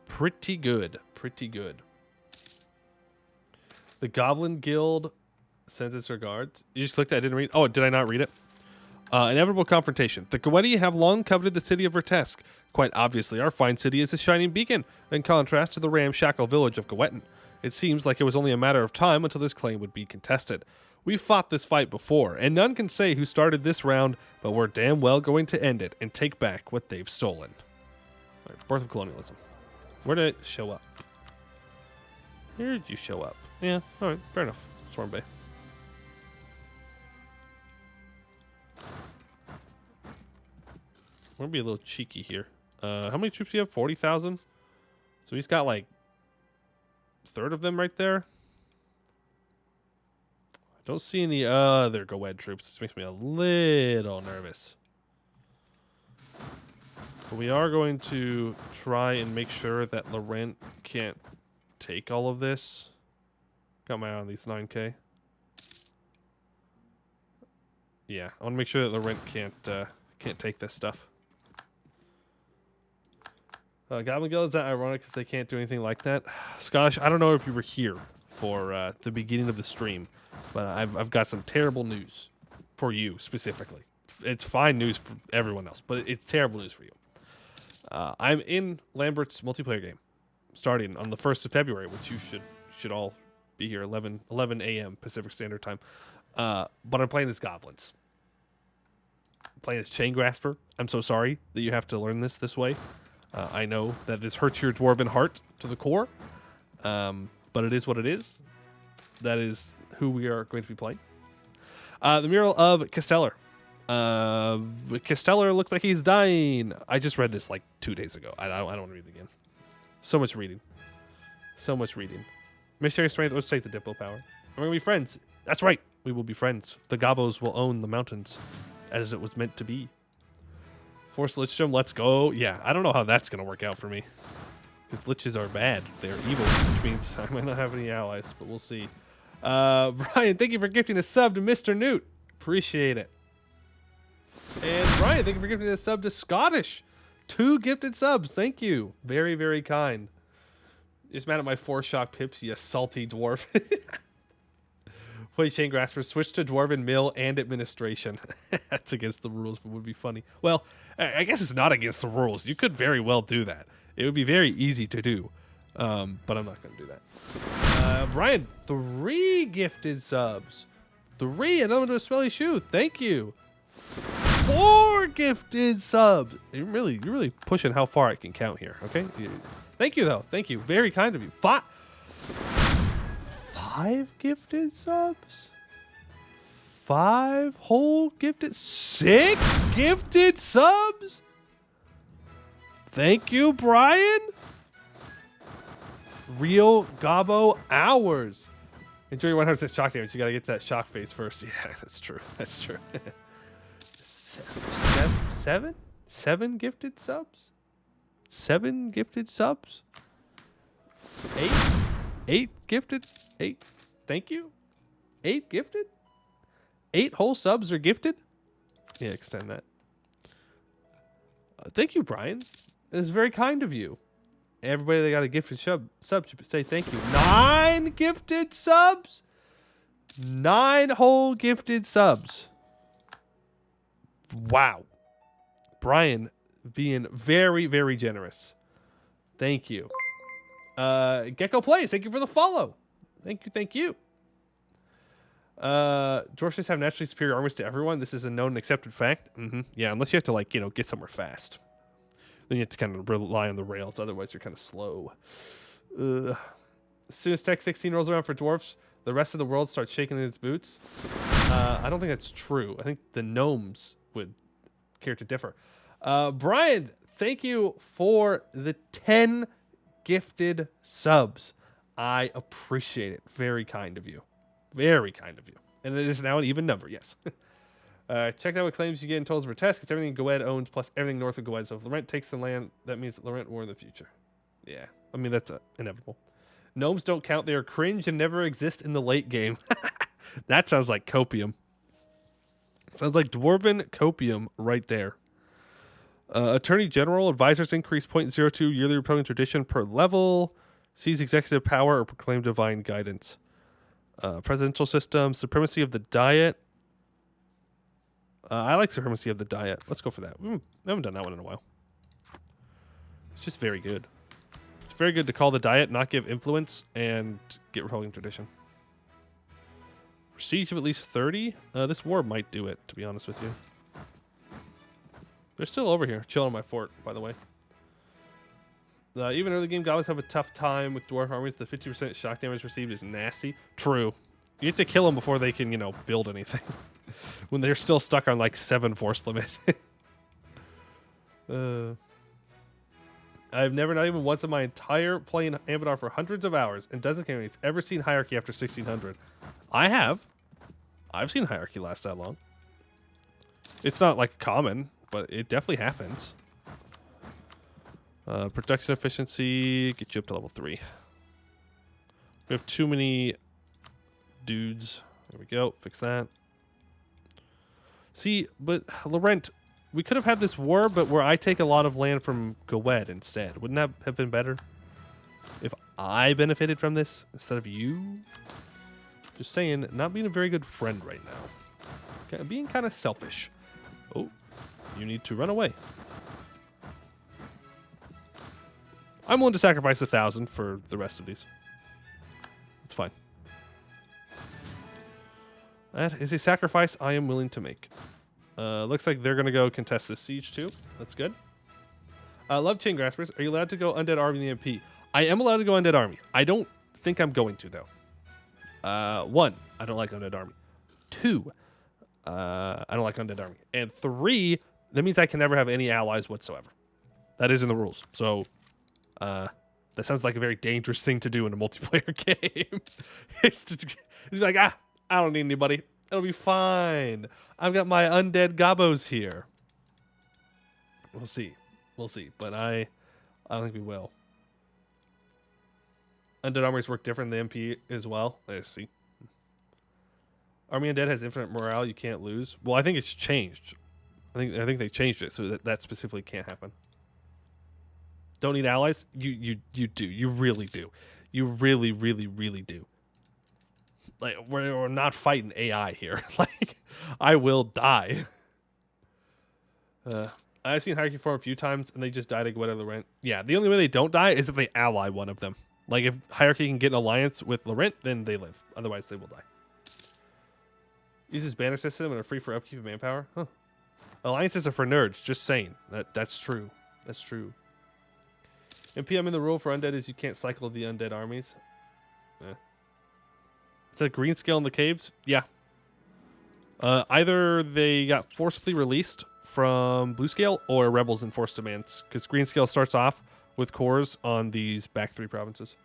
A: Pretty good. Pretty good. The Goblin Guild sends its regards. You just clicked it. I didn't read. Oh, did I not read it? Inevitable confrontation. The Goetti have long coveted the city of Vertesk. Quite obviously, our fine city is a shining beacon, in contrast to the ramshackle village of Goetten. It seems like it was only a matter of time until this claim would be contested. We've fought this fight before, and none can say who started this round, but we're damn well going to end it and take back what they've stolen. All right, birth of colonialism. Where did it show up? Where did you show up? Yeah, all right, fair enough. Storm Bay. I'm gonna be a little cheeky here. How many troops do you have? 40,000? So he's got like a third of them right there. I don't see any other Goed troops. This makes me a little nervous. But we are going to try and make sure that Laurent can't take all of this. Got my eye on these 9K. Yeah, I want to make sure that Laurent can't take this stuff. Goblin Guild, is that ironic because they can't do anything like that? Scottish, I don't know if you were here for the beginning of the stream, but I've got some terrible news for you specifically. It's fine news for everyone else, but it's terrible news for you. I'm in Lambert's multiplayer game, starting on the 1st of February, which you should all be here 11 a.m. Pacific Standard Time. But I'm playing as goblins. I'm playing as Chain Grasper. I'm so sorry that you have to learn this way. I know that this hurts your dwarven heart to the core, but it is what it is. That is who we are going to be playing. The mural of Casteller. Casteller looks like he's dying. I just read this like 2 days ago. I don't want to read it again. So much reading. So much reading. Missionary strength. Let's take the Diplo power. We're going to be friends. That's right. We will be friends. The Gobos will own the mountains as it was meant to be. Force Lichdom, let's go. Yeah, I don't know how that's going to work out for me. Because Liches are bad. They're evil, which means I might not have any allies, but we'll see. Brian, thank you for gifting a sub to Mr. Newt. Appreciate it. And Brian, thank you for gifting a sub to Scottish. 2 gifted subs. Thank you. Very, very kind. Just mad at my 4-shot pips, you salty dwarf. Play Chain Grasper, switch to Dwarven Mill and Administration. That's against the rules, but would be funny. Well, I guess it's not against the rules. You could very well do that. It would be very easy to do, but I'm not going to do that. Brian, 3 gifted subs. 3, another to a smelly shoe. Thank you. 4 gifted subs. You're really pushing how far I can count here, okay? Thank you, though. Thank you. Very kind of you. 5 gifted subs? 5 whole gifted? 6 gifted subs? Thank you, Brian. Real Gobbo hours. Enjoy your 100% shock damage. You got to get to that shock phase first. Yeah, that's true. That's true. 7 gifted subs? 7 gifted subs? 8 gifted? 8. Thank you. 8 gifted? 8 whole subs are gifted? Yeah, extend that. Thank you, Brian. It is very kind of you. Everybody that got a gifted sub should say thank you. 9 gifted subs? 9 whole gifted subs. Wow. Brian being very, very generous. Thank you. Gecko Plays, thank you for the follow. Thank you, thank you. Dwarves just have naturally superior armors to everyone. This is a known and accepted fact. Yeah, unless you have to, like, get somewhere fast. Then you have to kind of rely on the rails. Otherwise, you're kind of slow. As soon as Tech 16 rolls around for dwarves, the rest of the world starts shaking in its boots. I don't think that's true. I think the gnomes would care to differ. Brian, thank you for the 10 gifted subs. I appreciate it. Very kind of you. Very kind of you. And it is now an even number, yes. Check out what claims you get in totals for Vertesk. It's everything Goed owns plus everything north of Goed. So if Laurent takes the land, that means Laurent war in the future. Yeah. I mean, that's inevitable. Gnomes don't count. They are cringe and never exist in the late game. That sounds like copium. Sounds like dwarven copium right there. Attorney General advisors increase 0.02 yearly Republican tradition per level. Seize executive power or proclaim divine guidance. Presidential system, supremacy of the diet. I like Supremacy of the Diet. Let's go for that. I haven't done that one in a while. It's just very good. It's very good to call the Diet, not give influence, and get Republican tradition. Siege of at least 30? This war might do it, to be honest with you. They're still over here, chilling on my fort, by the way. Even early game goblins have a tough time with dwarf armies. The 50% shock damage received is nasty. True. You have to kill them before they can, you know, build anything. When they're still stuck on like 7 force limit. I've never, not even once in my entire playing Anbennar for hundreds of hours and dozens of campaigns, ever seen hierarchy after 1600. I have. I've seen hierarchy last that long. It's not like common, but it definitely happens. Production efficiency, get you up to level 3. We have too many dudes. There we go. Fix that. See, but Laurent, we could have had this war, but where I take a lot of land from Goed instead. Wouldn't that have been better? If I benefited from this instead of you? Just saying, not being a very good friend right now. Being kind of selfish. Oh, you need to run away. I'm willing to sacrifice 1,000 for the rest of these. It's fine. That is a sacrifice I am willing to make. Looks like they're going to go contest this siege too. That's good. Love Chain Graspers. Are you allowed to go Undead Army in the MP? I am allowed to go Undead Army. I don't think I'm going to, though. 1, I don't like Undead Army. 2, I don't like Undead Army. And 3, that means I can never have any allies whatsoever. That is in the rules. So, that sounds like a very dangerous thing to do in a multiplayer game. It's be like, I don't need anybody. It'll be fine. I've got my undead gobos here. We'll see. We'll see. But I don't think we will. Undead armies work different than the MP as well. Let's see. Army Undead has infinite morale. You can't lose. Well, I think it's changed. I think they changed it so that specifically can't happen. Don't need allies? You do. You really do. You really, really, really do. Like, we're not fighting AI here. Like, I will die. I've seen Hierarchy form a few times, and they just die to go out of Laurent. Yeah, the only way they don't die is if they ally one of them. Like, if Hierarchy can get an alliance with Laurent, then they live. Otherwise, they will die. Uses banner system and are free for upkeep of manpower. Huh. Alliances are for nerds. Just saying. That's true. That's true. MP, I'm in the rule for undead is you can't cycle the undead armies. Is that green scale in the caves? Yeah. Either they got forcibly released from blue scale or rebels enforced demands, because green scale starts off with cores on these back 3 provinces.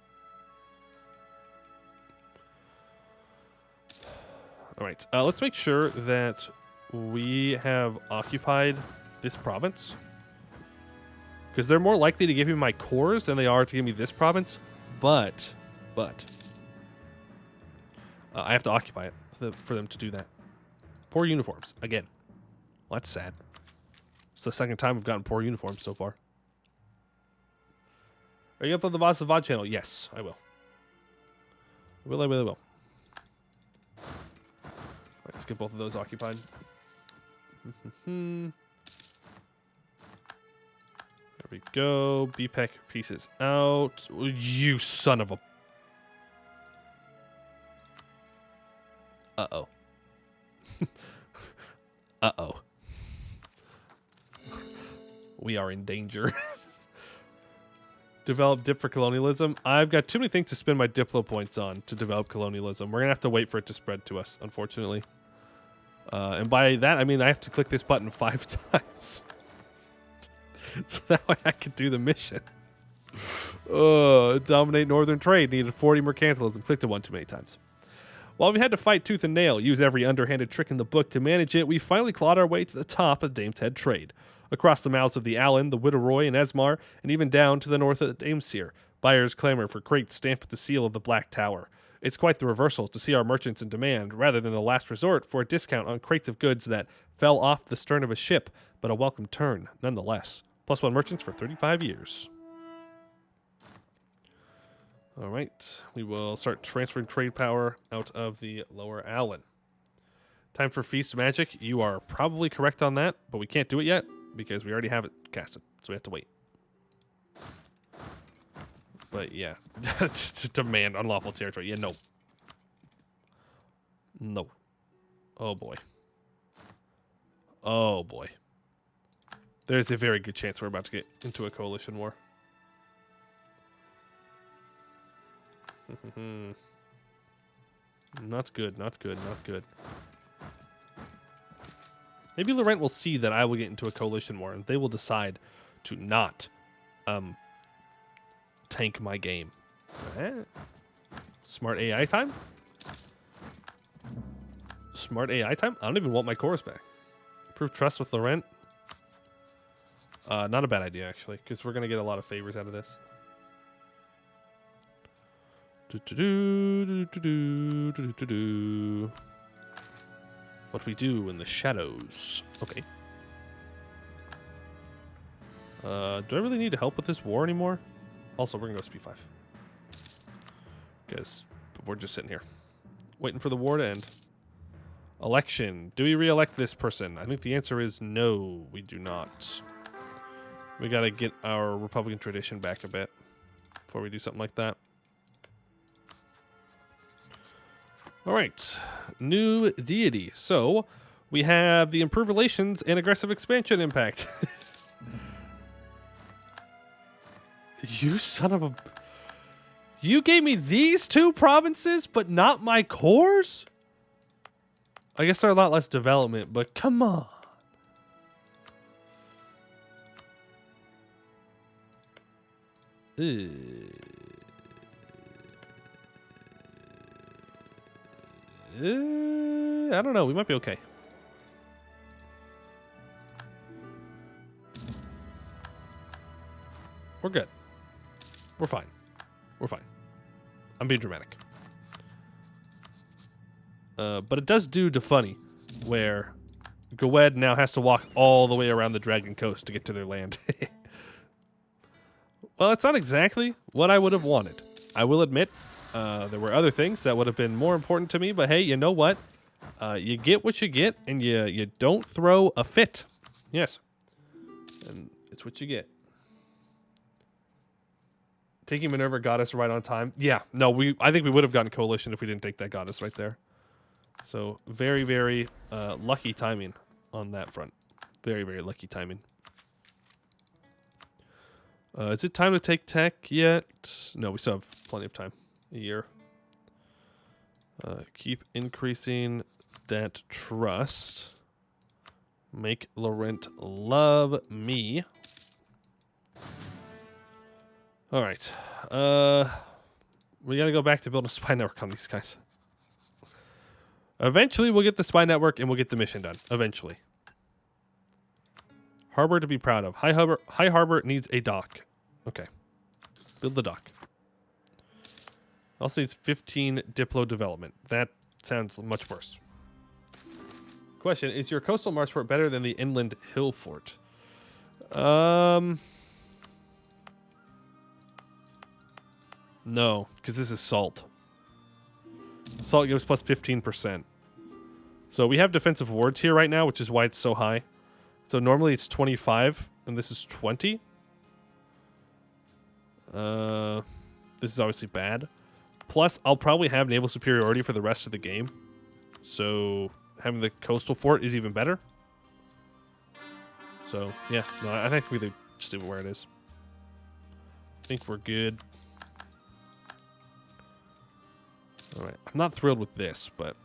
A: All right, let's make sure that we have occupied this province, because they're more likely to give me my cores than they are to give me this province. But I have to occupy it for them to do that. Poor uniforms again. Well, that's sad. It's the second time we've gotten poor uniforms so far. Are you up on the Vassal VOD channel? Yes, I will. I will. All right, let's get both of those occupied. There we go. BPEC pieces out. You son of a... Uh-oh. Uh-oh. We are in danger. Develop dip for colonialism. I've got too many things to spend my Diplo points on to develop colonialism. We're going to have to wait for it to spread to us, unfortunately. And by that, I mean I have to click this button 5 times. So that way I can do the mission. Dominate northern trade. Needed 40 mercantilism. Clicked it one too many times. While we had to fight tooth and nail, use every underhanded trick in the book to manage it, we finally clawed our way to the top of Dame's Head trade. Across the mouths of the Allen, the Widow and Esmar, and even down to the north of the Dameseer, buyers clamor for crates stamped with the seal of the Black Tower. It's quite the reversal to see our merchants in demand, rather than the last resort for a discount on crates of goods that fell off the stern of a ship, but a welcome turn, nonetheless. +1 merchants for 35 years. All right, we will start transferring trade power out of the lower Allen. Time for Feast Magic. You are probably correct on that, but we can't do it yet because we already have it casted, so we have to wait. But yeah, just demand unlawful territory. Yeah, no. No. Oh boy. Oh boy. There's a very good chance we're about to get into a coalition war. Not good, not good, not good. Maybe Laurent will see that I will get into a coalition war, and they will decide to not tank my game. Smart AI time? Smart AI time? I don't even want my cores back. Prove trust with Laurent? Not a bad idea, actually, because we're going to get a lot of favors out of this. What we do in the shadows. Okay. Do I really need to help with this war anymore? Also, we're going to go SP5. Because we're just sitting here. Waiting for the war to end. Election. Do we re-elect this person? I think the answer is no, we do not. We got to get our Republican tradition back a bit before we do something like that. All right, new deity. So we have the improved relations and aggressive expansion impact. You son of a... You gave me these two provinces, but not my cores? I guess they're a lot less development, but come on. I don't know. We might be okay. We're good. We're fine. We're fine. I'm being dramatic. But it does do to funny, where Gwed now has to walk all the way around the Dragon Coast to get to their land. Well, it's not exactly what I would have wanted. I will admit, there were other things that would have been more important to me, but hey, you know what? You get what you get, and you don't throw a fit. Yes. And it's what you get. Taking Minerva Goddess right on time. Yeah, no, I think we would have gotten Coalition if we didn't take that Goddess right there. So, very, very lucky timing on that front. Very, very lucky timing. Is it time to take tech yet? No, we still have plenty of time. A year. Keep increasing that trust. Make Laurent love me. All right. We got to go back to build a spy network on these guys. Eventually, we'll get the spy network and we'll get the mission done. Eventually. Harbor to be proud of. High Harbor needs a dock. Okay. Build the dock. Also needs 15 Diplo development. That sounds much worse. Question, is your coastal marsh fort better than the inland hill fort? No, because this is salt. Salt gives plus 15%. So we have defensive wards here right now, which is why it's so high. So normally it's 25, and this is 20. This is obviously bad. Plus, I'll probably have naval superiority for the rest of the game. So having the coastal fort is even better. So, yeah. No, I think we just leave it where it is. I think we're good. Alright. I'm not thrilled with this, but...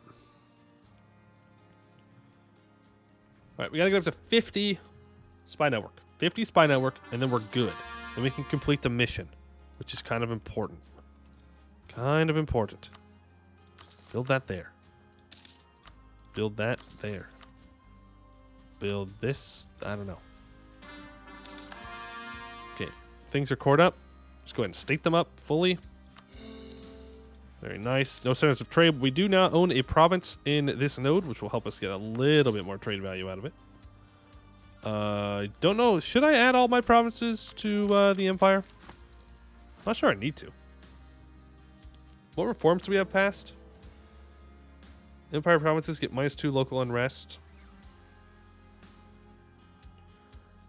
A: Alright, we gotta get up to 50 spy network. 50 spy network, and then we're good. Then we can complete the mission, which is kind of important. Kind of important. Build that there. Build that there. Build this. I don't know. Okay. Things are cored up. Let's go ahead and state them up fully. Very nice. No centers of trade. We do now own a province in this node, which will help us get a little bit more trade value out of it. I don't know. Should I add all my provinces to the Empire? I'm not sure I need to. What reforms do we have passed? Empire provinces get -2 local unrest.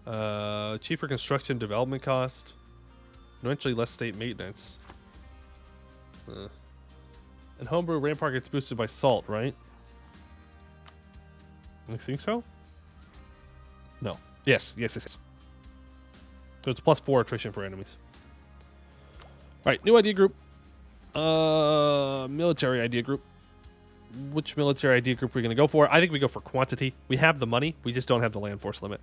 A: Cheaper construction development cost. Eventually less state maintenance. And Homebrew Rampart gets boosted by salt, right? You think so? No. Yes. So it's +4 attrition for enemies. Alright, new idea group. Military idea group. Which military idea group are we going to go for? I think we go for quantity. We have the money. We just don't have the land force limit.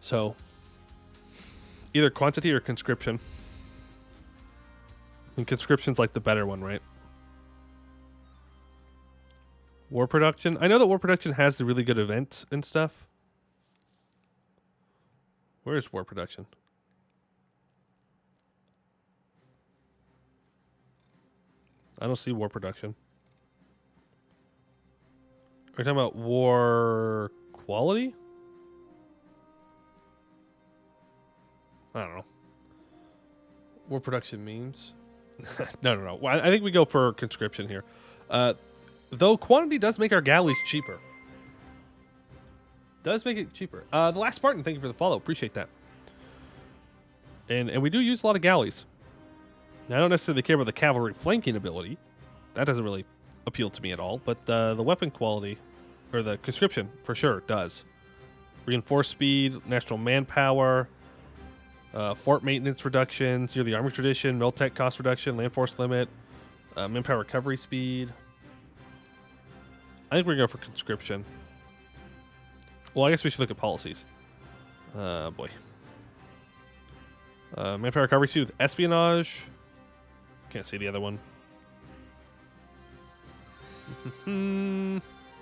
A: So, either quantity or conscription. And conscription's like the better one, right? War production. I know that war production has the really good events and stuff. Where is war production? I don't see war production. Are you talking about war quality? I don't know. War production means... No. Well, I think we go for conscription here. Though quantity does make our galleys cheaper. Does make it cheaper. The last Spartan, thank you for the follow. Appreciate that. And we do use a lot of galleys. Now, I don't necessarily care about the cavalry flanking ability. That doesn't really appeal to me at all. But the weapon quality, or the conscription, for sure, does. Reinforced speed, national manpower, fort maintenance reductions, yearly army tradition, Miltech cost reduction, land force limit, manpower recovery speed. I think we're going to go for conscription. Well, I guess we should look at policies. Boy. Manpower recovery speed with espionage. Can't see the other one.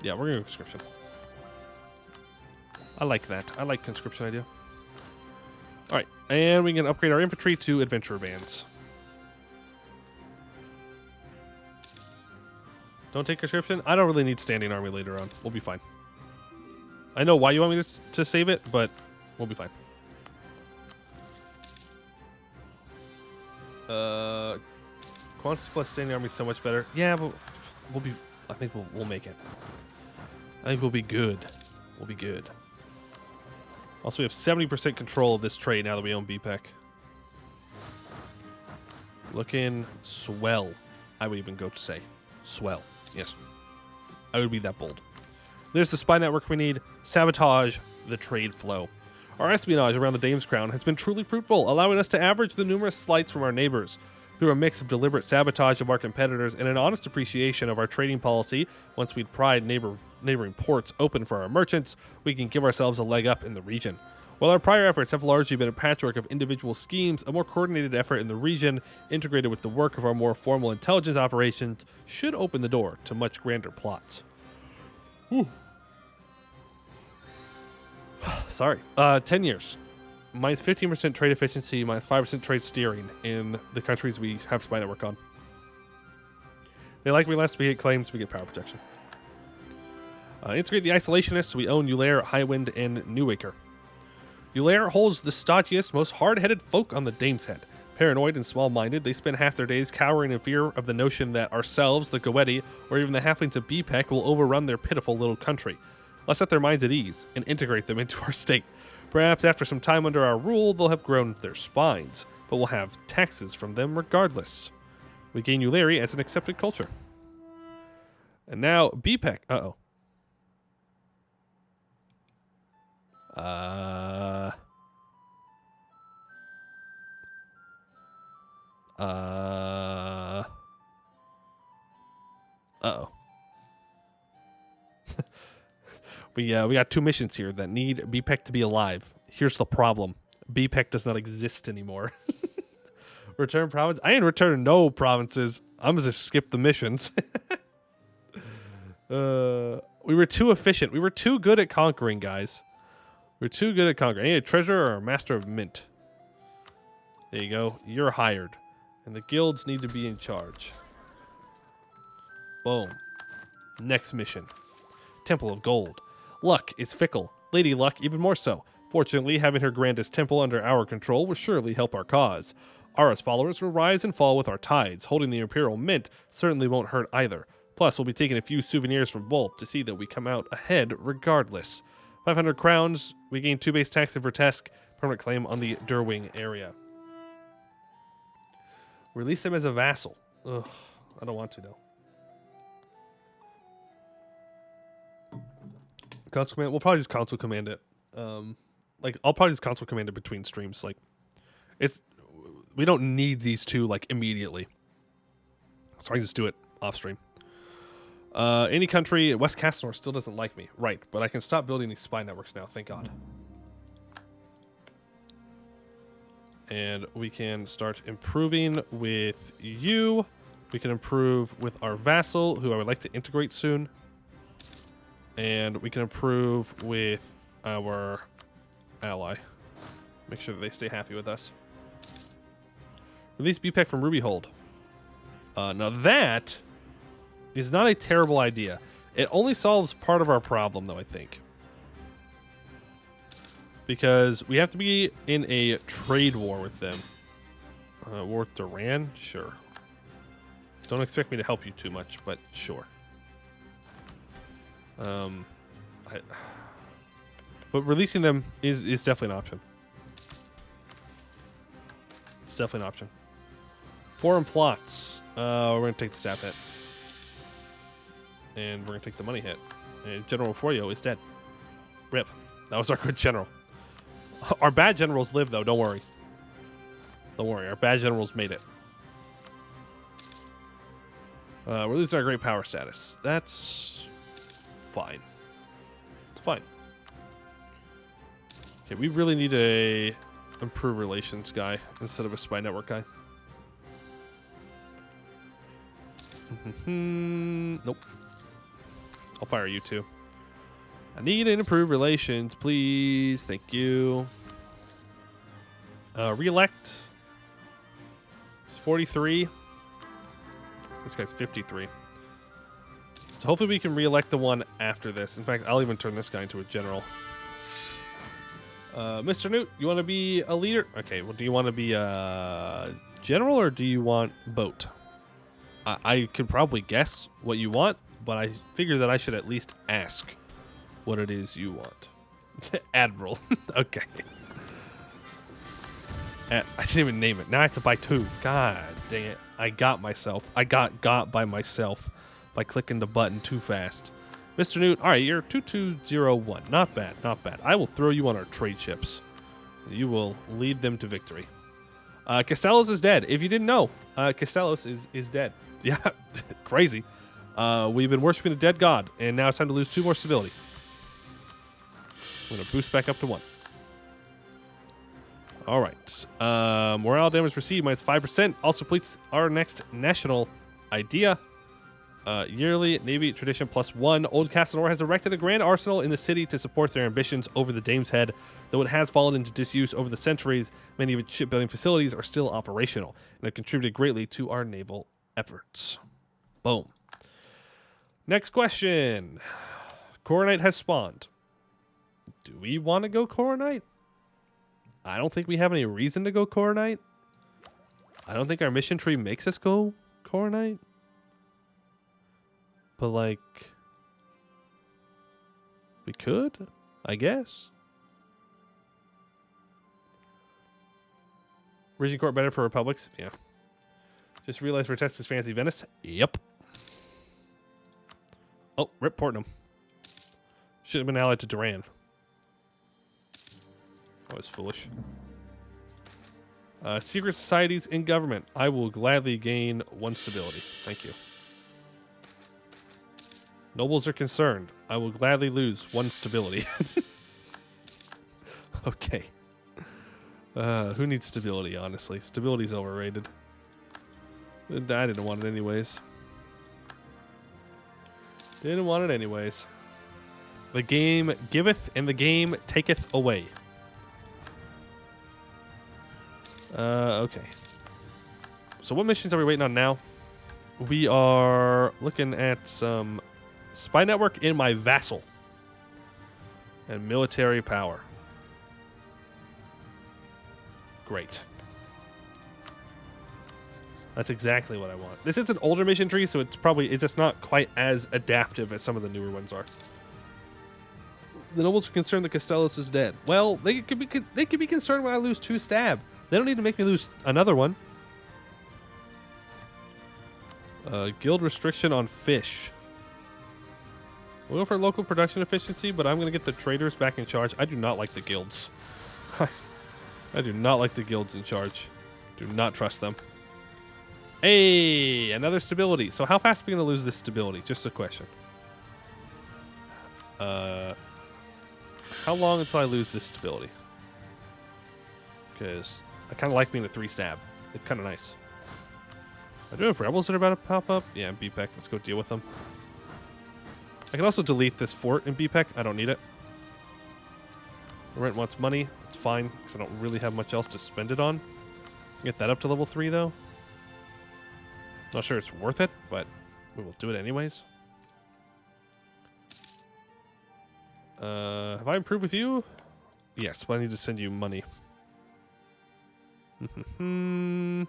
A: Yeah, we're going to go conscription. I like that. I like conscription idea. Alright, and we can upgrade our infantry to adventurer bands. Don't take conscription? I don't really need standing army later on. We'll be fine. I know why you want me to save it, but we'll be fine. Quantity plus standing army is so much better. Yeah, but we'll be... I think we'll make it. I think we'll be good. We'll be good. Also, we have 70% control of this trade now that we own BPEC. Looking swell. I would even go to say swell. Yes. I would be that bold. There's the spy network we need. Sabotage the trade flow. Our espionage around the Dame's Crown has been truly fruitful, allowing us to average the numerous slights from our neighbors. Through a mix of deliberate sabotage of our competitors and an honest appreciation of our trading policy, once we'd pried neighboring ports open for our merchants, we can give ourselves a leg up in the region. While our prior efforts have largely been a patchwork of individual schemes, a more coordinated effort in the region, integrated with the work of our more formal intelligence operations, should open the door to much grander plots. Sorry. 10 years. Minus 15% trade efficiency, minus 5% trade steering in the countries we have spy network on. They like me less, we get claims, we get power protection. Integrate the isolationists, we own Ulair, Highwind, and Newacre. Ulair holds the stodgiest, most hard-headed folk on the Dame's Head. Paranoid and small-minded, they spend half their days cowering in fear of the notion that ourselves, the Goetti, or even the halflings of BPEC will overrun their pitiful little country. Let's set their minds at ease and integrate them into our state. Perhaps after some time under our rule, they'll have grown their spines, but we'll have taxes from them regardless. We gain Euleri as an accepted culture. And now, BPEC. Uh-oh. Uh-oh. We got two missions here that need BPEC to be alive. Here's the problem. BPEC does not exist anymore. Return province. I ain't returning no provinces. I'm going to skip the missions. We were too efficient. We were too good at conquering, guys. We're too good at conquering. I need a treasurer or a master of mint. There you go. You're hired. And the guilds need to be in charge. Boom. Next mission. Temple of Gold. Luck is fickle. Lady Luck even more so. Fortunately, having her grandest temple under our control will surely help our cause. Ara's followers will rise and fall with our tides. Holding the Imperial Mint certainly won't hurt either. Plus, we'll be taking a few souvenirs from both to see that we come out ahead regardless. 500 crowns. We gain 2 base tax in Vertesk. Permanent claim on the Durwing area. Release them as a vassal. Ugh, I don't want to, though. Console command. We'll probably just console command it. I'll probably just console command it between streams. We don't need these two immediately, so I can just do it off stream. Any country, West Castlor still doesn't like me, right? But I can stop building these spy networks now. Thank God. And we can start improving with you. We can improve with our vassal, who I would like to integrate soon. And we can improve with our ally. Make sure that they stay happy with us. Release BPEC from Rubyhold. Now that is not a terrible idea. It only solves part of our problem, though, I think. Because we have to be in a trade war with them. War with Duran? Sure. Don't expect me to help you too much, but sure. But releasing them is definitely an option. It's definitely an option. Foreign plots. We're going to take the staff hit. And we're going to take the money hit. And General Forio is dead. Rip. That was our good general. Our bad generals live, though. Don't worry. Don't worry. Our bad generals made it. We're losing our great power status. That's fine. It's fine. Okay, we really need a improve relations guy instead of a spy network guy. Nope. I'll fire you too. I need an improved relations, please. Thank you. Re-elect. It's 43. This guy's 53. So hopefully we can re-elect the one after this. In fact, I'll even turn this guy into a general. Mr. Newt, you want to be a leader? Okay, well, do you want to be a general or do you want boat? I could probably guess what you want, but I figure that I should at least ask what it is you want. Admiral. Okay. I didn't even name it. Now I have to buy 2. God dang it. I got myself. I got by myself by clicking the button too fast. Mr. Newt, all right, you're 2201. Not bad, not bad. I will throw you on our trade ships. You will lead them to victory. Castellos is dead. If you didn't know, Castellos is dead. Yeah, crazy. We've been worshiping a dead god, and now it's time to lose 2 more stability. I'm going to boost back up to 1. All right. Morale damage received minus 5%. Also completes our next national idea. Yearly Navy tradition +1. Old Castlor has erected a grand arsenal in the city to support their ambitions over the Dame's Head. Though it has fallen into disuse over the centuries, many of its shipbuilding facilities are still operational and have contributed greatly to our naval efforts. Boom. Next question. Coronite has spawned. Do we want to go Coronite? I don't think we have any reason to go Coronite. I don't think our mission tree makes us go Coronite. But, we could, I guess. Region Court better for Republics? Yeah. Just realized Vertesk is fancy Venice? Yep. Oh, rip Portnum. Should have been allied to Duran. That was foolish. Secret societies in government. I will gladly gain 1 stability. Thank you. Nobles are concerned. I will gladly lose 1 stability. Okay. Who needs stability, honestly? Stability's overrated. I didn't want it anyways. Didn't want it anyways. The game giveth and the game taketh away. Okay. So what missions are we waiting on now? We are looking at some spy network in my vassal and military power. Great. That's exactly what I want. This is an older mission tree, so it's just not quite as adaptive as some of the newer ones are. The nobles are concerned that Castellos is dead. Well, they could be concerned when I lose 2 stab. They don't need to make me lose another one. Guild restriction on fish. We'll go for local production efficiency, but I'm going to get the traders back in charge. I do not like the guilds. I do not like the guilds in charge. Do not trust them. Hey, another stability. So how fast are we going to lose this stability? Just a question. How long until I lose this stability? Because I kind of like being a 3 stab. It's kind of nice. I do have rebels that are about to pop up. Yeah, BPEC. Let's go deal with them. I can also delete this fort in BPEC. I don't need it. The rent wants money. It's fine, because I don't really have much else to spend it on. Get that up to level 3, though. Not sure it's worth it, but we will do it anyways. Have I improved with you? Yes, but I need to send you money. Send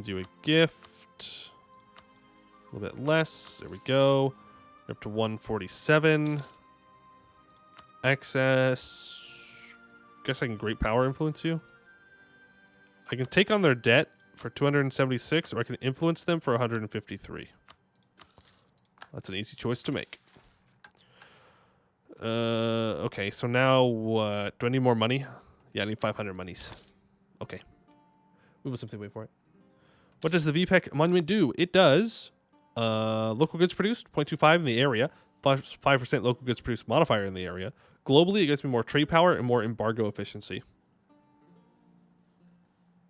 A: you a gift. A little bit less. There we go. Up to 147. Excess. Guess I can great power influence you. I can take on their debt for 276, or I can influence them for 153. That's an easy choice to make. Okay, so now what? Do I need more money? Yeah, I need 500 monies. Okay. We will simply wait for it. What does the VPEC monument do? It does local goods produced, 0.25 in the area, 5% local goods produced modifier in the area. Globally, it gives me more trade power and more embargo efficiency.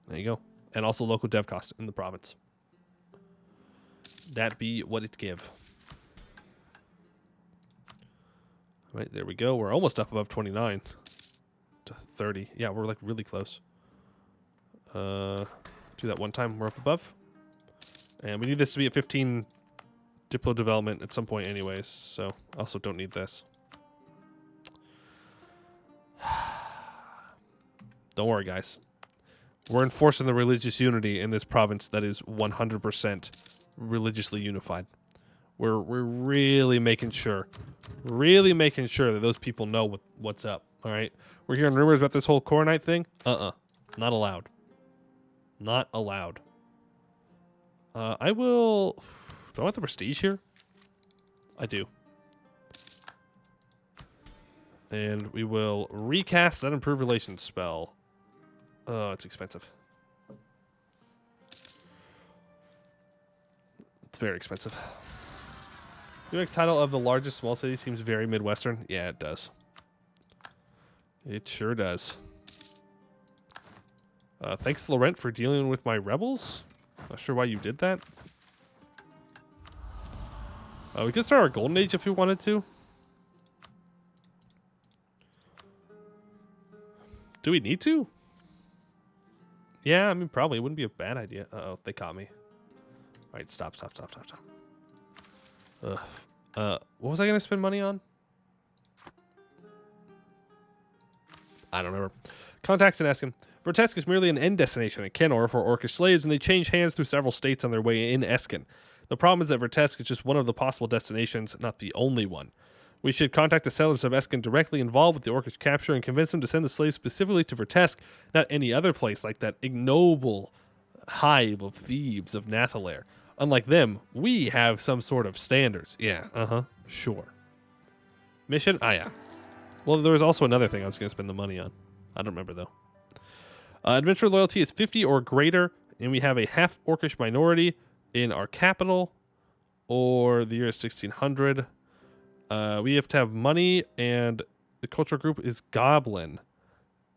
A: There you go. And also local dev cost in the province. That be what it give. All right, there we go. We're almost up above 29 to 30. Yeah, we're like really close. Do that one time. We're up above. And we need this to be at 15 Diplo development at some point anyways. So also don't need this. Don't worry, guys. We're enforcing the religious unity in this province that is 100% religiously unified. We're really making sure that those people know what's up. All right, we're hearing rumors about this whole Coronite thing. Not allowed. Not allowed. I will. Do I want the prestige here? I do. And we will recast that improved relations spell. Oh, it's expensive. It's very expensive. The next title of the largest small city seems very Midwestern. Yeah, it does. It sure does. Thanks, Laurent, for dealing with my rebels. Not sure why you did that. We could start our Golden Age if we wanted to. Do we need to? Yeah, I mean, probably. It wouldn't be a bad idea. Uh-oh, they caught me. All right, stop. Ugh. What was I going to spend money on? I don't remember. Contacts and ask him. Vertesk is merely an end destination at Kenor for Orcish slaves, and they change hands through several states on their way in Eskin. The problem is that Vertesk is just one of the possible destinations, not the only one. We should contact the settlers of Eskin directly involved with the Orcish capture and convince them to send the slaves specifically to Vertesk, not any other place like that ignoble hive of thieves of Nathalair. Unlike them, we have some sort of standards. Yeah, sure. Mission? Ah, yeah. Well, there was also another thing I was going to spend the money on. I don't remember, though. Adventurer loyalty is 50 or greater, and we have a half Orcish minority in our capital, or the year is 1600. We have to have money, and the cultural group is Goblin.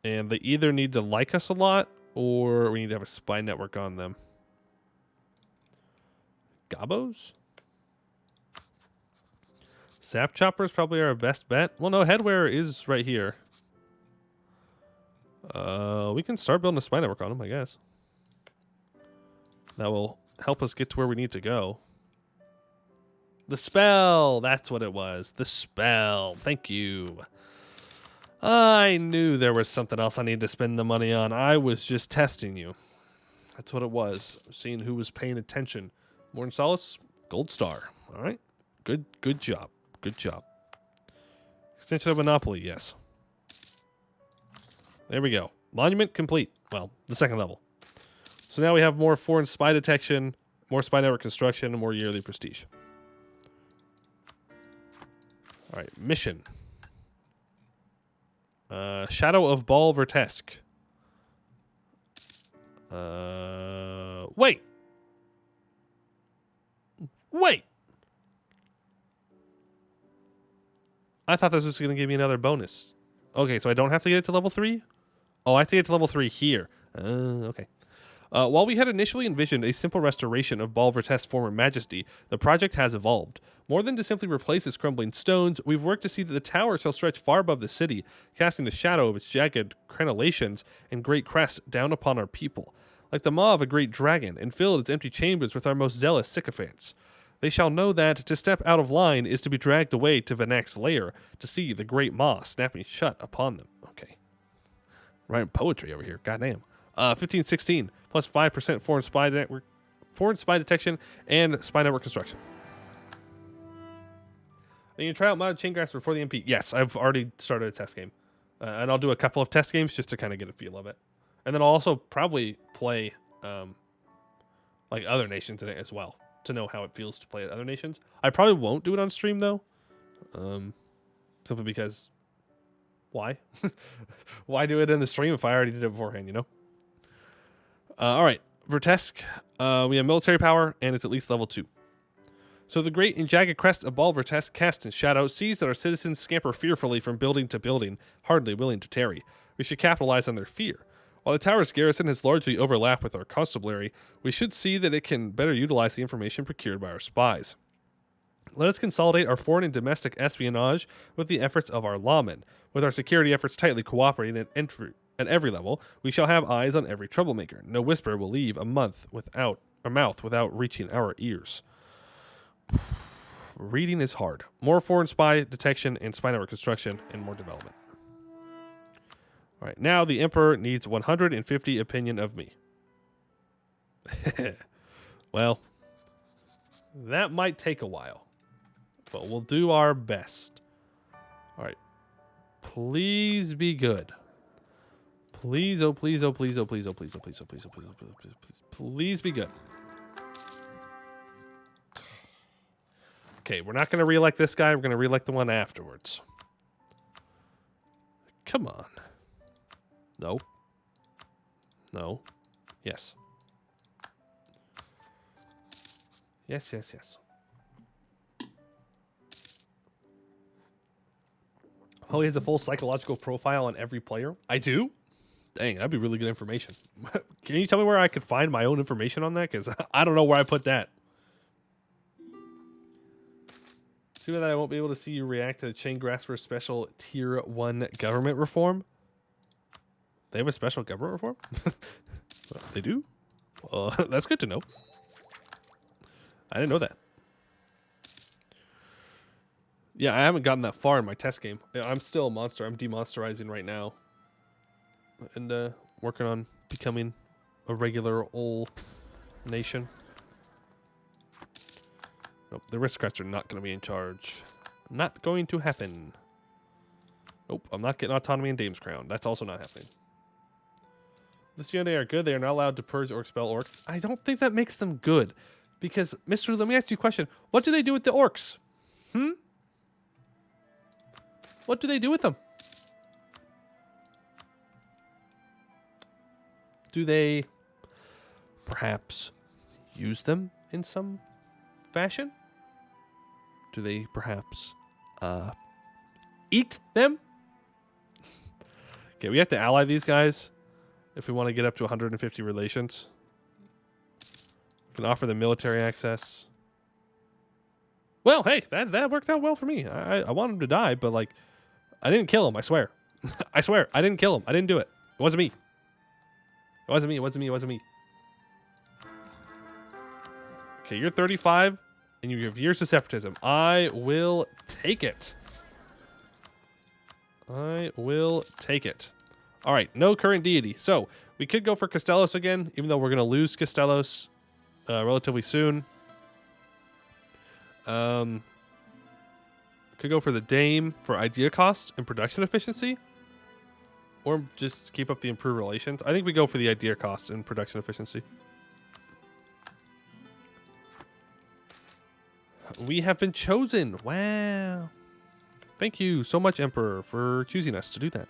A: And they either need to like us a lot, or we need to have a spy network on them. Gobos? Sap Chopper is probably our best bet. Well, no, Headwear is right here. We can start building a spy network on them, I guess. That will help us get to where we need to go. The spell! That's what it was. The spell. Thank you. I knew there was something else I needed to spend the money on. I was just testing you. That's what it was. Seeing who was paying attention. Morton Solace, gold star. All right. Good job. Good job. Extension of Monopoly, yes. There we go. Monument complete. Well, the second level. So now we have more foreign spy detection, more spy network construction, and more yearly prestige. All right, mission. Shadow of Ball Vertesk. Wait. I thought this was going to give me another bonus. Okay, so I don't have to get it to level 3? Oh, I have to get to level 3 here. Okay. While we had initially envisioned a simple restoration of Ball Vertesk's former majesty, the project has evolved. More than to simply replace its crumbling stones, we've worked to see that the tower shall stretch far above the city, casting the shadow of its jagged crenellations and great crests down upon our people. Like the maw of a great dragon, and fill its empty chambers with our most zealous sycophants. They shall know that to step out of line is to be dragged away to Vanak's lair, to see the great maw snapping shut upon them. Okay. Writing poetry over here. Goddamn. 1516 plus 5% foreign spy network, foreign spy detection, and spy network construction. And you try out modded chain graphs before the MP. Yes, I've already started a test game. And I'll do a couple of test games just to kind of get a feel of it. And then I'll also probably play like other nations in it as well, to know how it feels to play other nations. I probably won't do it on stream though. Simply because why? Why do it in the stream if I already did it beforehand, you know? All right, Vertesk. We have military power, and it's at least level 2. So the great and jagged crest of Ball Vertesk, cast in shadow, sees that our citizens scamper fearfully from building to building, hardly willing to tarry. We should capitalize on their fear. While the tower's garrison has largely overlapped with our constabulary, we should see that it can better utilize the information procured by our spies. Let us consolidate our foreign and domestic espionage with the efforts of our lawmen. With our security efforts tightly cooperating at every level, we shall have eyes on every troublemaker. No whisper will leave a mouth without reaching our ears. Reading is hard. More foreign spy detection and spy network construction, and more development. All right, now the Emperor needs 150 opinion of me. Well, that might take a while, but we'll do our best. All right. Please be good. Please, oh please, oh please, oh please, oh please, oh please, oh please, oh please, oh please, oh please, please, please be good. Okay, we're not going to reelect this guy. We're going to reelect the one afterwards. Come on. No. No. Yes. Yes, yes, yes. Oh, he has a full psychological profile on every player? I do? Dang, that'd be really good information. Can you tell me where I could find my own information on that? Because I don't know where I put that. Too bad that I won't be able to see you react to the Chain Grasper special Tier 1 government reform. They have a special government reform? They do? That's good to know. I didn't know that. Yeah, I haven't gotten that far in my test game. I'm still a monster. I'm demonsterizing right now. And working on becoming a regular old nation. Nope, the aristocrats are not going to be in charge. Not going to happen. Nope, I'm not getting autonomy in Dame's Crown. That's also not happening. The Shenanigans are good. They are not allowed to purge or expel orcs. I don't think that makes them good. Because, Mr. Let me ask you a question. What do they do with the orcs? What do they do with them? Do they perhaps use them in some fashion? Do they perhaps eat them? Okay, we have to ally these guys if we want to get up to 150 relations. We can offer them military access. Well, hey, that worked out well for me. I want him to die, but like, I didn't kill him, I swear. I swear, I didn't kill him. I didn't do it. It wasn't me. It wasn't me, it wasn't me, it wasn't me. Okay, you're 35, and you have years of separatism. I will take it. I will take it. All right, no current deity. So, We could go for Castellos again, even though we're going to lose Castellos relatively soon. Could go for the Dame for idea cost and production efficiency. Or just keep up the improved relations. I think we go for the idea cost and production efficiency. We have been chosen. Wow. Thank you so much, Emperor, for choosing us to do that.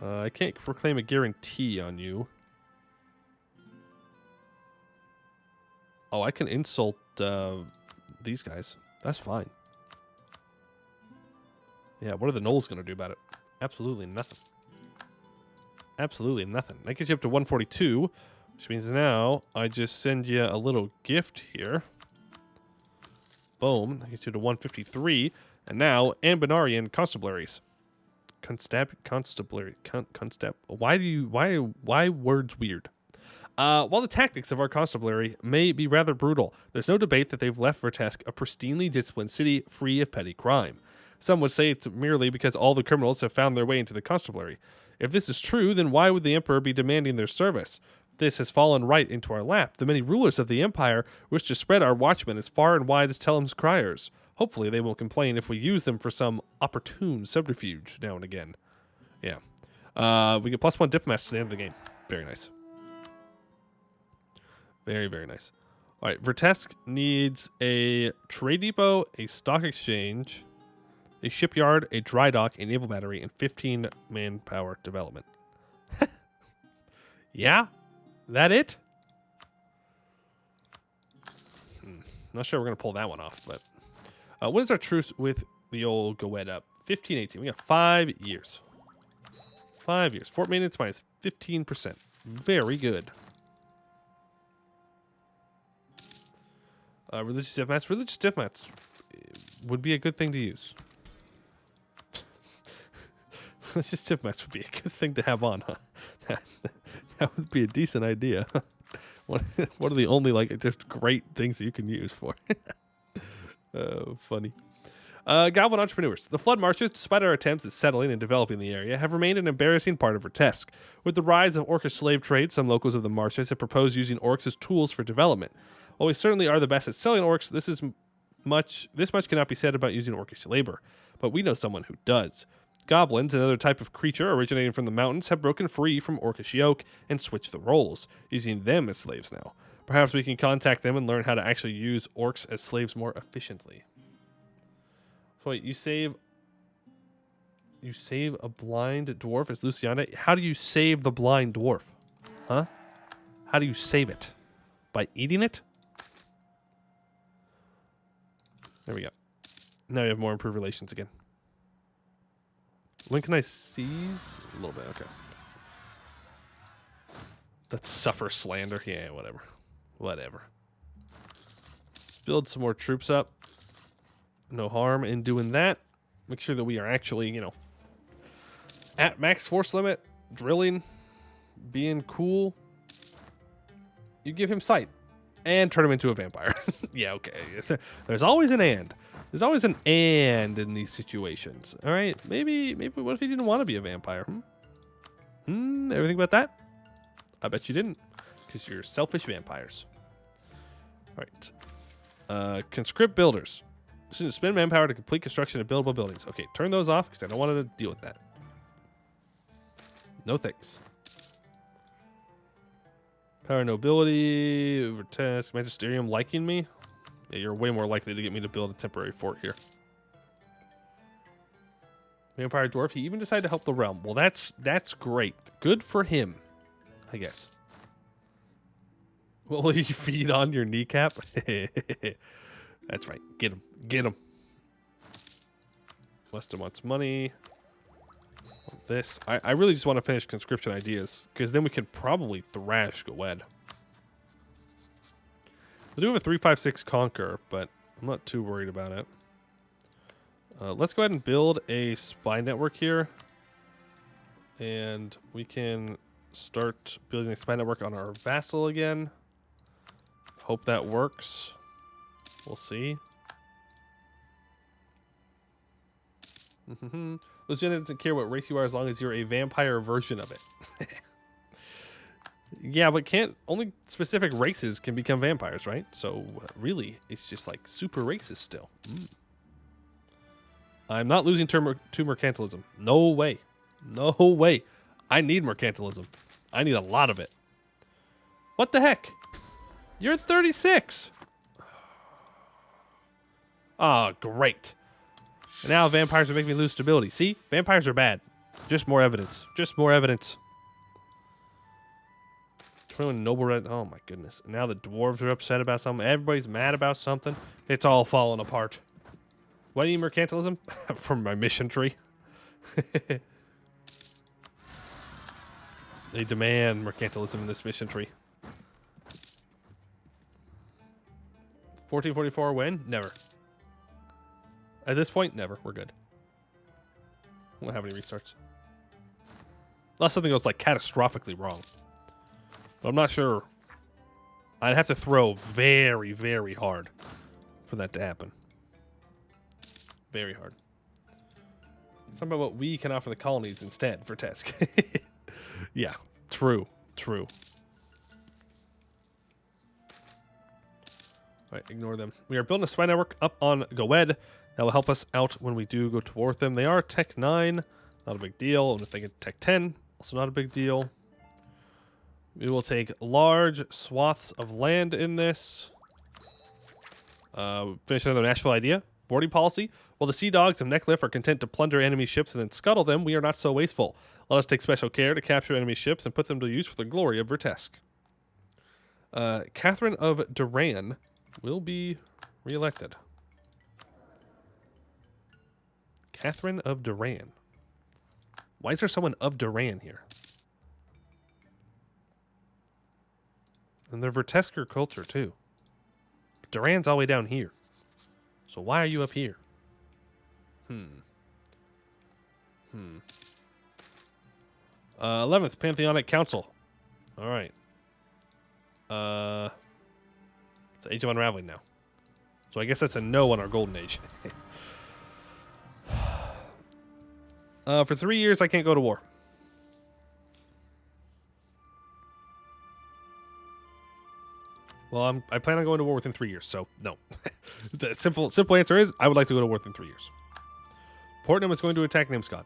A: I can't proclaim a guarantee on you. Oh, I can insult these guys. That's fine. Yeah, what are the Knolls going to do about it? Absolutely nothing. Absolutely nothing. That gets you up to 142, which means now I just send you a little gift here. Boom. That gets you to 153. And now, Anbennarian constabularies. Constabulary. Why words weird? While the tactics of our constabulary may be rather brutal, there's no debate that they've left Vertesk a pristinely disciplined city free of petty crime. Some would say it's merely because all the criminals have found their way into the constabulary. If this is true, then why would the Emperor be demanding their service? This has fallen right into our lap. The many rulers of the Empire wish to spread our watchmen as far and wide as Tellem's criers. Hopefully they won't complain if we use them for some opportune subterfuge now and again. Yeah. We get +1 diplomats to the end of the game. Very nice. Very, very nice. All right, Vertesk needs a trade depot, a stock exchange, a shipyard, a dry dock, a naval battery, and 15 manpower development. Yeah? That it? Not sure we're going to pull that one off, but... when is our truce with the old Goed up? 1518. We got 5 years. 5 years. Fort maintenance minus 15%. Very good. Religious diplomats. Religious diplomats would be a good thing to use. Religious diplomats would be a good thing to have on, huh? That would be a decent idea. What are the only, like, just great things that you can use for? Oh, funny. Goblin entrepreneurs. The flood marshes, despite our attempts at settling and developing the area, have remained an embarrassing part of Vertesk. With the rise of orcish slave trade, some locals of the marshes have proposed using orcs as tools for development. While we certainly are the best at selling orcs, this much cannot be said about using orcish labor. But we know someone who does. Goblins, another type of creature originating from the mountains, have broken free from orcish yoke and switched the roles, using them as slaves now. Perhaps we can contact them and learn how to actually use orcs as slaves more efficiently. So wait, you save a blind dwarf as Luciana? How do you save the blind dwarf? Huh? How do you save it? By eating it? There we go. Now we have more improved relations again. When can I seize? A little bit, okay. Let's suffer slander. Yeah, whatever. Whatever. Let's build some more troops up. No harm in doing that. Make sure that we are actually, you know, at max force limit, drilling, being cool. You give him sight and turn him into a vampire. Yeah, okay. There's always an and. There's always an and in these situations. All right, maybe what if he didn't want to be a vampire? Everything about that? I bet you didn't, because you're selfish vampires. All right. Conscript builders. Spend manpower to complete construction of buildable buildings. Okay, turn those off because I don't want to deal with that. No thanks. Power nobility, Vertesk, magisterium liking me. Yeah, you're way more likely to get me to build a temporary fort here. Vampire dwarf, he even decided to help the realm. Well, that's great. Good for him, I guess. Will he feed on your kneecap? That's right. Get him. Get him. Weston wants money. This. I really just want to finish conscription ideas, because then we could probably thrash Goed. We do have a 356 Conquer, but I'm not too worried about it. Let's go ahead and build a spy network here. And we can start building a spy network on our Vassal again. Hope that works. We'll see. Legenda doesn't care what race you are as long as you're a vampire version of it. Yeah, but only specific races can become vampires, right? So really, it's just like super racist still. I'm not losing to mercantilism. No way. No way. I need mercantilism. I need a lot of it. What the heck? You're 36. Oh, great. And now vampires are making me lose stability. See? Vampires are bad. Just more evidence. Just more evidence. 21 noble red. Oh, my goodness. And now the dwarves are upset about something. Everybody's mad about something. It's all falling apart. Why do you need mercantilism? From my mission tree. They demand mercantilism in this mission tree. 1444 win? Never. At this point, never. We're good. We won't have any restarts. Unless something goes like catastrophically wrong. But I'm not sure. I'd have to throw very, very hard for that to happen. Very hard. Something about what we can offer the colonies instead for Vertesk. Yeah, true, true. All right, ignore them. We are building a spy network up on Goed. That will help us out when we do go toward them. They are Tech 9, not a big deal. And if they get Tech 10, also not a big deal. We will take large swaths of land in this. Finish another national idea. Boarding policy. While the sea dogs of Neckliff are content to plunder enemy ships and then scuttle them, we are not so wasteful. Let us take special care to capture enemy ships and put them to use for the glory of Vertesk. Catherine of Duran will be reelected. Catherine of Duran. Why is there someone of Duran here? And they're Vertesker culture, too. But Duran's all the way down here. So why are you up here? 11th, Pantheonic Council. All right. It's Age of Unraveling now. So I guess that's a no on our Golden Age. For 3 years, I can't go to war. Well, I plan on going to war within 3 years, so no. The simple answer is I would like to go to war within 3 years. Portnum is going to attack Nimscon.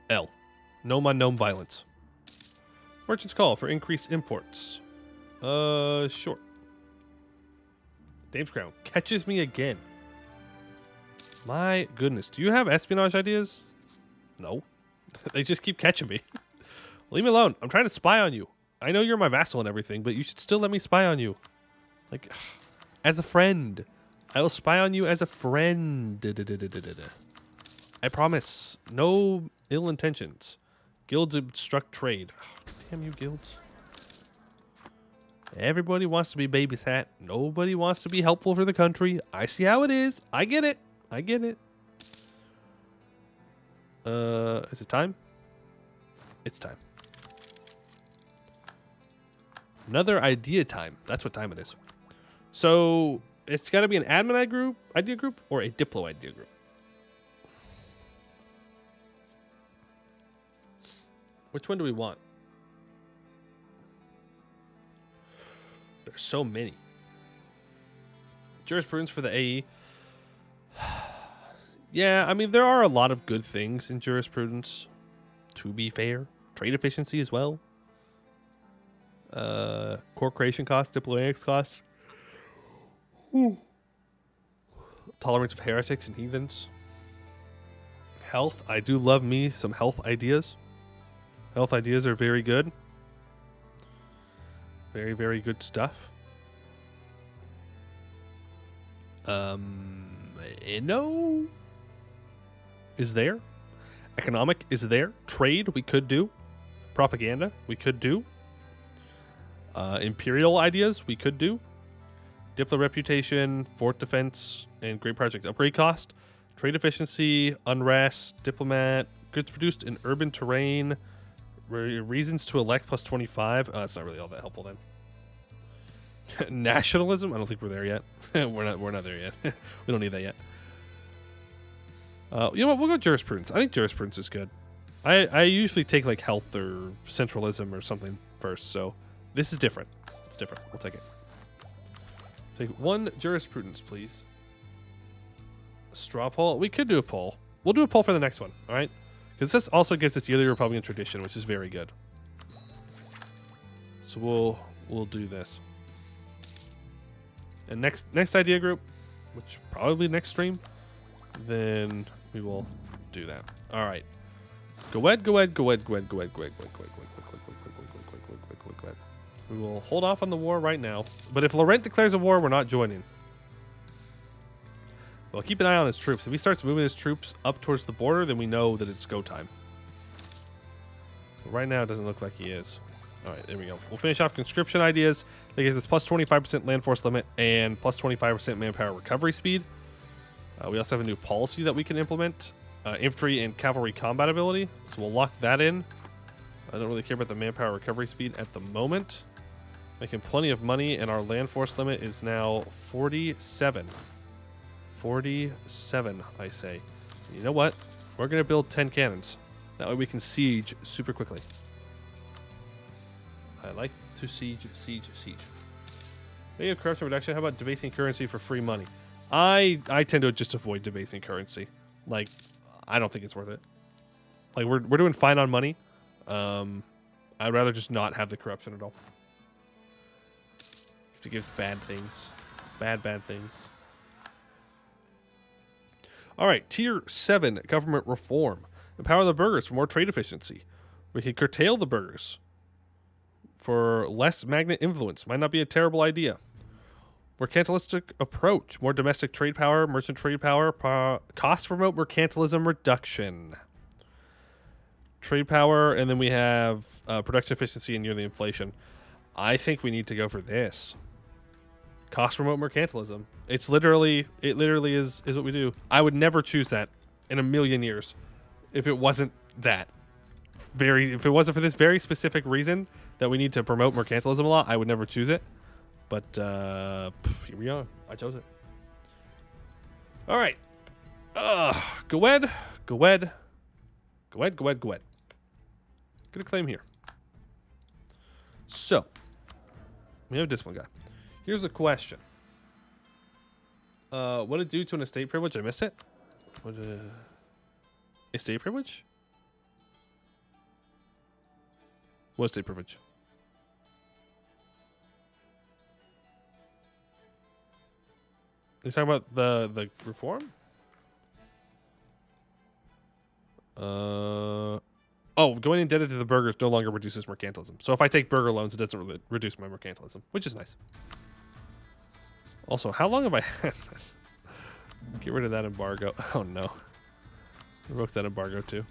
A: L. Gnome on gnome violence. Merchant's call for increased imports. Sure. Dame's Crown catches me again. My goodness. Do you have espionage ideas? No. They just keep catching me. Leave me alone. I'm trying to spy on you. I know you're my vassal and everything, but you should still let me spy on you. Like, as a friend. I will spy on you as a friend. I promise. No ill intentions. Guilds obstruct trade. Damn you, guilds. Everybody wants to be babysat. Nobody wants to be helpful for the country. I see how it is. I get it. I get it. Is it time? It's time. Another idea time. That's what time it is. So it's got to be an admin idea group, or a diplo idea group. Which one do we want? There's so many. Jurisprudence for the AE. Yeah, I mean, there are a lot of good things in jurisprudence, to be fair. Trade efficiency as well. Core creation cost, diplomatics cost. Tolerance of heretics and heathens. Health. I do love me some health ideas. Health ideas are very good. Very, very good stuff. Inno is there. Economic is there. Trade we could do. Propaganda we could do. Imperial ideas we could do. Diplo reputation, fort defense, and great project upgrade cost. Trade efficiency, unrest, diplomat, goods produced in urban terrain, reasons to elect plus 25. That's not really all that helpful then. Nationalism? I don't think we're there yet. We're not there yet. We don't need that yet. You know what? We'll go jurisprudence. I think jurisprudence is good. I usually take like health or centralism or something first, so this is different. It's different. We'll take it. Take 1 jurisprudence, please. Straw poll. We could do a poll. We'll do a poll for the next one, all right? Because this also gives us yearly Republican tradition, which is very good. So we'll do this. And next idea group, which probably next stream, then we will do that. All right. Go ahead. We will hold off on the war right now. But if Laurent declares a war, we're not joining. Well, keep an eye on his troops. If he starts moving his troops up towards the border, then we know that it's go time. But right now, it doesn't look like he is. All right, there we go. We'll finish off conscription ideas. That gives us plus 25% land force limit and plus 25% manpower recovery speed. We also have a new policy that we can implement. Infantry and cavalry combat ability. So we'll lock that in. I don't really care about the manpower recovery speed at the moment. Making plenty of money, and our land force limit is now 47. 47, I say. You know what? We're going to build 10 cannons. That way we can siege super quickly. I like to siege. Maybe a corruption reduction. How about debasing currency for free money? I tend to just avoid debasing currency. Like, I don't think it's worth it. Like, we're doing fine on money. I'd rather just not have the corruption at all. Because it gives bad things. Bad things. All right, tier 7 government reform. Empower the burghers for more trade efficiency. We can curtail the burghers for less magnet influence. Might not be a terrible idea. Mercantilistic approach. More domestic trade power, merchant trade power. Cost promote mercantilism reduction. Trade power, and then we have production efficiency and yearly inflation. I think we need to go for this. Cost promote mercantilism. It literally is what we do. I would never choose that in a million years if it wasn't that. If it wasn't for this very specific reason that we need to promote mercantilism a lot, I would never choose it. But here we are. I chose it. All right. Go ahead. Get a claim here. So, we have this one guy. Here's a question. What did it do to an estate privilege? I missed it. What estate privilege? What estate privilege? You're talking about the reform? Oh, going indebted to the burghers no longer reduces mercantilism. So if I take burgher loans, it doesn't really reduce my mercantilism, which is nice. Also, how long have I had this? Get rid of that embargo. Oh no. Revoke that embargo too.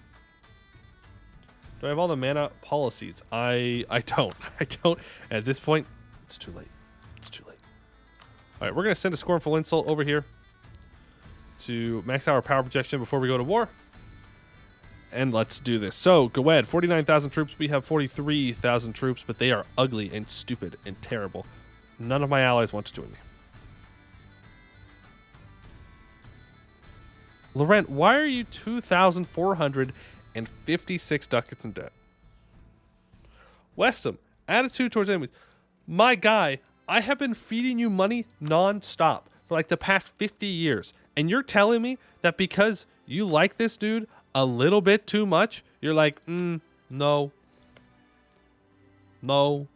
A: Do I have all the mana policies? I don't. I don't. At this point, it's too late. It's too late. All right, we're going to send a scornful insult over here to max our power projection before we go to war. And let's do this. So, go ahead. 49,000 troops. We have 43,000 troops, but they are ugly and stupid and terrible. None of my allies want to join me. Laurent, why are you 2,456 ducats in debt? Westham, attitude towards enemies. My guy, I have been feeding you money non-stop for like the past 50 years. And you're telling me that because you like this dude a little bit too much, you're like, no. No.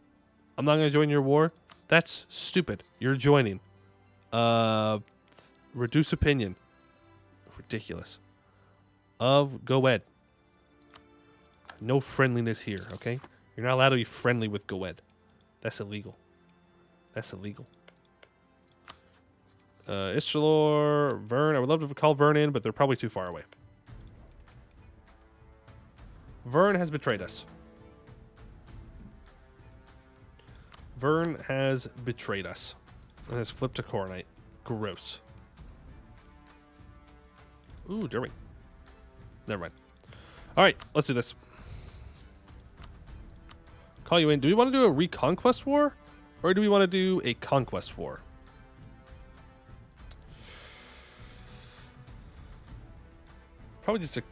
A: I'm not going to join your war. That's stupid. You're joining. Reduce opinion. Ridiculous. Go ahead. No friendliness here, okay? You're not allowed to be friendly with Goed. That's illegal. That's illegal. Ishalor, Vern. I would love to call Vern in, but they're probably too far away. Vern has betrayed us. Vern has betrayed us. And has flipped to Coronite. Gross. Ooh, Derwing. Never mind. All right, let's do this. Call you in. Do we want to do a reconquest war? Or do we want to do a conquest war? Probably just a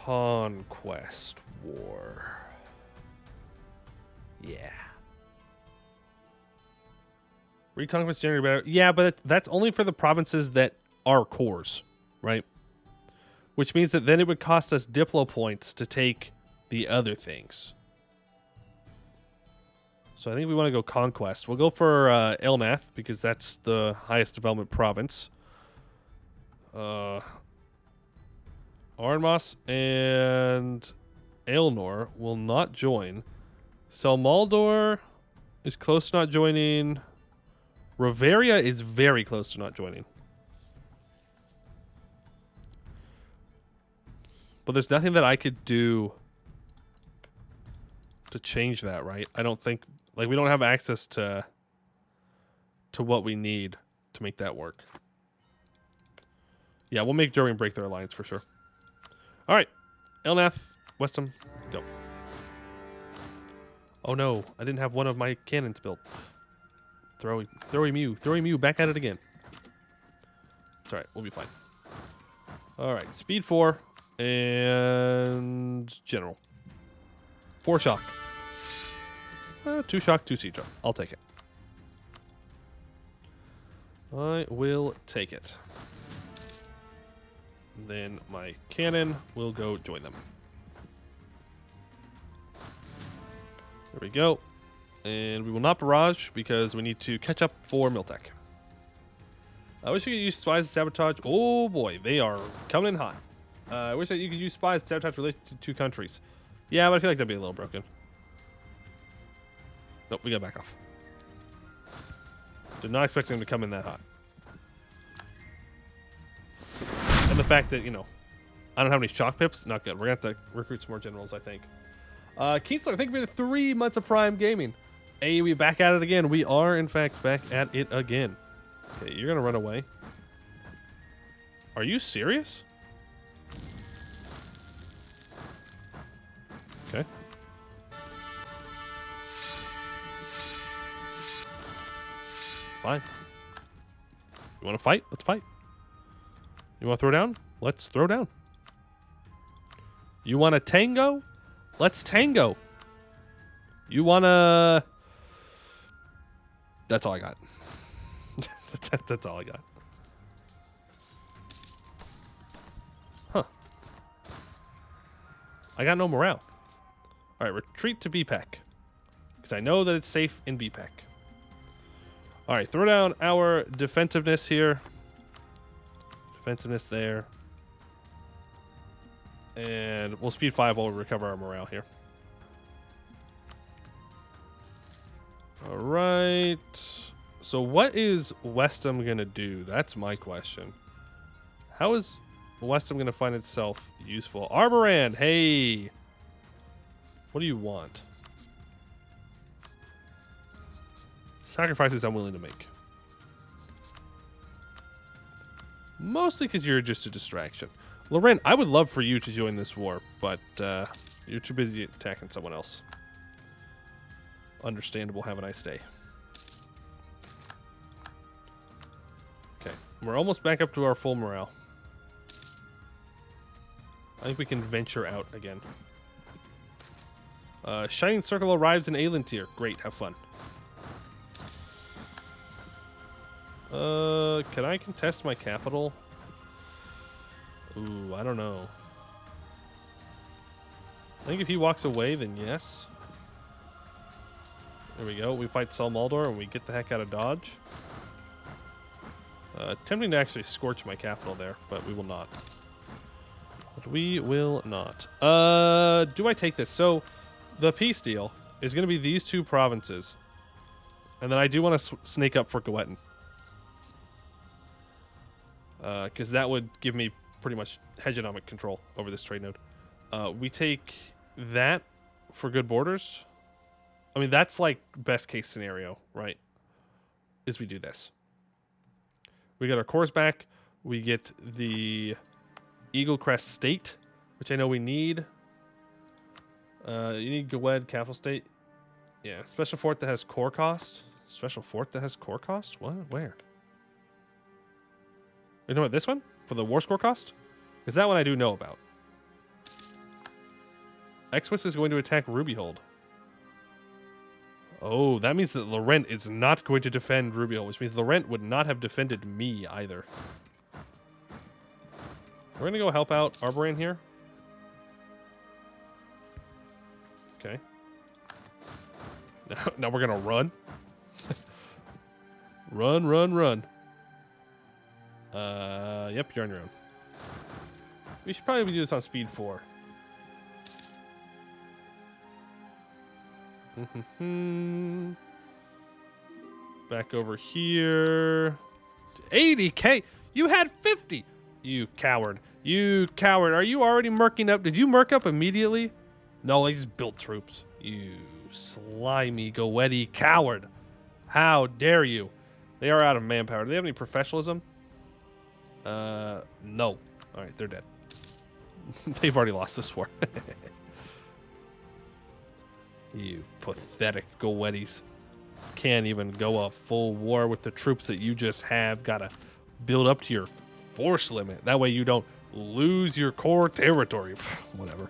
A: conquest war. Yeah. Reconquest generated better. Yeah, but that's only for the provinces that are cores, right? Which means that then it would cost us Diplo points to take the other things. So I think we want to go conquest. We'll go for Elnath because that's the highest development province. Arnmos and Aelnor will not join. Selmaldor is close to not joining. Riveria is very close to not joining. But there's nothing that I could do to change that, right? I don't think... Like, we don't have access to what we need to make that work. Yeah, we'll make Durin break their alliance for sure. All right. Elnath, Westham, go. Oh, no. I didn't have one of my cannons built. Throwy Mew. Back at it again. It's all right. We'll be fine. All right. Speed 4 and General. 4 shock. 2 shock, 2 siege. I'll take it. I will take it. Then my cannon will go join them. There we go. And we will not barrage because we need to catch up for Miltech. I wish you could use spies to sabotage. Oh boy, they are coming in hot. I wish that you could use spies to sabotage related to 2 countries. Yeah, but I feel like that'd be a little broken. Nope, we got back off. Did not expect him to come in that hot. And the fact that, you know, I don't have any shock pips, not good. We're going to have to recruit some more generals, I think. Keensler, thank you for the 3 months of Prime Gaming. Hey, we back at it again. We are, in fact, back at it again. Okay, you're going to run away. Are you serious? Okay. Fine. You want to fight? Let's fight. You want to throw down? Let's throw down. You want to tango? Let's tango. You want to... That's all I got. That's all I got. Huh. I got no morale. All right, retreat to BPEC. Because I know that it's safe in BPEC. All right, throw down our defensiveness here. Defensiveness there. And we'll speed 5 while we recover our morale here. All right. So what is Westham going to do? That's my question. How is Westham going to find itself useful? Arborand, hey. What do you want? Sacrifices I'm willing to make. Mostly because you're just a distraction. Loren, I would love for you to join this war, but you're too busy attacking someone else. Understandable. Have a nice day. Okay. We're almost back up to our full morale. I think we can venture out again. Shining Circle arrives in Aelintir. Great. Have fun. Can I contest my capital? Ooh, I don't know. I think if he walks away, then yes. There we go. We fight Selmaldor and we get the heck out of Dodge. Tempting to actually scorch my capital there, but we will not. But we will not. Do I take this? So, the peace deal is going to be these 2 provinces. And then I do want to snake up for Goetten. Because that would give me pretty much hegemonic control over this trade node. We take that for good borders. I mean, that's like best case scenario, right? Is we do this. We get our cores back. We get the Eagle Crest State, which I know we need. You need Gwed Capital State. Yeah, special fort that has core cost. Special fort that has core cost? What? Where? You know what, this one? For the war score cost? Because that one I do know about. X-Wis is going to attack Rubyhold. Oh, that means that Laurent is not going to defend Rubyhold, which means Laurent would not have defended me either. We're going to go help out Arboran here. Okay. Now we're going to run. Run, run, run. Yep, you're on your own. We should probably do this on speed 4. Back over here. 80k. You had 50. You coward. You coward. Are you already murking up? Did you murk up immediately? No, they just built troops. You slimy, goetti coward. How dare you? They are out of manpower. Do they have any professionalism? No. All right, they're dead. They've already lost this war. You pathetic goettis. Can't even go a full war with the troops that you just have. Gotta build up to your force limit. That way you don't lose your core territory. Whatever.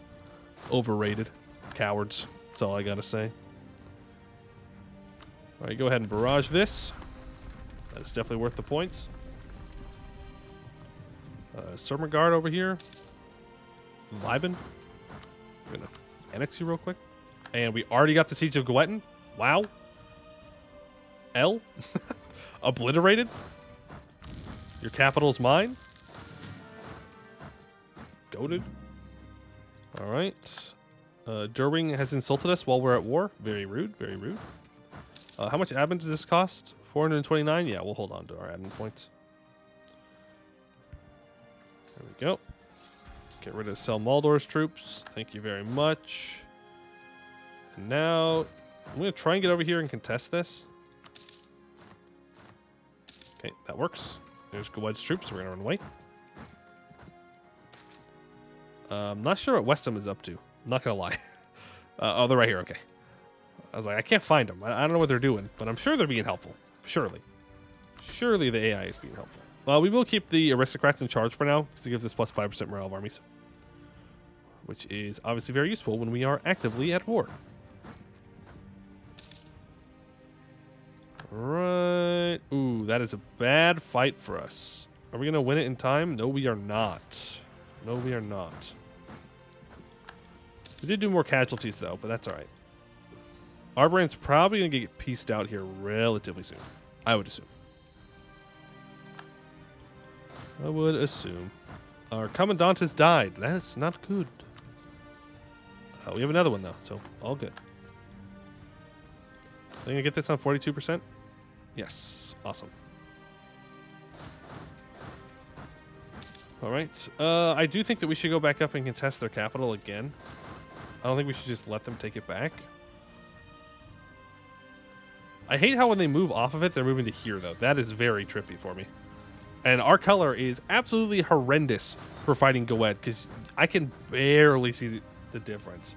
A: Overrated. Cowards. That's all I gotta say. All right, go ahead and barrage this. That's definitely worth the points. Servant guard over here. Liban. I'm gonna annex you real quick. And we already got the siege of Goetten. Wow. L. Obliterated. Your capital's mine. Goated. All right. Derwing has insulted us while we're at war. Very rude. Very rude. How much admin does this cost? 429? Yeah, we'll hold on to our admin points. There we go. Get rid of Sel Maldor's troops. Thank you very much. And now, I'm going to try and get over here and contest this. Okay, that works. There's Gawed's troops, so we're going to run away. I'm not sure what Westham is up to. I'm not going to lie. Oh, they're right here. Okay. I was like, I can't find them. I don't know what they're doing, but I'm sure they're being helpful. Surely. Surely the AI is being helpful. We will keep the aristocrats in charge for now, because it gives us plus 5% morale of armies. Which is obviously very useful when we are actively at war. Right. Ooh, that is a bad fight for us. Are we going to win it in time? No, we are not. No, we are not. We did do more casualties, though, but that's all right. Arboran's probably going to get pieced out here relatively soon. I would assume. I would assume. Our commandant has died. That's not good. We have another one, though, so all good. Are you going to get this on 42%? Yes. Awesome. All right. I do think that we should go back up and contest their capital again. I don't think we should just let them take it back. I hate how when they move off of it, they're moving to here, though. That is very trippy for me. And our color is absolutely horrendous for fighting Goed, because I can barely see the difference.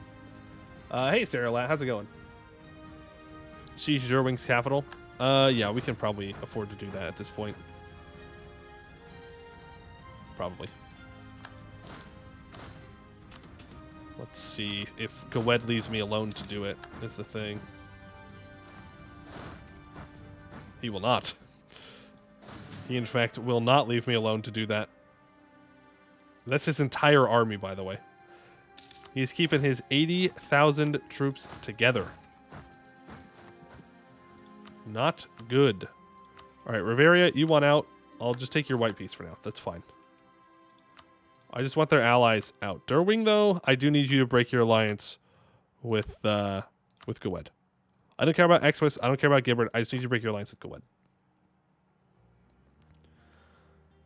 A: Hey, Sarah Lat, how's it going? She's Derwing's capital. Yeah, we can probably afford to do that at this point. Probably. Let's see if Goed leaves me alone to do it, is the thing. He will not. He, in fact, will not leave me alone to do that. That's his entire army, by the way. He's keeping his 80,000 troops together. Not good. All right, Riveria, you want out. I'll just take your white piece for now. That's fine. I just want their allies out. Derwing, though, I do need you to break your alliance with Goed. I don't care about X-Wis. I don't care about Gibbard. I just need you to break your alliance with Goed.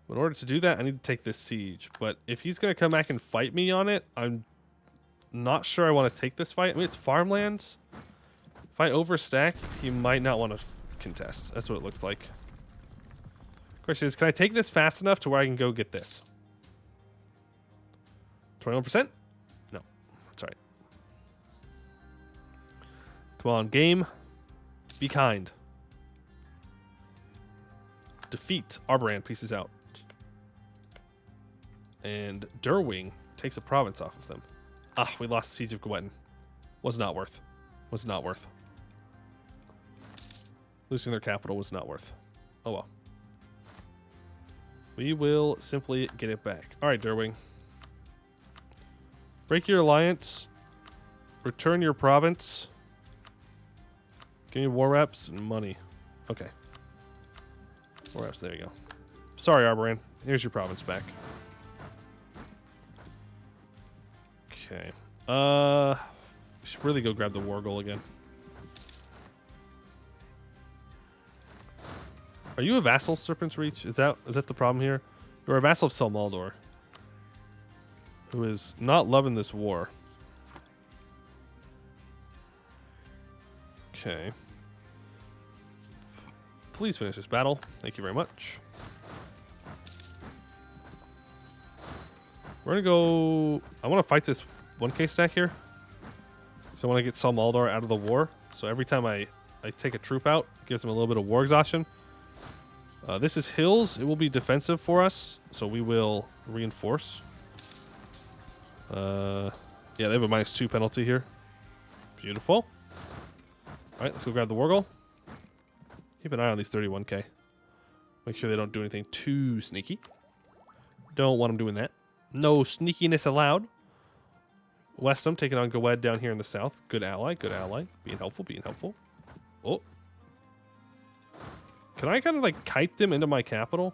A: In order to do that, I need to take this siege. But if he's going to come back and fight me on it, I'm not sure I want to take this fight. I mean, it's farmlands. If I overstack, he might not want to contest. That's what it looks like. Question is, can I take this fast enough to where I can go get this? 21%? No. That's all right. Come on, game. Be kind. Defeat. Arboran pieces out. And Derwing takes a province off of them. Ah, we lost Siege of Gwettin. Was not worth. Was not worth. Losing their capital was not worth. Oh well. We will simply get it back. All right, Derwing. Break your alliance. Return your province. Give me war reps and money. Okay. War reps, there you go. Sorry, Arboran. Here's your province back. Okay. We should really go grab the war goal again. Are you a vassal, Serpent's Reach? Is that the problem here? You're a vassal of Selmaldor, who is not loving this war. Okay. Please finish this battle. Thank you very much. We're gonna go. I want to fight this 1K stack here, so I want to get Selmaldor out of the war. So every time I take a troop out, it gives them a little bit of war exhaustion. This is hills. It will be defensive for us, so we will reinforce. Yeah, they have a -2 penalty here. Beautiful. All right, let's go grab the war goal. Keep an eye on these 31K. Make sure they don't do anything too sneaky. Don't want them doing that. No sneakiness allowed. Westham taking on Gwed down here in the south. Good ally, good ally. Being helpful, being helpful. Oh. Can I kind of like kite them into my capital?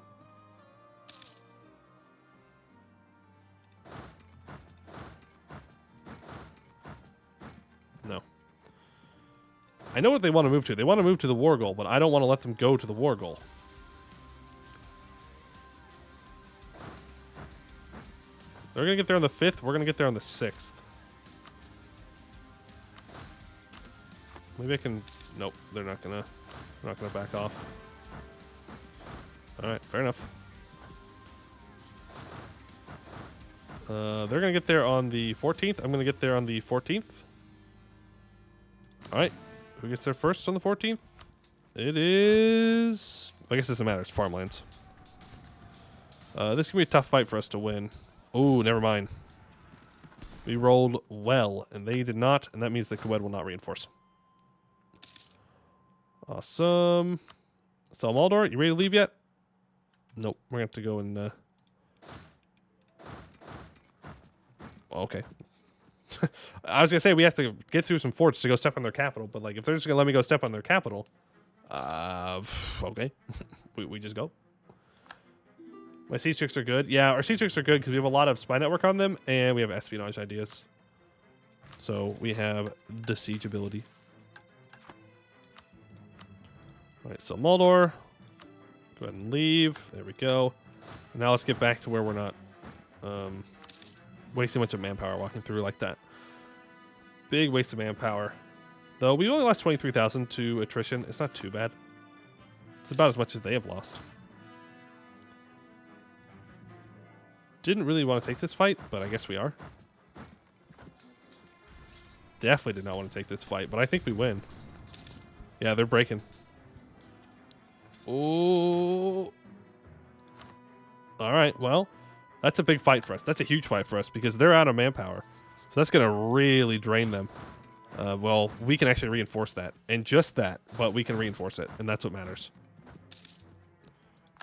A: No. I know what they want to move to. They want to move to the war goal, but I don't want to let them go to the war goal. They're going to get there on the 5th. We're going to get there on the 6th. Maybe I can... Nope, they're not going to back off. All right, fair enough. They're going to get there on the 14th. I'm going to get there on the 14th. All right. Who gets there first on the 14th? It is... I guess it doesn't matter. It's farmlands. This can be a tough fight for us to win. Oh, never mind. We rolled well, and they did not, and that means the Gwed will not reinforce. Awesome. Selmaldor, you ready to leave yet? Nope. We're going to have to go and... okay. I was going to say we have to get through some forts to go step on their capital, but like if they're just going to let me go step on their capital, okay. we just go. My siege tricks are good. Yeah, our siege tricks are good because we have a lot of spy network on them, and we have espionage ideas. So we have the siege ability. All right, so Maldor, go ahead and leave. There we go. Now let's get back to where we're not wasting much of manpower walking through like that. Big waste of manpower. Though we only lost 23,000 to attrition. It's not too bad. It's about as much as they have lost. Didn't really want to take this fight, but I guess we are. Definitely did not want to take this fight, but I think we win. Yeah, they're breaking. Oh. All right, well, that's a big fight for us. That's a huge fight for us because they're out of manpower. So that's going to really drain them. Well, we can actually reinforce that. And just that, but we can reinforce it. And that's what matters.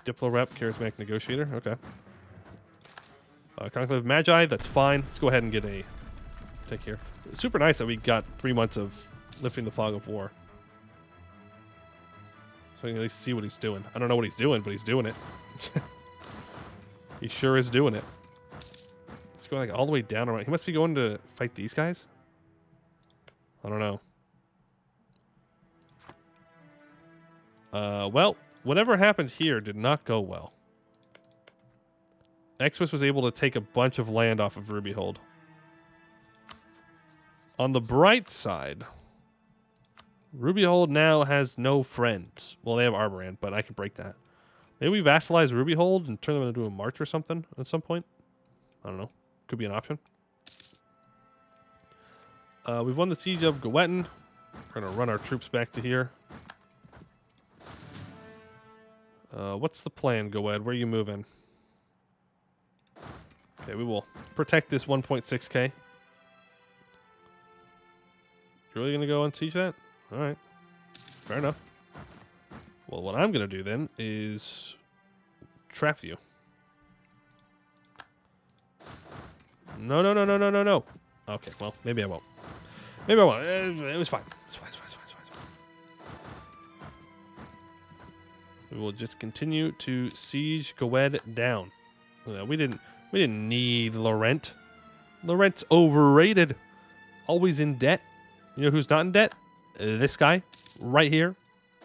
A: Diplo rep, charismatic negotiator. Okay. Conclave Magi, that's fine. Let's go ahead and get a take here. It's super nice that we got 3 months of lifting the fog of war. So I can at least see what he's doing. I don't know what he's doing, but he's doing it. He sure is doing it. Let's go like all the way down around. He must be going to fight these guys? I don't know. Well, whatever happened here did not go well. Exvis was able to take a bunch of land off of Rubyhold. On the bright side, Rubyhold now has no friends. Well, they have Arborand, but I can break that. Maybe we vassalize Rubyhold and turn them into a march or something at some point. I don't know. Could be an option. We've won the siege of Gwettin. We're going to run our troops back to here. What's the plan, Gwed? Where are you moving? Okay, we will protect this 1.6k. You really gonna go and siege that? All right, fair enough. Well, what I'm gonna do then is trap you. No, no, no, no, no, no, no. Okay, well, maybe I won't. Maybe I won't. It was fine. It's fine. It's fine. It's fine. It's fine. It's fine. We will just continue to siege Goed down. We didn't need Laurent. Laurent's overrated. Always in debt. You know who's not in debt? This guy right here.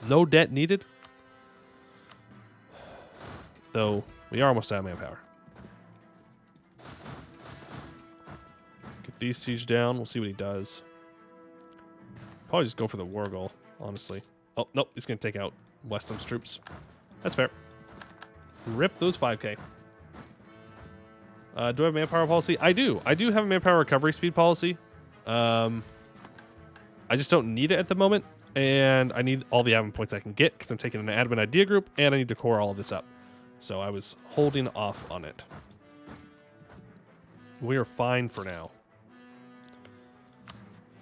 A: No debt needed. Though we are almost out of manpower. Get these siege down. We'll see what he does. Probably just go for the war goal, honestly. Oh, nope. He's going to take out Weston's troops. That's fair. Rip those 5k. Do I have manpower policy? I do. I do have a manpower recovery speed policy. I just don't need it at the moment. And I need all the admin points I can get because I'm taking an admin idea group and I need to core all of this up. So I was holding off on it. We are fine for now.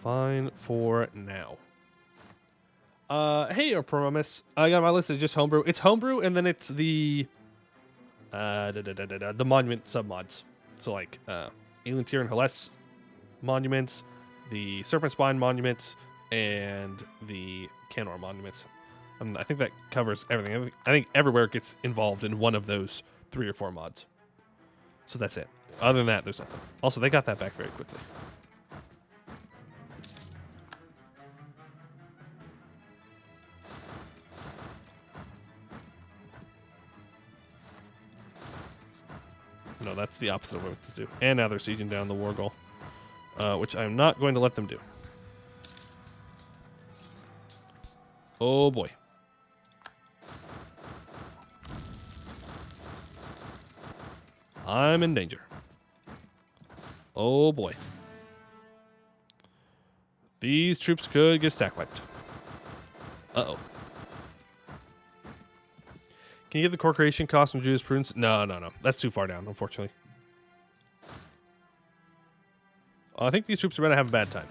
A: Fine for now. Hey, Promise. I got my list of just Homebrew. It's Homebrew, and then it's the monument submods. So like Elantir and Hellas monuments, the Serpent Spine monuments, and the Canor monuments. I think that covers everything. I think everywhere gets involved in one of those 3 or 4 mods. So that's it. Other than that, there's nothing. Also, they got that back very quickly. No, that's the opposite of what to do. And now they're sieging down the war goal, which I'm not going to let them do. Oh boy. I'm in danger. Oh boy. These troops could get stack wiped. Uh-oh. Can you give the core creation cost from jurisprudence? No. That's too far down, unfortunately. I think these troops are going to have a bad time.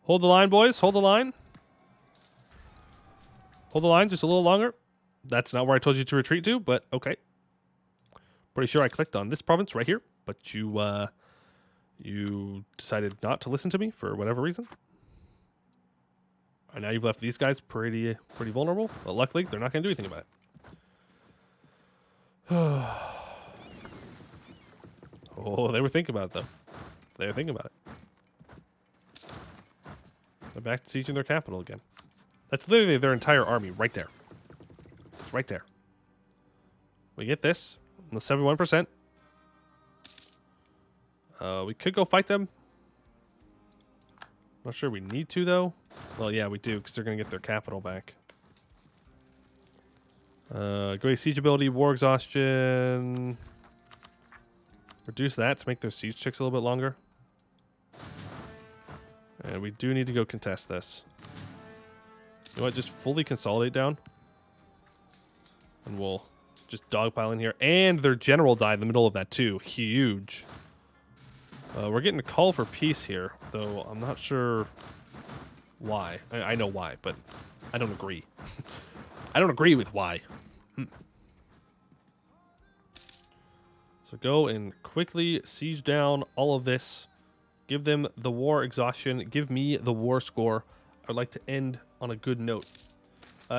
A: Hold the line, boys. Hold the line. Hold the line just a little longer. That's not where I told you to retreat to, but okay. Pretty sure I clicked on this province right here, but you decided not to listen to me for whatever reason. And now you've left these guys pretty vulnerable. But luckily, they're not going to do anything about it. Oh, they were thinking about it, though. They were thinking about it. They're back to sieging their capital again. That's literally their entire army right there. It's right there. We get this. On the 71%. We could go fight them. Not sure we need to, though. Well, yeah, we do, because they're going to get their capital back. Great siege ability, war exhaustion. Reduce that to make their siege checks a little bit longer. And we do need to go contest this. You know what? Just fully consolidate down. And we'll just dogpile in here. And their general died in the middle of that, too. Huge. We're getting a call for peace here, though I'm not sure why. I know why, but I don't agree. I don't agree with why. So go and quickly siege down all of this. Give them the war exhaustion. Give me the war score. I'd like to end on a good note.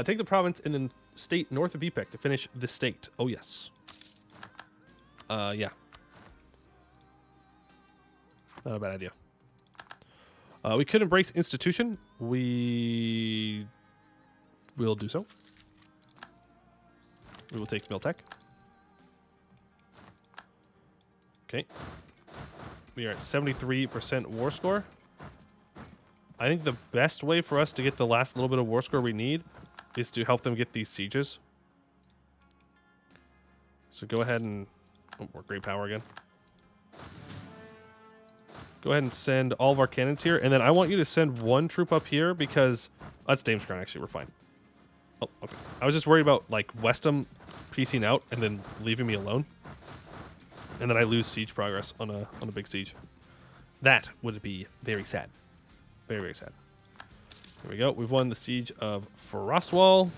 A: Take the province and then state north of BPEC to finish the state. Oh, yes. Yeah. Not a bad idea. We could embrace institution. We will do so. We will take Miltech. Okay. We are at 73% war score. I think the best way for us to get the last little bit of war score we need is to help them get these sieges. So go ahead and... Oh, we're great power again. Go ahead and send all of our cannons here. And then I want you to send one troop up here because... That's Dame's Crown, actually. We're fine. Oh, okay. I was just worried about, like, Westham piecing out and then leaving me alone. and then I lose siege progress on a big siege. That would be very sad. Very, very sad. Here we go. We've won the siege of Frostwall.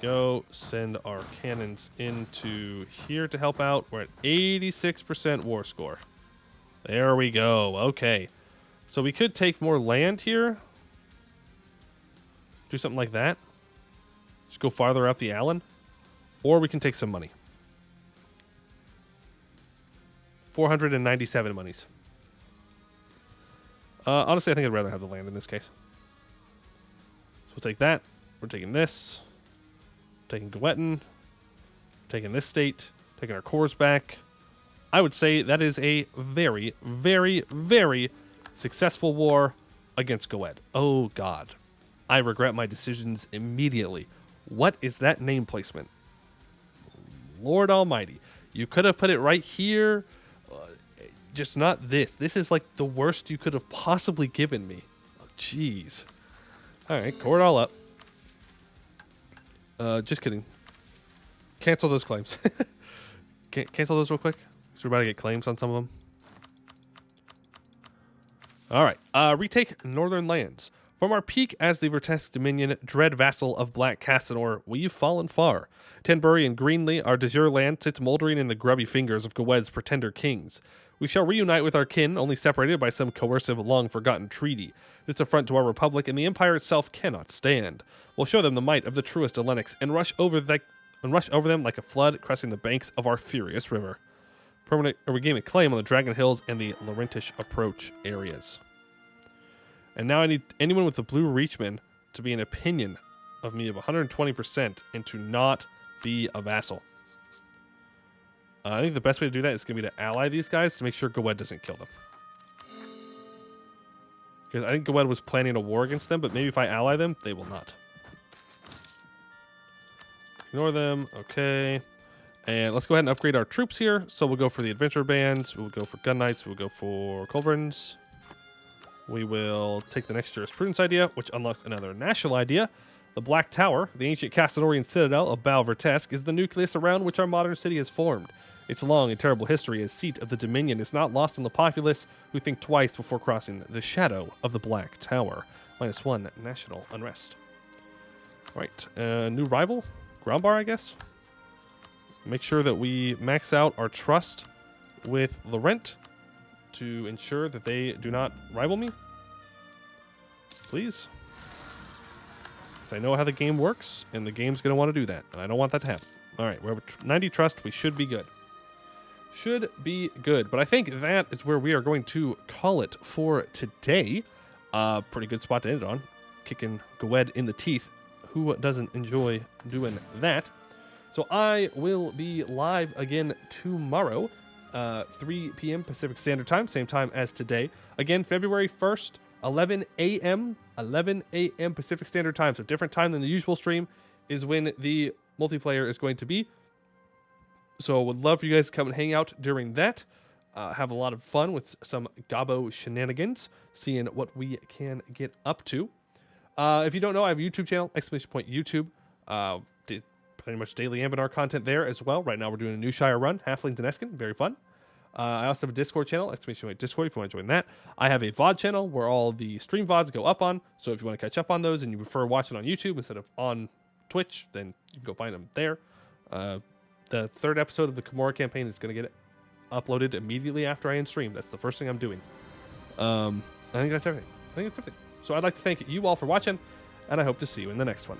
A: Go send our cannons into here to help out. We're at 86% war score. There we go. Okay. So we could take more land here. Do something like that. Just go farther up the Allen. Or we can take some money. 497 monies. Honestly, I think I'd rather have the land in this case. So we'll take that. We're taking this. Taking Gwettin. Taking this state. Taking our cores back. I would say that is a very, very, very successful war against Goed. Oh, God. I regret my decisions immediately. What is that name placement? Lord Almighty. You could have put it right here. Just not this. This is like the worst you could have possibly given me. Oh, jeez. All right, core it all up. Just kidding. Cancel those claims. Cancel those real quick. So we're about to get claims on some of them. All right. Retake Northern Lands. From our peak as the Vertesk Dominion, dread vassal of Black Cassanor, we've fallen far. Tenbury and Greenlee, our de jure land, sits moldering in the grubby fingers of Gwed's pretender kings. We shall reunite with our kin, only separated by some coercive, long-forgotten treaty. This affront to our republic and the empire itself cannot stand. We'll show them the might of the truest Hellenics and rush over them like a flood, cresting the banks of our furious river. We gain a claim on the Dragon Hills and the Laurentish approach areas. And now I need anyone with the blue Reachman to be an opinion of me of 120% and to not be a vassal. I think the best way to do that is going to be to ally these guys to make sure Gwed doesn't kill them. Because I think Gwed was planning a war against them, but maybe if I ally them, they will not. Ignore them. Okay. And let's go ahead and upgrade our troops here. So we'll go for the Adventure Bands. We'll go for Gun Knights. We'll go for Culverins. We will take the next Jurisprudence idea, which unlocks another national idea. The Black Tower, the ancient Cassanorian citadel of Bal Vertesk, is the nucleus around which our modern city has formed. Its long and terrible history as seat of the Dominion is not lost on the populace who think twice before crossing the shadow of the Black Tower. -1 national unrest. All right, new rival, Groundbar, I guess. Make sure that we max out our trust with Laurent to ensure that they do not rival me. Please. Because I know how the game works, and the game's going to want to do that, and I don't want that to happen. All right, we're at 90 trust. We should be good. Should be good. But I think that is where we are going to call it for today. Pretty good spot to end it on. Kicking Gwed in the teeth. Who doesn't enjoy doing that? So I will be live again tomorrow, 3 p.m. Pacific Standard Time, same time as today. Again, February 1st, 11 a.m. Pacific Standard Time. So different time than the usual stream is when the multiplayer is going to be. So would love for you guys to come and hang out during that. Have a lot of fun with some Gobbo shenanigans, seeing what we can get up to. If you don't know, I have a YouTube channel, !YouTube. Did pretty much daily Anbennar content there as well. Right now we're doing a new Shire run, Halflings and Eskin, very fun. I also have a Discord channel, !Discord if you want to join that. I have a VOD channel where all the stream VODs go up on. So if you want to catch up on those and you prefer watching on YouTube instead of on Twitch, then you can go find them there. The third episode of the Kimura campaign is going to get uploaded immediately after I end stream. That's the first thing I'm doing. I think that's everything. So I'd like to thank you all for watching, and I hope to see you in the next one.